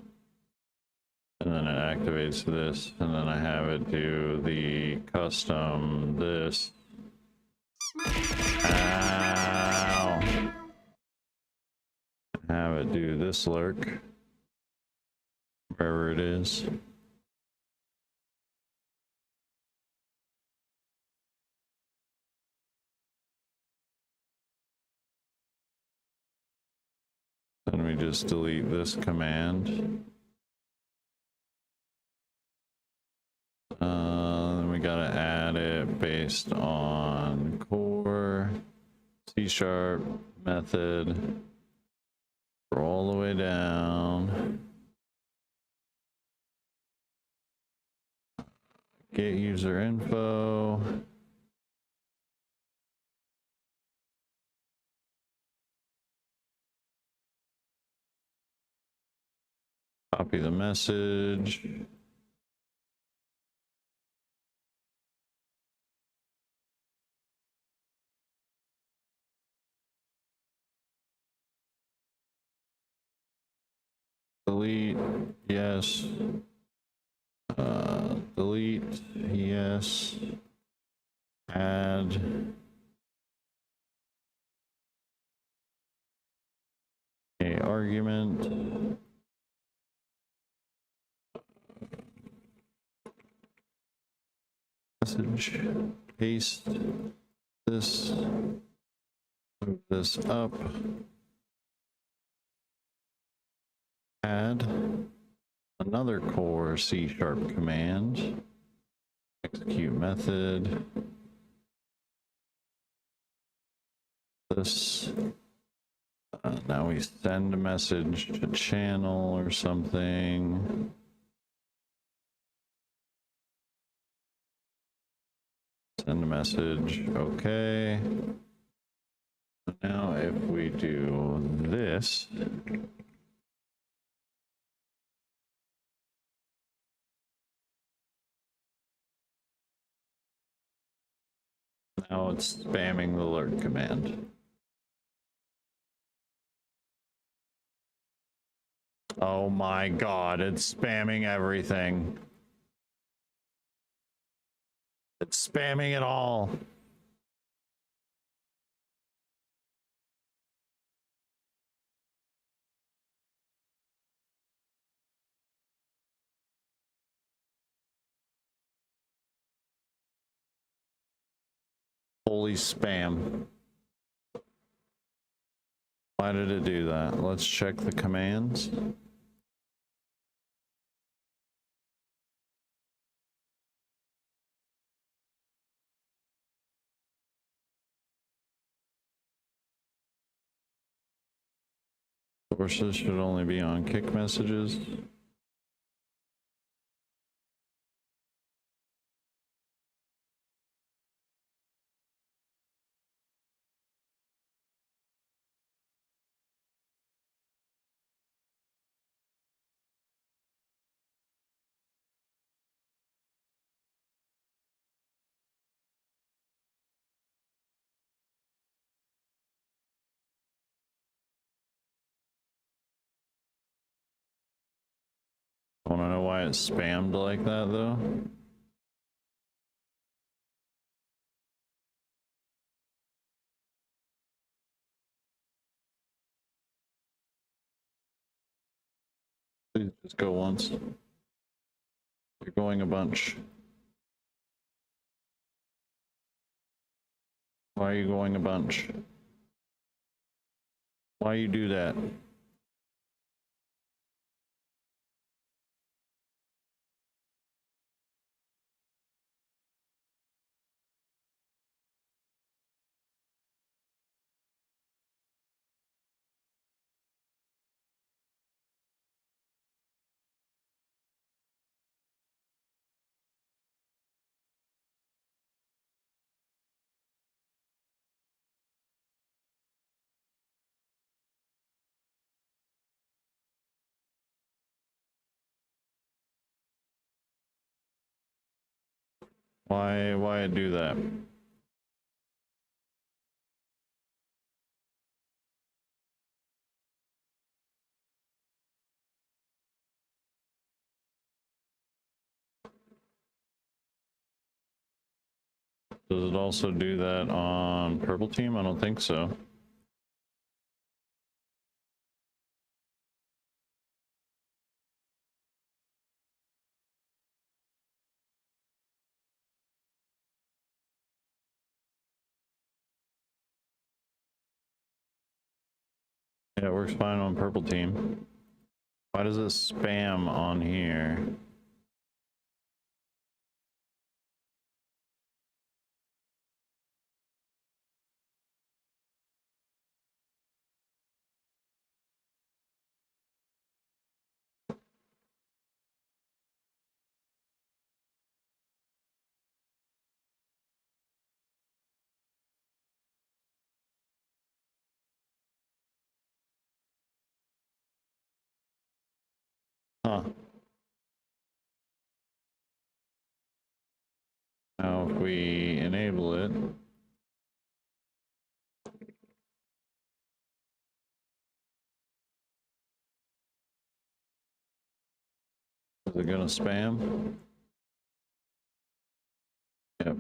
then it activates this, and then I have it do the custom this. Ow. Have it do this lurk, wherever it is. Then we just delete this command. Then we gotta add it based on core, C# method, all the way down. Get user info. Copy the message. Delete, yes. Delete, yes. Add. A argument. Message, paste this, move this up, add another core C# command, execute method, this, now we send a message to channel or something. Send a message. Okay. Now if we do this. Now it's spamming the alert command. Oh my god, it's spamming everything. It's spamming it all. Holy spam. Why did it do that? Let's check the commands. Sources should only be on kick messages. Wanna know why it's spammed like that though? Please just go once. You're going a bunch. Why are you going a bunch? Why you do that? Why do that? Does it also do that on purple team? I don't think so. Yeah, it works fine on purple team. Why does it spam on here? Huh. Now if we enable it, is it gonna spam? Yep.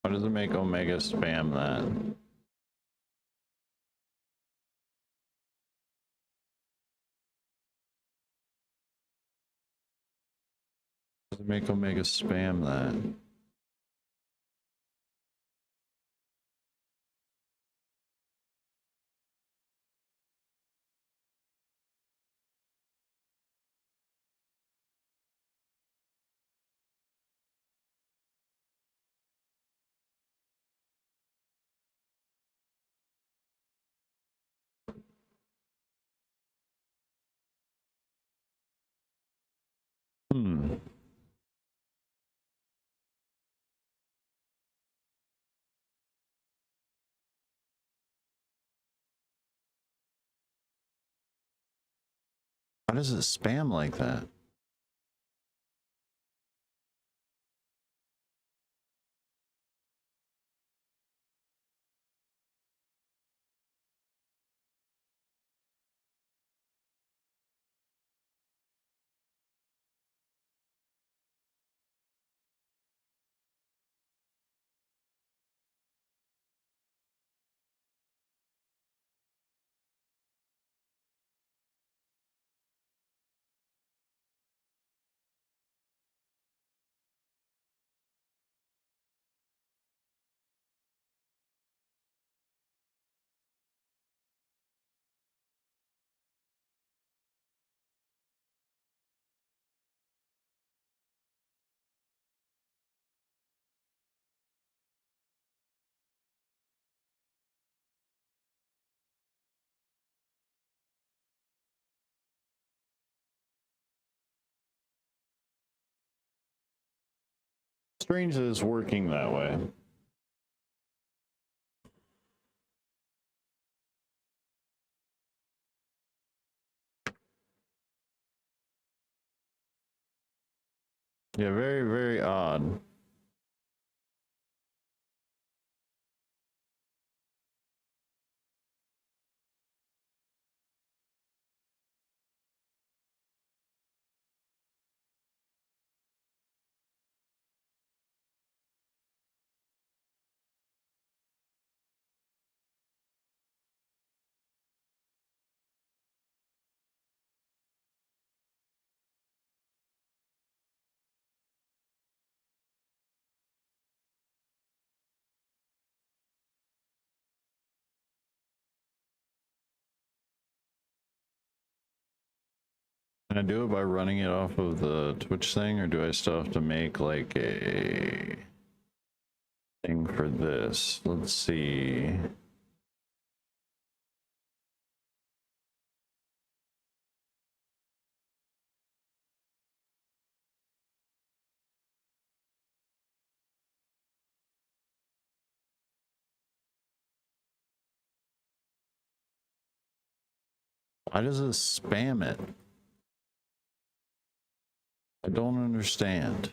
Why does it make Omega spam that? Does it make Omega spam that? Why does it spam like that? Strange that it's working that way. Yeah, very, very odd. Can I do it by running it off of the Twitch thing, or do I still have to make like a thing for this? Let's see. Why does it spam it? I don't understand.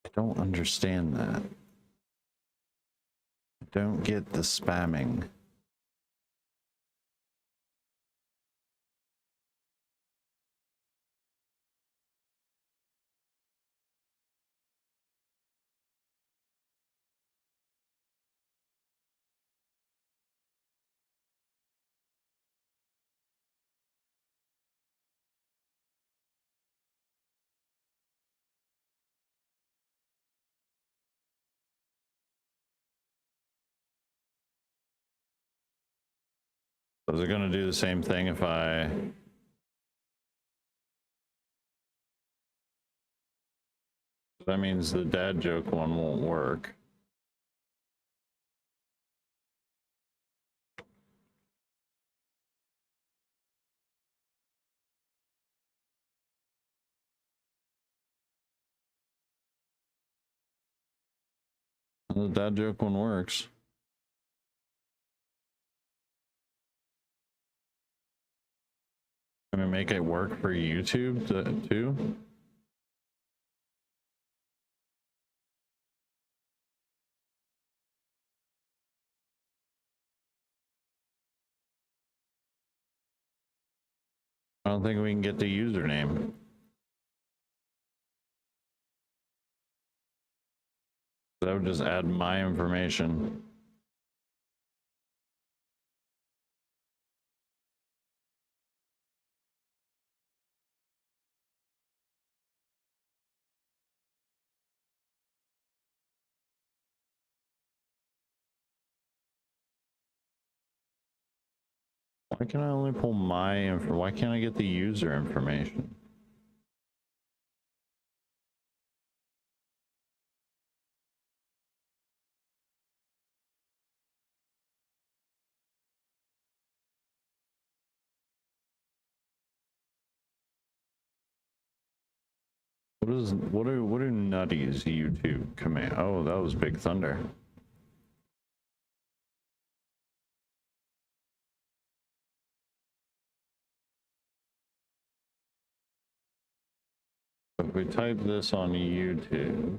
I don't understand that. I don't get the spamming. Is it going to do the same thing if I... That means the dad joke one won't work. The dad joke one works. Can we make it work for YouTube too? I don't think we can get the username. That would just add my information. Why can I only pull my info? Why can't I get the user information? What are Nutty's YouTube command? Oh, that was Big Thunder. If we type this on YouTube.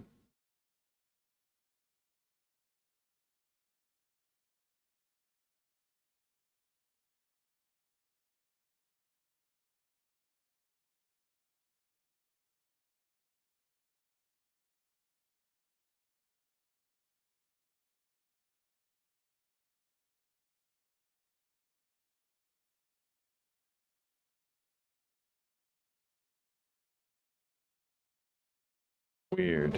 Weird.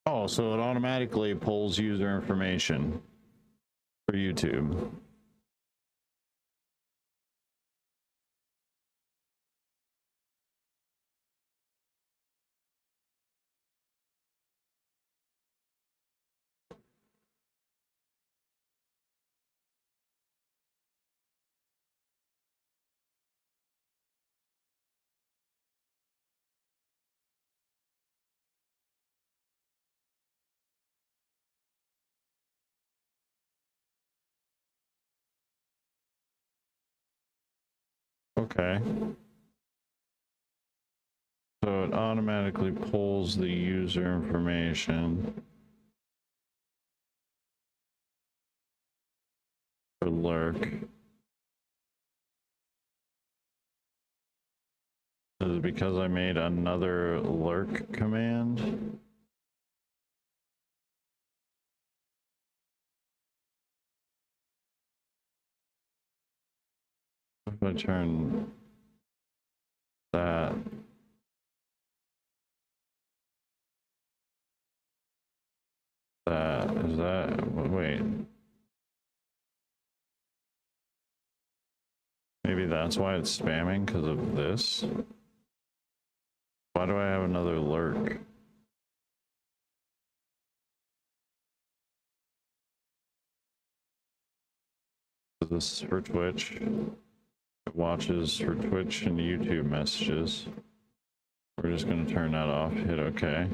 Oh, so it automatically pulls user information for YouTube. Okay. So it automatically pulls the user information for lurk. Is it because I made another lurk command? If I turn that is that, wait. Maybe that's why it's spamming, because of this? Why do I have another lurk? This is for Twitch. It watches for Twitch and YouTube messages. We're just going to turn that off, hit OK.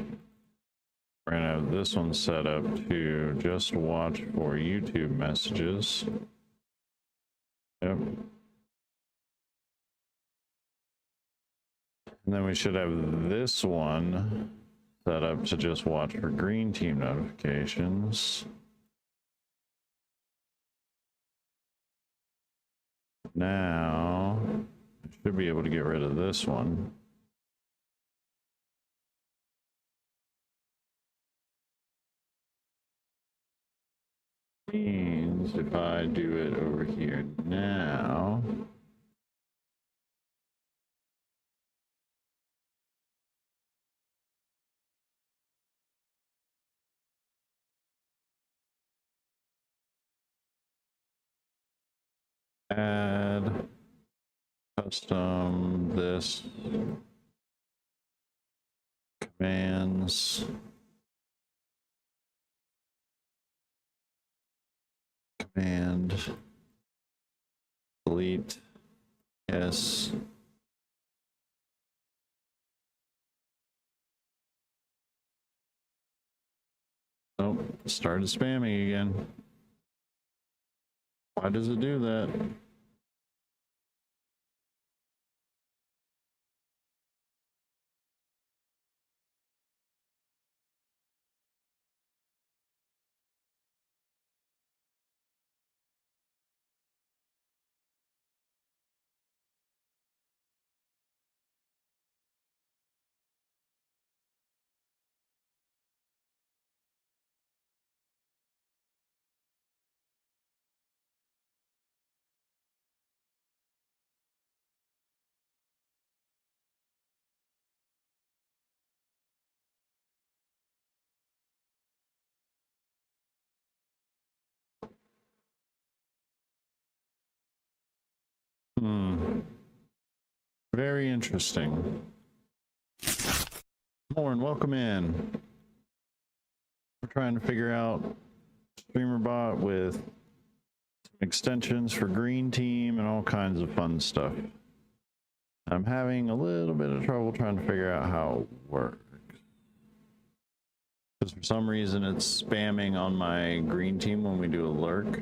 We're going to have this one set up to just watch for YouTube messages. Yep. And then we should have this one set up to just watch for green team notifications. Now, I should be able to get rid of this one. Means if I do it over here now, add custom this commands command delete yes oh started spamming again. Why does it do that? Very interesting. Lauren, welcome in. We're trying to figure out Streamer.Bot with extensions for Green Team and all kinds of fun stuff. I'm having a little bit of trouble trying to figure out how it works. Because for some reason it's spamming on my Green Team when we do a lurk.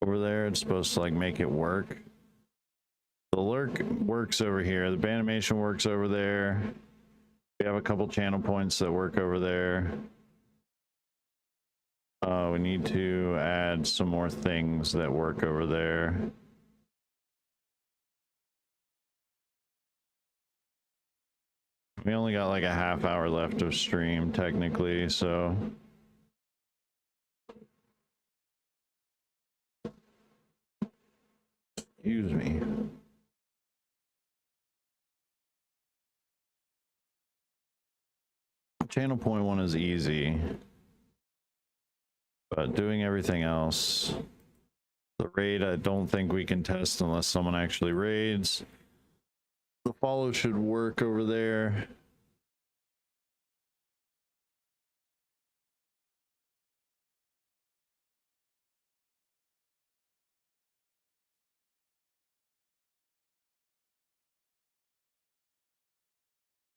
Over there, it's supposed to like make it work. The lurk works over here. The animation works over there. We have a couple channel points that work over there. We need to add some more things that work over there. We only got like a half hour left of stream technically, so. Excuse me. Channel point one is easy, but doing everything else, the raid I don't think we can test unless someone actually raids. The follow should work over there.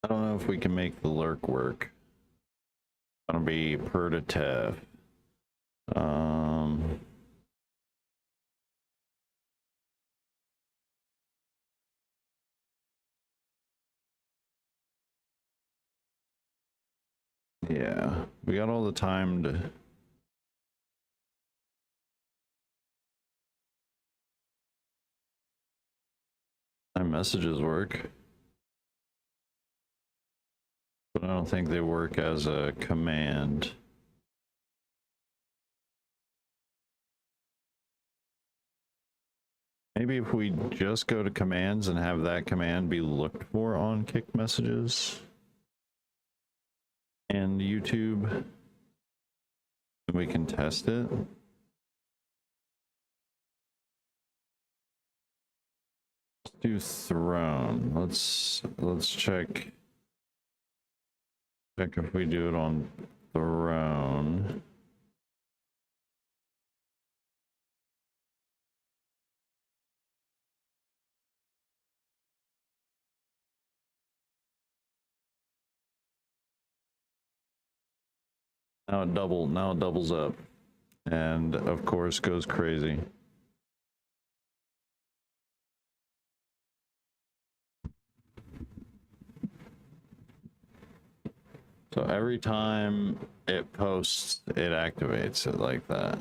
I don't know if we can make the lurk work. Gonna be per to Tev. Yeah, we got all the time to. My messages work. But I don't think they work as a command. Maybe if we just go to commands and have that command be looked for on kick messages and YouTube, we can test it. Let's do throne. Let's check if we do it on throne. Now it doubles up, and of course goes crazy. So every time it posts, it activates it like that.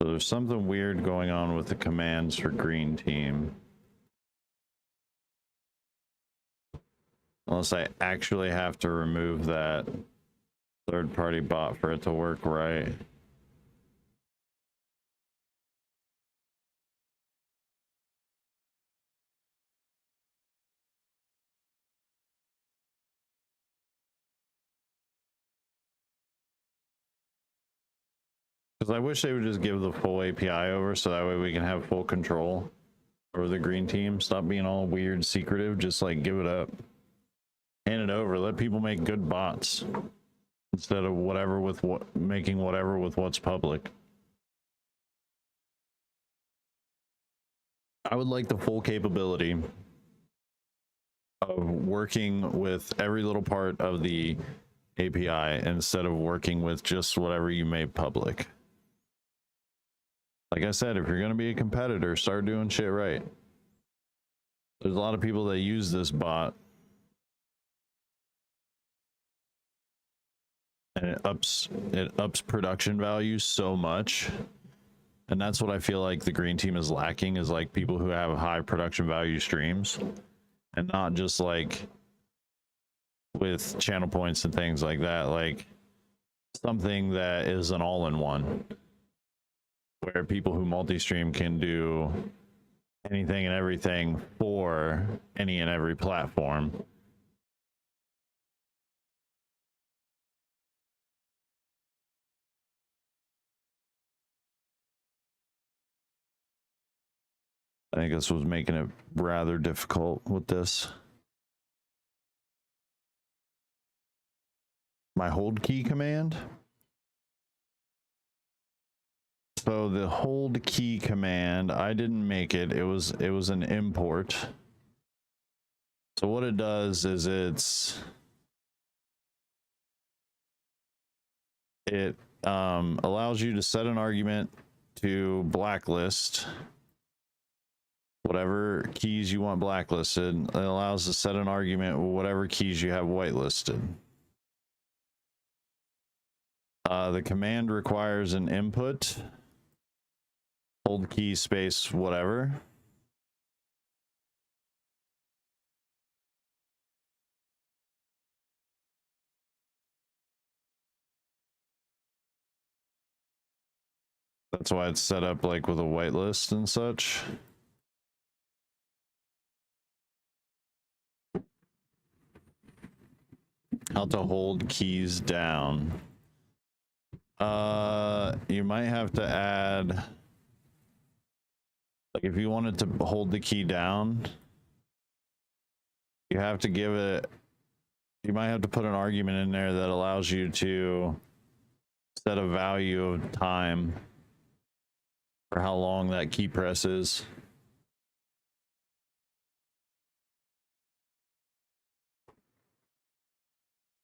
So there's something weird going on with the commands for Green Team. Unless I actually have to remove that third-party bot for it to work right. Because I wish they would just give the full API over so that way we can have full control over the Green Team. Stop being all weird secretive, just like give it up. Hand it over, let people make good bots. Instead of making whatever with what's public. I would like the full capability of working with every little part of the API instead of working with just whatever you made public. Like I said, if you're going to be a competitor, start doing shit right. There's a lot of people that use this bot and it ups production value so much, and that's what I feel like the Green Team is lacking, is like people who have high production value streams, and not just like with channel points and things like that, like something that is an all-in-one where people who multi-stream can do anything and everything for any and every platform, I think this was making it rather difficult with this. My hold key command. So the hold key command, I didn't make it. It was an import. So what it does is it allows you to set an argument to blacklist whatever keys you want blacklisted. It allows to set an argument with whatever keys you have whitelisted. The command requires an input, hold key space whatever. That's why it's set up like with a whitelist and such. How to hold keys down. You might have to add, like if you wanted to hold the key down, you have to give it, you might have to put an argument in there that allows you to set a value of time for how long that key press is.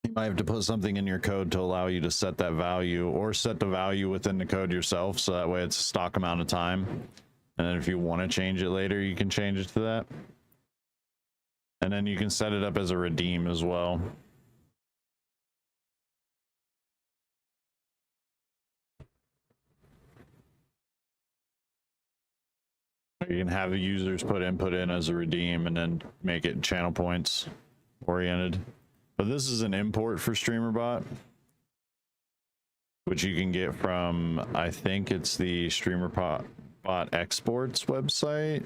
You might have to put something in your code to allow you to set that value, or set the value within the code yourself, so that way it's a stock amount of time. And then if you want to change it later, you can change it to that. And then you can set it up as a redeem as well. You can have the users put input in as a redeem and then make it channel points oriented. But this is an import for Streamer.Bot, which you can get from, I think it's the Streamer.Bot exports website.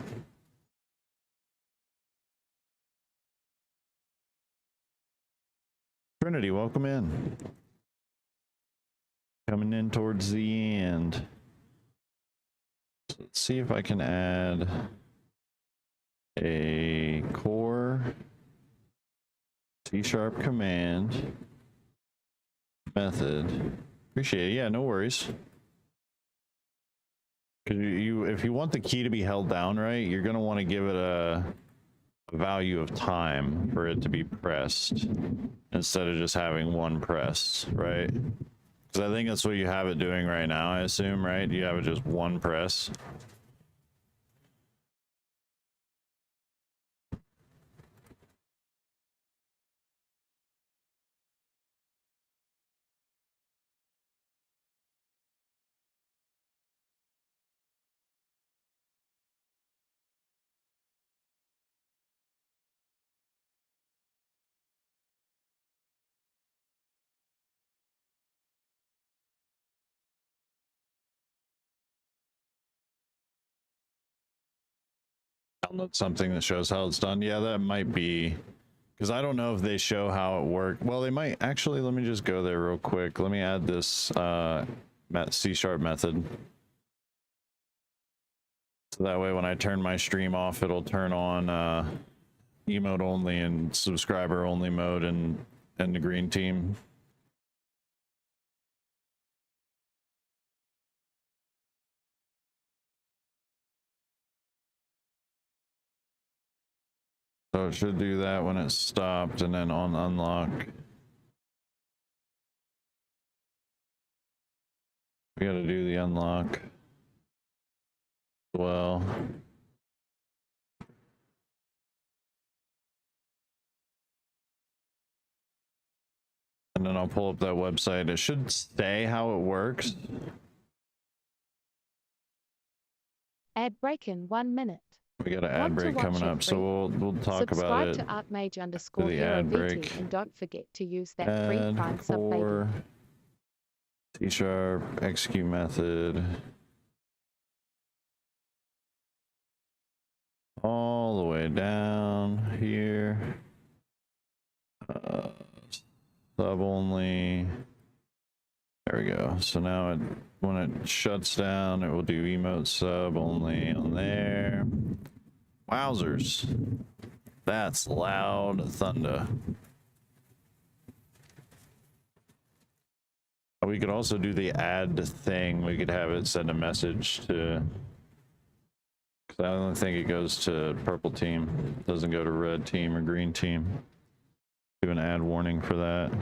Trinity, welcome in. Coming in towards the end. So let's see if I can add a core C# command method. Appreciate it. Yeah, no worries. Because if you want the key to be held down right, you're going to want to give it a value of time for it to be pressed instead of just having one press, right? Because I think that's what you have it doing right now, I assume, right? You have it just one press. Download something that shows how it's done. Yeah, that might be, because I don't know if they show how it worked. Well, they might actually. Let me just go there real quick. Let me add this C# method, so that way when I turn my stream off, it'll turn on emote only and subscriber only mode and the green team. So it should do that when it's stopped, and then on unlock. We gotta do the unlock as well. And then I'll pull up that website. It should say how it works. Ad break in 1 minute. We got an ad break coming up, so we'll talk about it. Subscribe to ArtMage_HeroVT and don't forget to use that free Prime sub baby. C# execute method. All the way down here. Sub only. There we go. So now when it shuts down, it will do emote sub only on there. Wowzers. That's loud thunder. We could also do the add thing. We could have it send a message to... Because I don't think it goes to purple team. It doesn't go to red team or green team. Do an ad warning for that.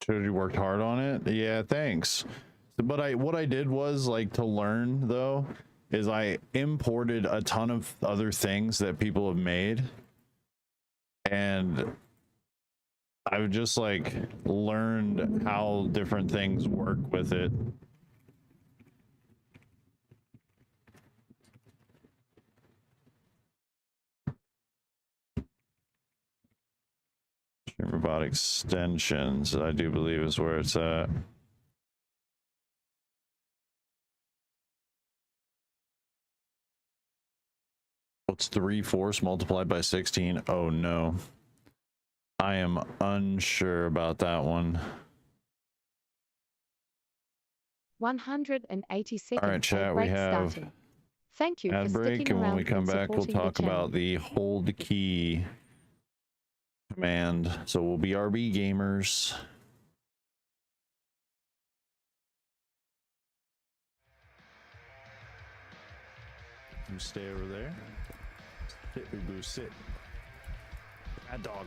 Showed you worked hard on it. Yeah, thanks. But what I did was, like, to learn though, is I imported a ton of other things that people have made, and I've just like learned how different things work with it. Streamer.Bot extensions, I do believe, is where it's at. What's 3 force multiplied by 16? Oh no. I am unsure about that one. 180 seconds. All right, chat, we have starting. Thank you ad for break, sticking and when around we come and back, we'll supporting the talk channel. about the hold key command. So we'll be RB gamers. You stay over there. Sit, Ubu, sit. Bad dog.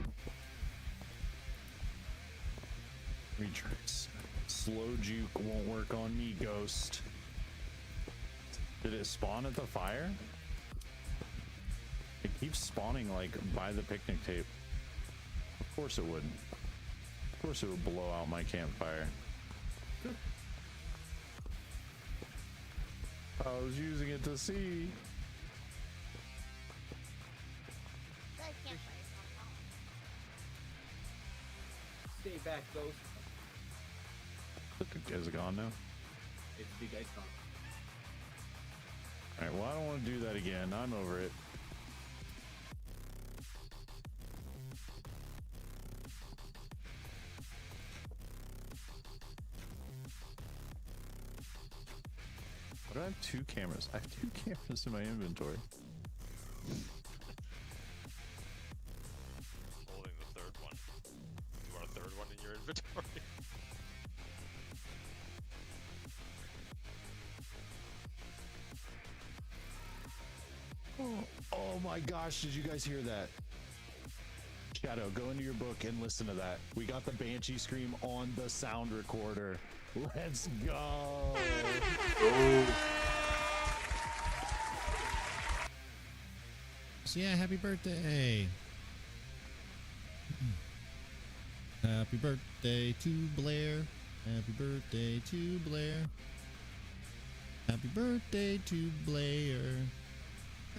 Retrace. Slow juke won't work on me, ghost. Did it spawn at the fire? It keeps spawning like by the picnic tape. Of course it would. Of course it would blow out my campfire. I was using it to see. Stay back, ghost. Is it gone now? It's big ice gone. Alright, well I don't want to do that again. I'm over it. Why do I have 2 cameras? I have 2 cameras in my inventory. Holding the third one. You want a third one in your inventory? Oh my gosh, did you guys hear that? Shadow, go into your book and listen to that. We got the Banshee scream on the sound recorder. Let's go. So yeah, happy birthday. Happy birthday to Blair. Happy birthday to Blair. Happy birthday to Blair.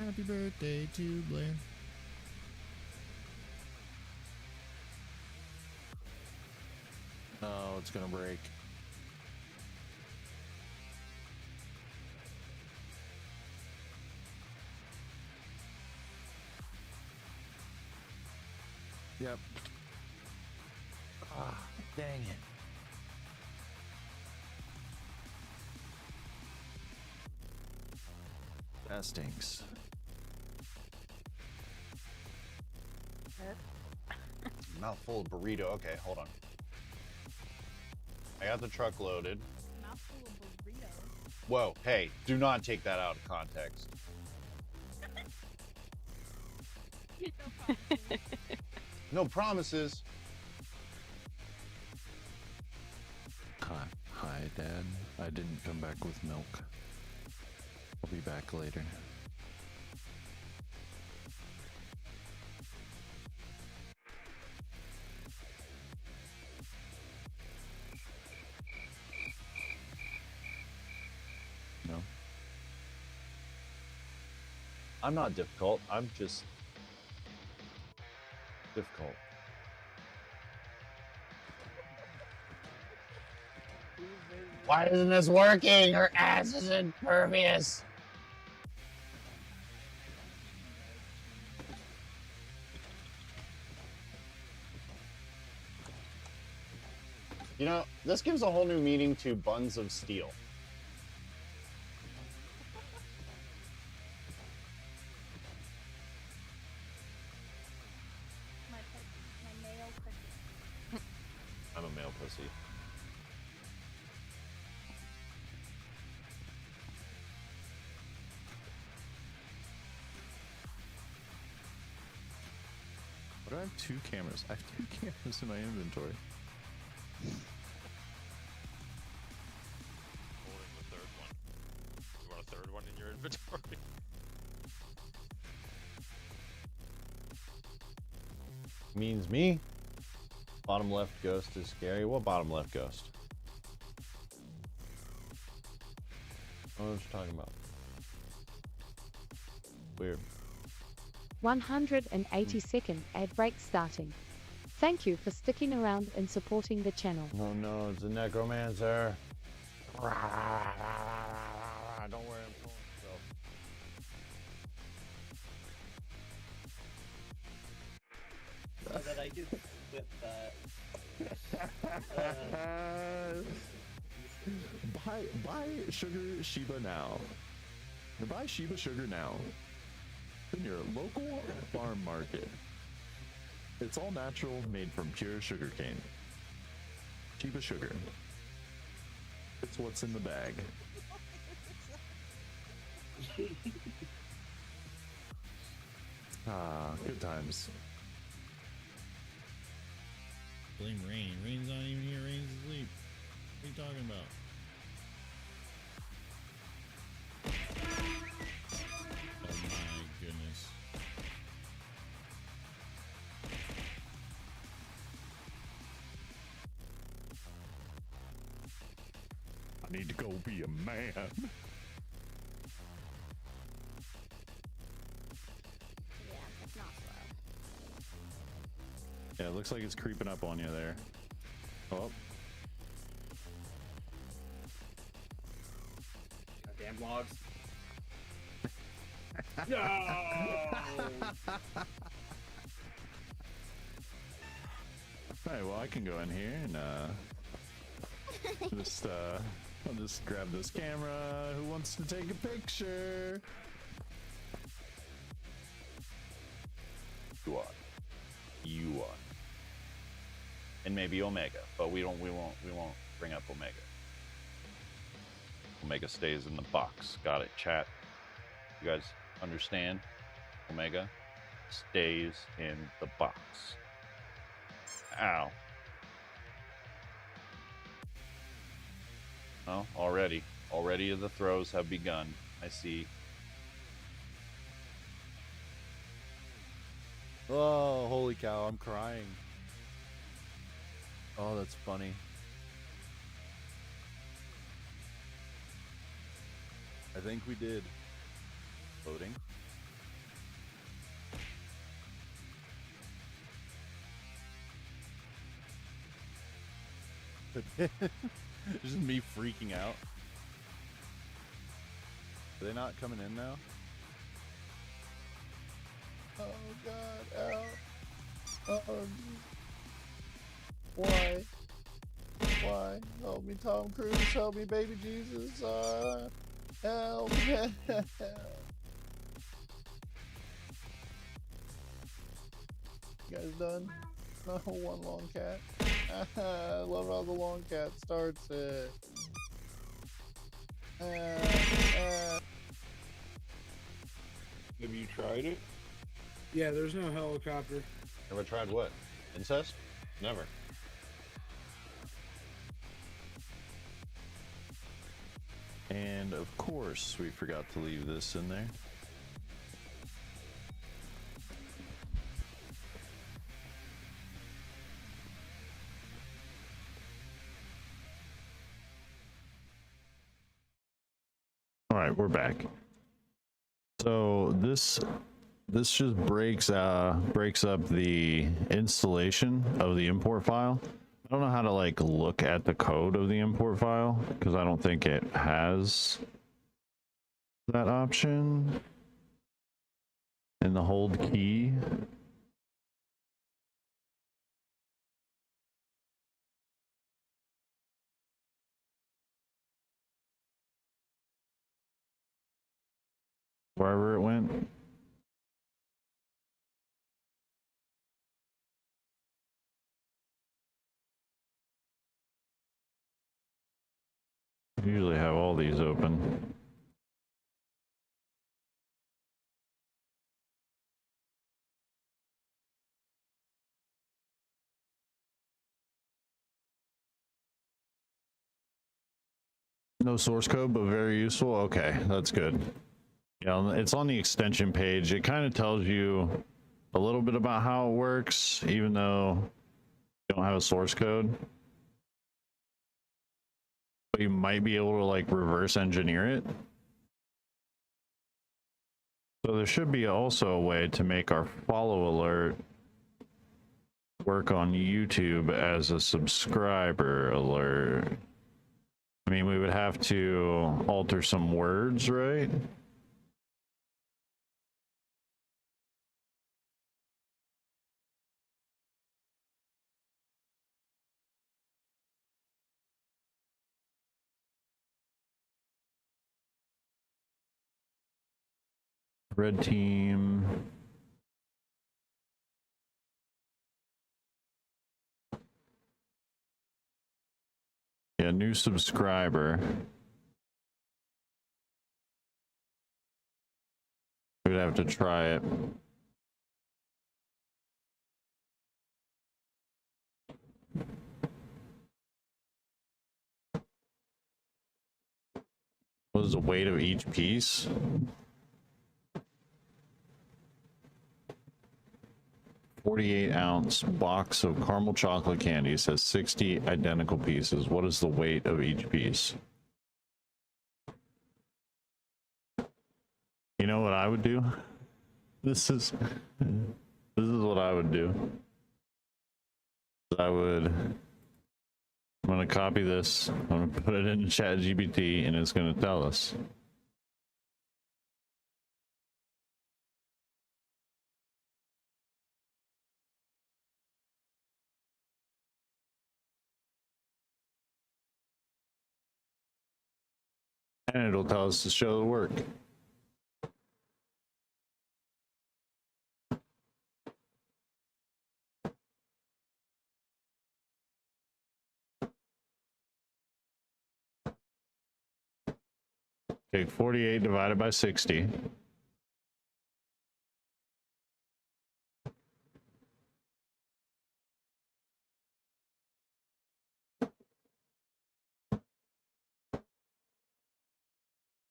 Happy birthday to Blair. Oh, it's gonna break. Yep. Ah, dang it. That stinks. Mouthful of burrito. Okay, hold on. I got the truck loaded. Mouthful of burrito. Whoa, hey, do not take that out of context. No promises. Hi, Dad. I didn't come back with milk. I'll be back later. No? I'm not difficult. I'm just difficult. Why isn't this working? Her ass is impervious. You know, this gives a whole new meaning to buns of steel. My male pussy. I'm a male pussy. What do I have 2 cameras? I have 2 cameras in my inventory. Holding the third one. You want a third one in your inventory? Means me. Bottom left ghost is scary. What bottom left ghost? What was you talking about? Weird. 182nd ad break starting. Thank you for sticking around and supporting the channel. Oh no, it's a necromancer. Don't worry, I'm pulling myself. So that I could whip Buy sugar Shiba now. Buy Shiba sugar now. In your local farm market. It's all natural, made from pure sugarcane. Shiba sugar. It's what's in the bag. Ah, good times. Blame Rain. Rain's not even here. Rain's asleep. What are you talking about? Oh my goodness. I need to go be a man. Yeah, that's not slow. Yeah, it looks like it's creeping up on you there. Oh. Goddamn logs. No! Alright, well I can go in here and I'll just grab this camera. Who wants to take a picture? You are. You are. And maybe Omega, but we won't bring up Omega. Omega stays in the box. Got it, chat. You guys understand? Omega stays in the box. Ow. Oh, already the throws have begun. I see. Oh, holy cow, I'm crying. Oh, that's funny. I think we did. Loading. Just me freaking out. Are they not coming in now? Oh god, ow. Why? Why? Help me, Tom Cruise. Help me, baby Jesus. Help. You guys done? No, one long cat. I love how the long cat starts it. Have you tried it? Yeah, there's no helicopter. Ever tried what? Incest? Never. And of course, we forgot to leave this in there. All right, we're back. So this just breaks up the installation of the import file, I don't know how to like look at the code of the import file because I don't think it has that option in the hold key. Wherever it went. I usually have all these open. No source code, but very useful. Okay, that's good. Yeah, it's on the extension page. It kind of tells you a little bit about how it works, even though you don't have a source code. But you might be able to like reverse engineer it. So there should be also a way to make our follow alert work on YouTube as a subscriber alert. I mean, we would have to alter some words, right? Red team. Yeah, new subscriber. We'd have to try it. What is the weight of each piece? $48-ounce box of caramel chocolate candies has 60 identical pieces. What is the weight of each piece? You know what I would do? This is what I would do. I'm gonna copy this, I'm gonna put it in ChatGPT, and it's gonna tell us. And it'll tell us to show the work. Take 48 divided by 60.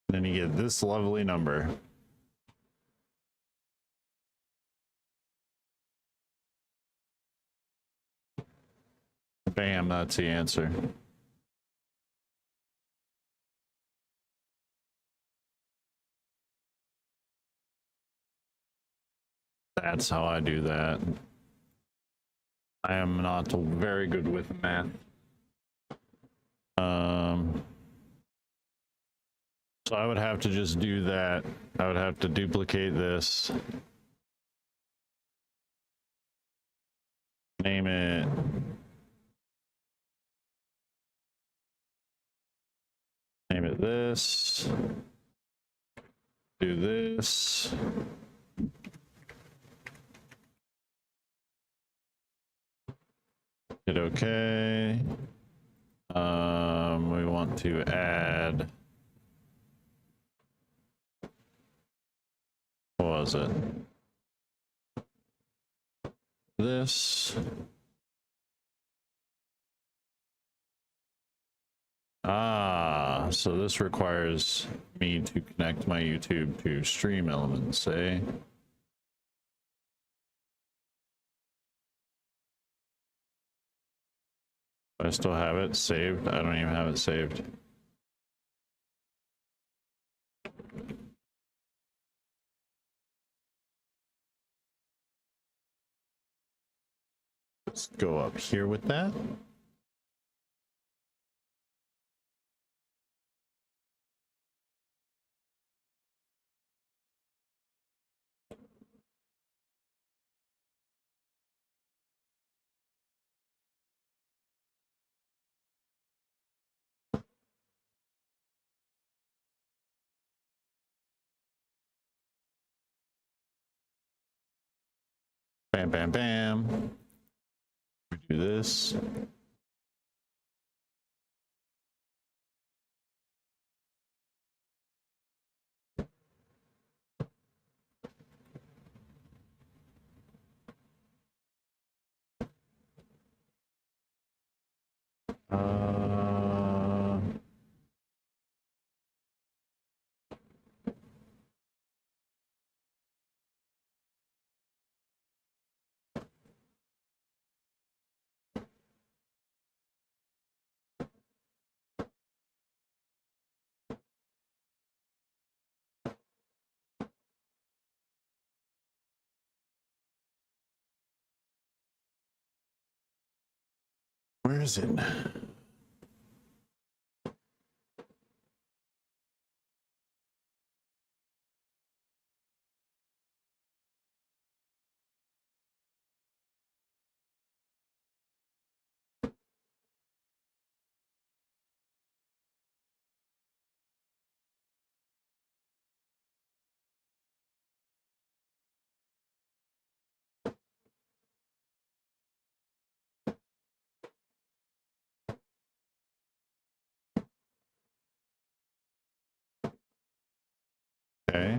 Then you get this lovely number. Bam, that's the answer. That's how I do that. I am not very good with math. So I would have to just do that. I would have to duplicate this. Name it. Name it this. Do this. Hit OK. We want to add. What was it? This. So this requires me to connect my YouTube to Stream Elements, eh? Do I still have it saved? I don't even have it saved. Let's go up here with that. Bam, bam, bam. We do this. Where is it? Okay.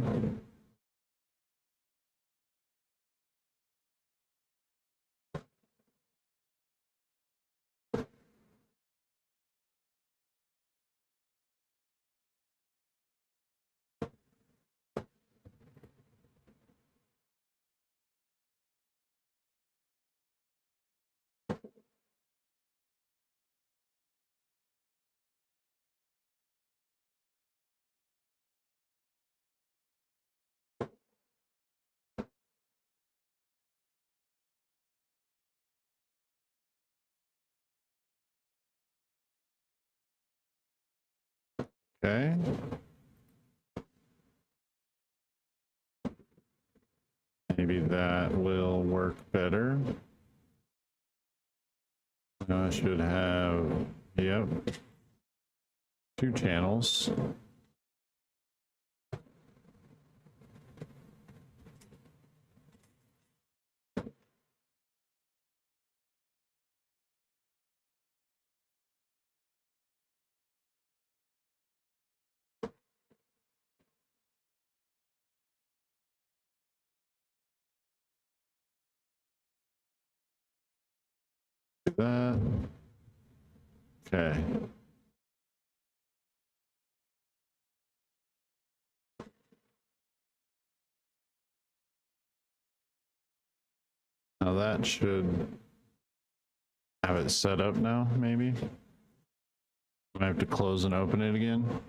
Okay. Maybe that will work better. Now I should have, yep, 2 channels. Do that. Okay. Now that should have it set up now, maybe. I have to close and open it again.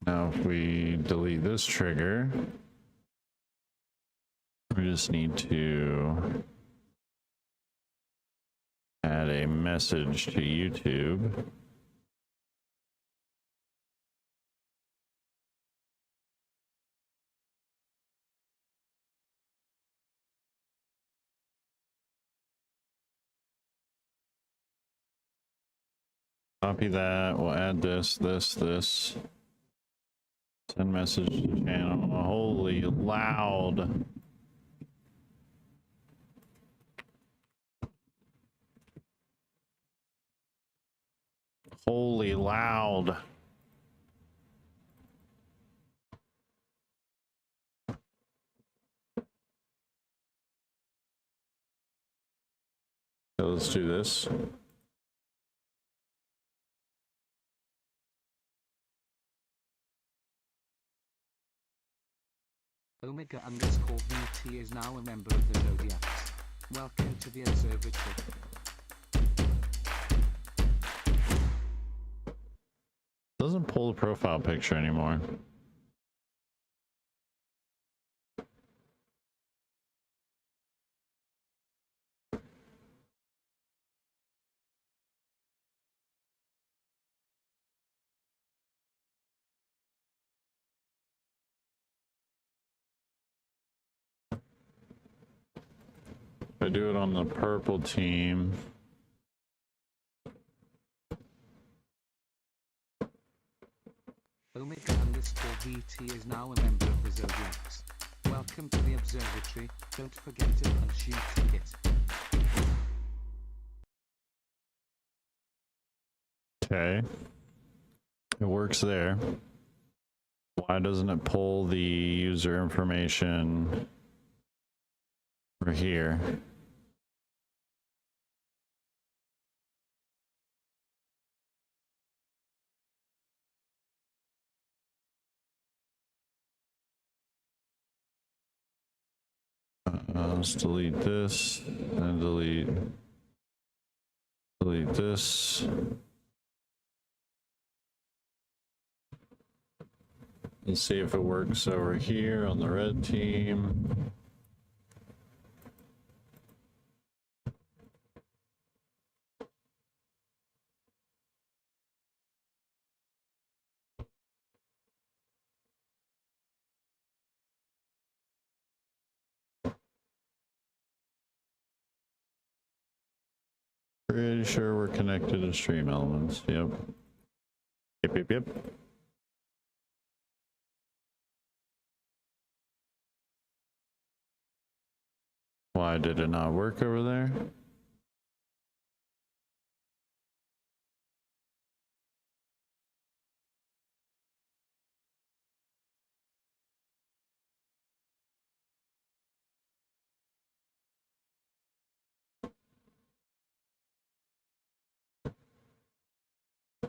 Now if we delete this trigger, we just need to add a message to YouTube. Copy that, we'll add this. Send message to channel. Holy loud. Holy loud. So let's do this. Omega_VT is now a member of the Zodiacs. Welcome to the observatory. Doesn't pull the profile picture anymore. If I do it on the purple team, Omega_VT Streamer_VT is now a member of the Zodiacs. Welcome to the observatory. Don't forget to punch your ticket. Okay. It works there. Why doesn't it pull the user information over here? Let's delete this and delete this. Let's see if it works over here on the red team. Pretty sure we're connected to Stream Elements. Yep. Yep. Why did it not work over there?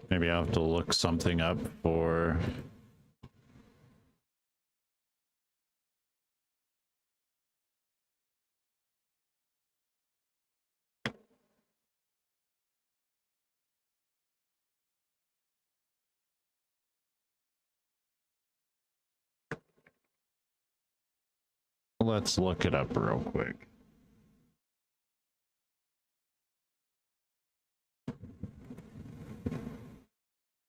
Maybe I have to look something up for... Let's look it up real quick.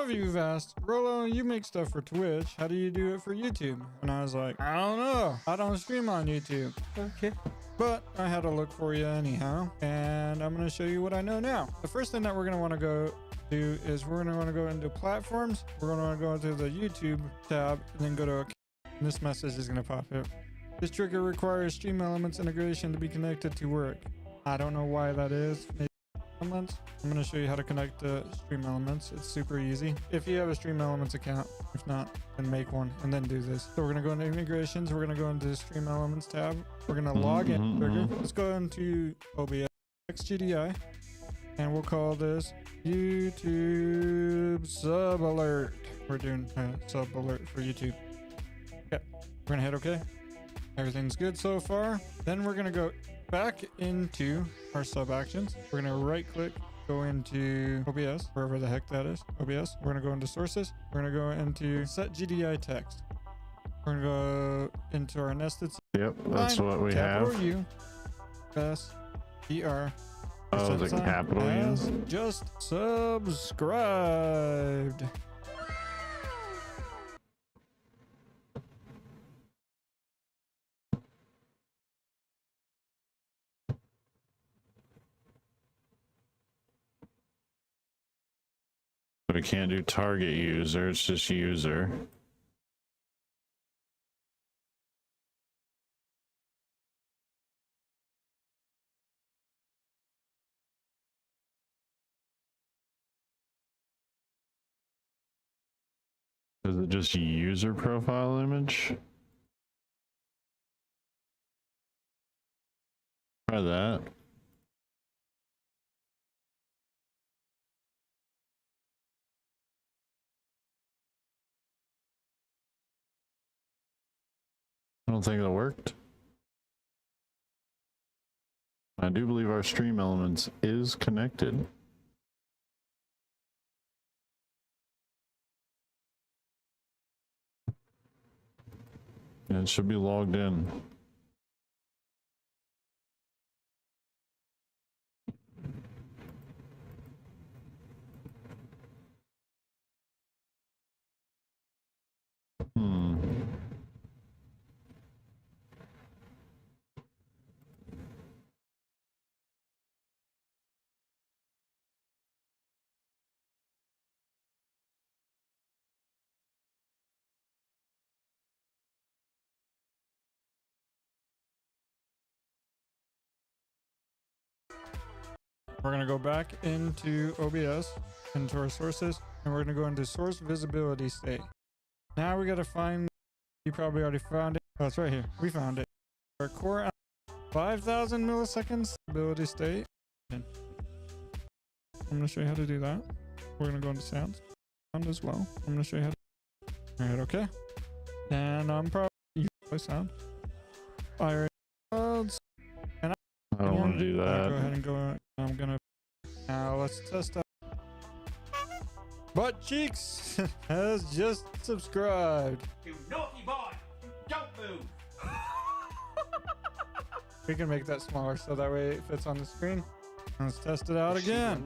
You've asked, Rolo, you make stuff for Twitch. How do you do it for YouTube? And I was like, I don't know. I don't stream on YouTube. Okay. But I had to look for you anyhow. And I'm going to show you what I know now. The first thing that we're going to want to go do is we're going to want to go into platforms. We're going to want to go into the YouTube tab and then go to and this message is going to pop up. This trigger requires Stream Elements integration to be connected to work. I don't know why that is. Maybe Elements. I'm going to show you how to connect to Stream Elements. It's super easy. If you have a Stream Elements account, if not, then make one and then do this. So we're going to go into integrations. We're going to go into the Stream Elements tab. We're going to log in. Trigger. Let's go into OBS XGDI and we'll call this YouTube Sub Alert. We're doing Sub Alert for YouTube. Okay. We're going to hit OK. Everything's good so far. Then we're going to go back into our sub actions. We're going to right click, go into OBS, wherever the heck that is. OBS. We're going to go into sources. We're going to go into set GDI text. We're going to go into our nested. Yep, that's what we have. U S E R. Oh, the capital U. Just subscribed. We can't do target user, it's just user. Is it just user profile image? Try that. I don't think that worked. I do believe our Stream Elements is connected. And it should be logged in. We're going to go back into OBS, into our sources, and we're going to go into source visibility state. Now we got to find, you probably already found it. Oh, it's right here. We found it. Our core 5,000 milliseconds visibility state. I'm going to show you how to do that. We're going to go into sound as well. I'm going to show you how to. All right, okay. And I'm probably play sound. Fire clouds. And I don't want to do that. Go ahead and go. I'm gonna. Now let's test out. Butt Cheeks has just subscribed. You naughty boy! Don't move! We can make that smaller so that way it fits on the screen. Let's test it out again.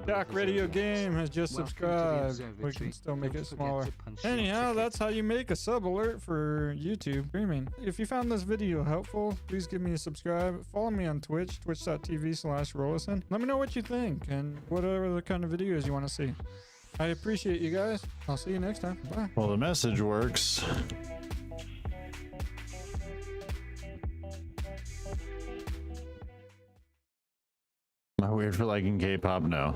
Jack Radio Game has just subscribed. We can still make it smaller. Anyhow, that's how you make a sub alert for YouTube streaming. If you found this video helpful, please give me a subscribe. Follow me on Twitch, twitch.tv/Rollison. Let me know what you think and whatever the kind of videos you want to see. I appreciate you guys. I'll see you next time. Bye. Well, the message works. Am I weird for liking K-pop? No.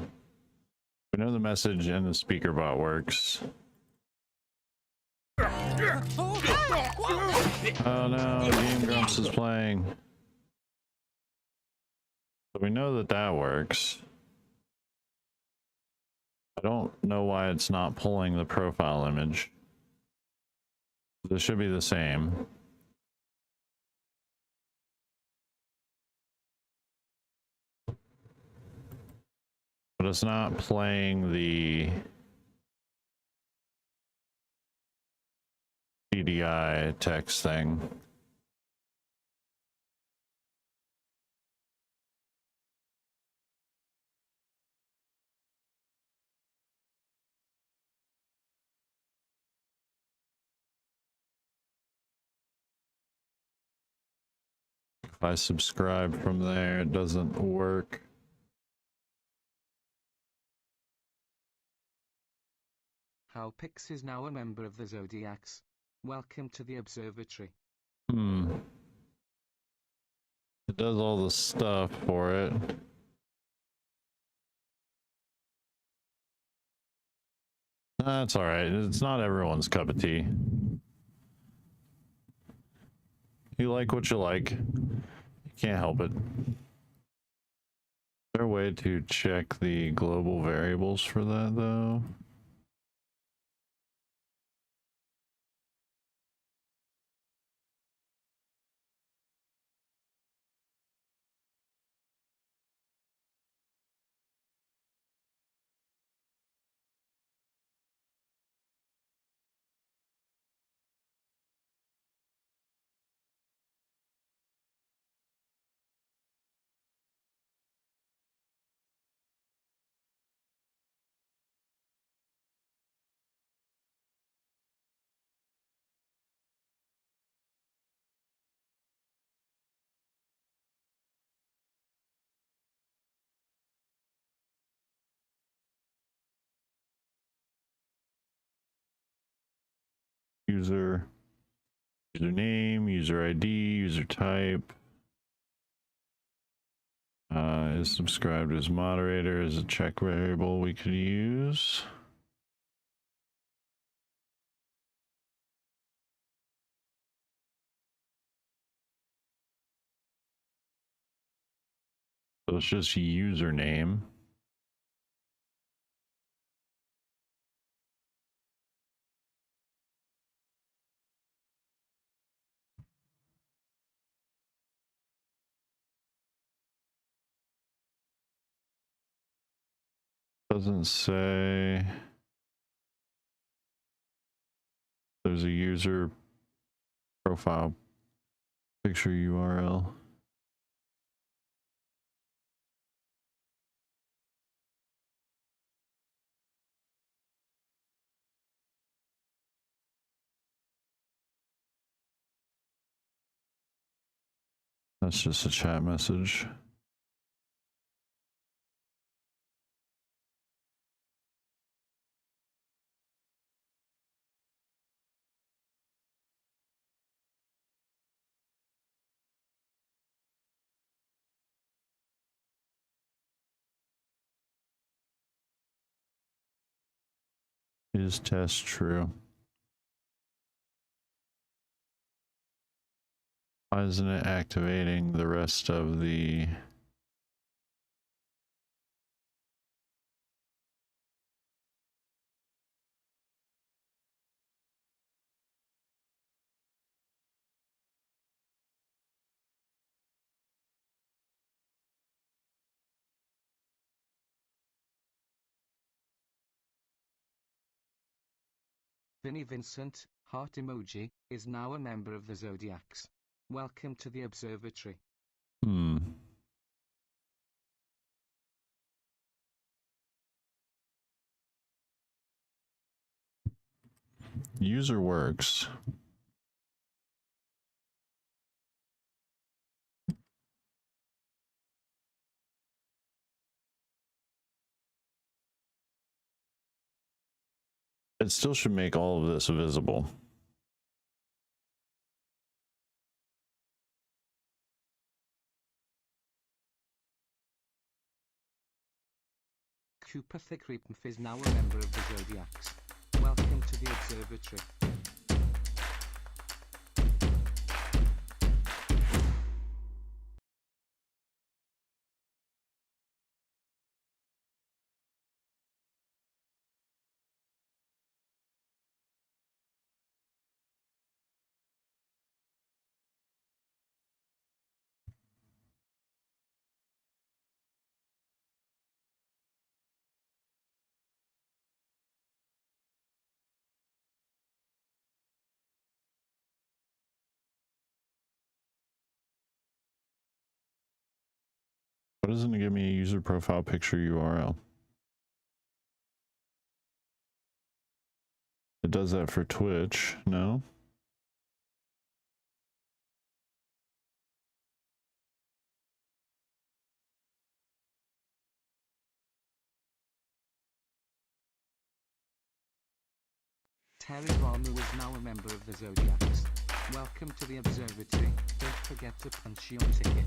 We know the message and the speaker bot works. Oh no, Game Grumps is playing. So we know that that works. I don't know why it's not pulling the profile image. This should be the same. But it's not playing the PDI text thing. If I subscribe from there, it doesn't work. How Pix is now a member of the Zodiacs. Welcome to the observatory. It does all the stuff for it. That's all right. It's not everyone's cup of tea. You like what you like. You can't help it. Is there a way to check the global variables for that though? Username, user ID, user type. Is subscribed as moderator is a check variable we could use. So it's just username. Doesn't say there's a user profile picture URL. That's just a chat message. Is test true? Why isn't it activating the rest of the... Vinny Vincent, heart emoji, is now a member of the Zodiacs. Welcome to the observatory. User works. It still should make all of this visible. Cooper Thickreepmf is now a member of the Zodiacs. Welcome to the observatory. Why doesn't it give me a user profile picture URL? It does that for Twitch, no? Terry Ramu is now a member of the Zodiacs. Welcome to the observatory. Don't forget to punch your ticket.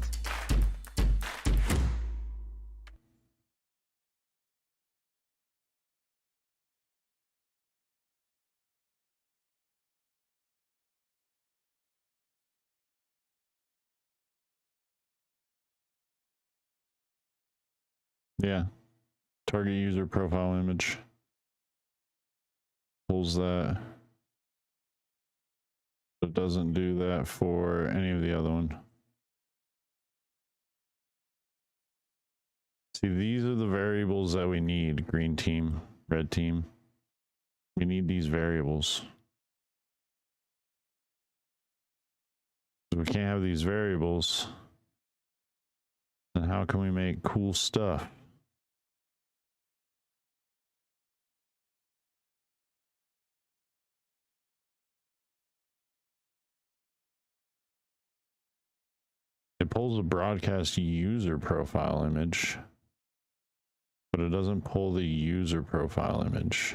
Yeah. Target user profile image. Pulls that. It doesn't do that for any of the other one. See, these are the variables that we need. Green team, red team. We need these variables. If we can't have these variables, then how can we make cool stuff? It pulls a broadcast user profile image, but it doesn't pull the user profile image.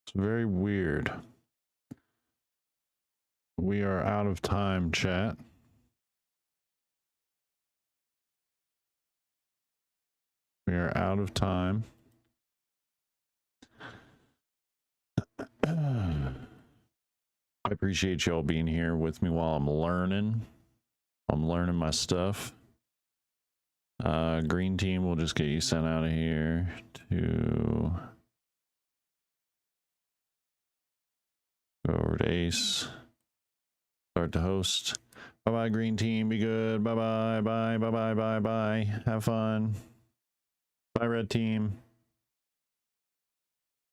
It's very weird. We are out of time, chat. We are out of time. I appreciate y'all being here with me while I'm learning. I'm learning my stuff. Green team will just get you sent out of here to go over to Ace. Start to host. Bye bye, green team. Be good. Bye bye. Bye bye. Bye bye. Bye bye. Have fun. Bye, red team.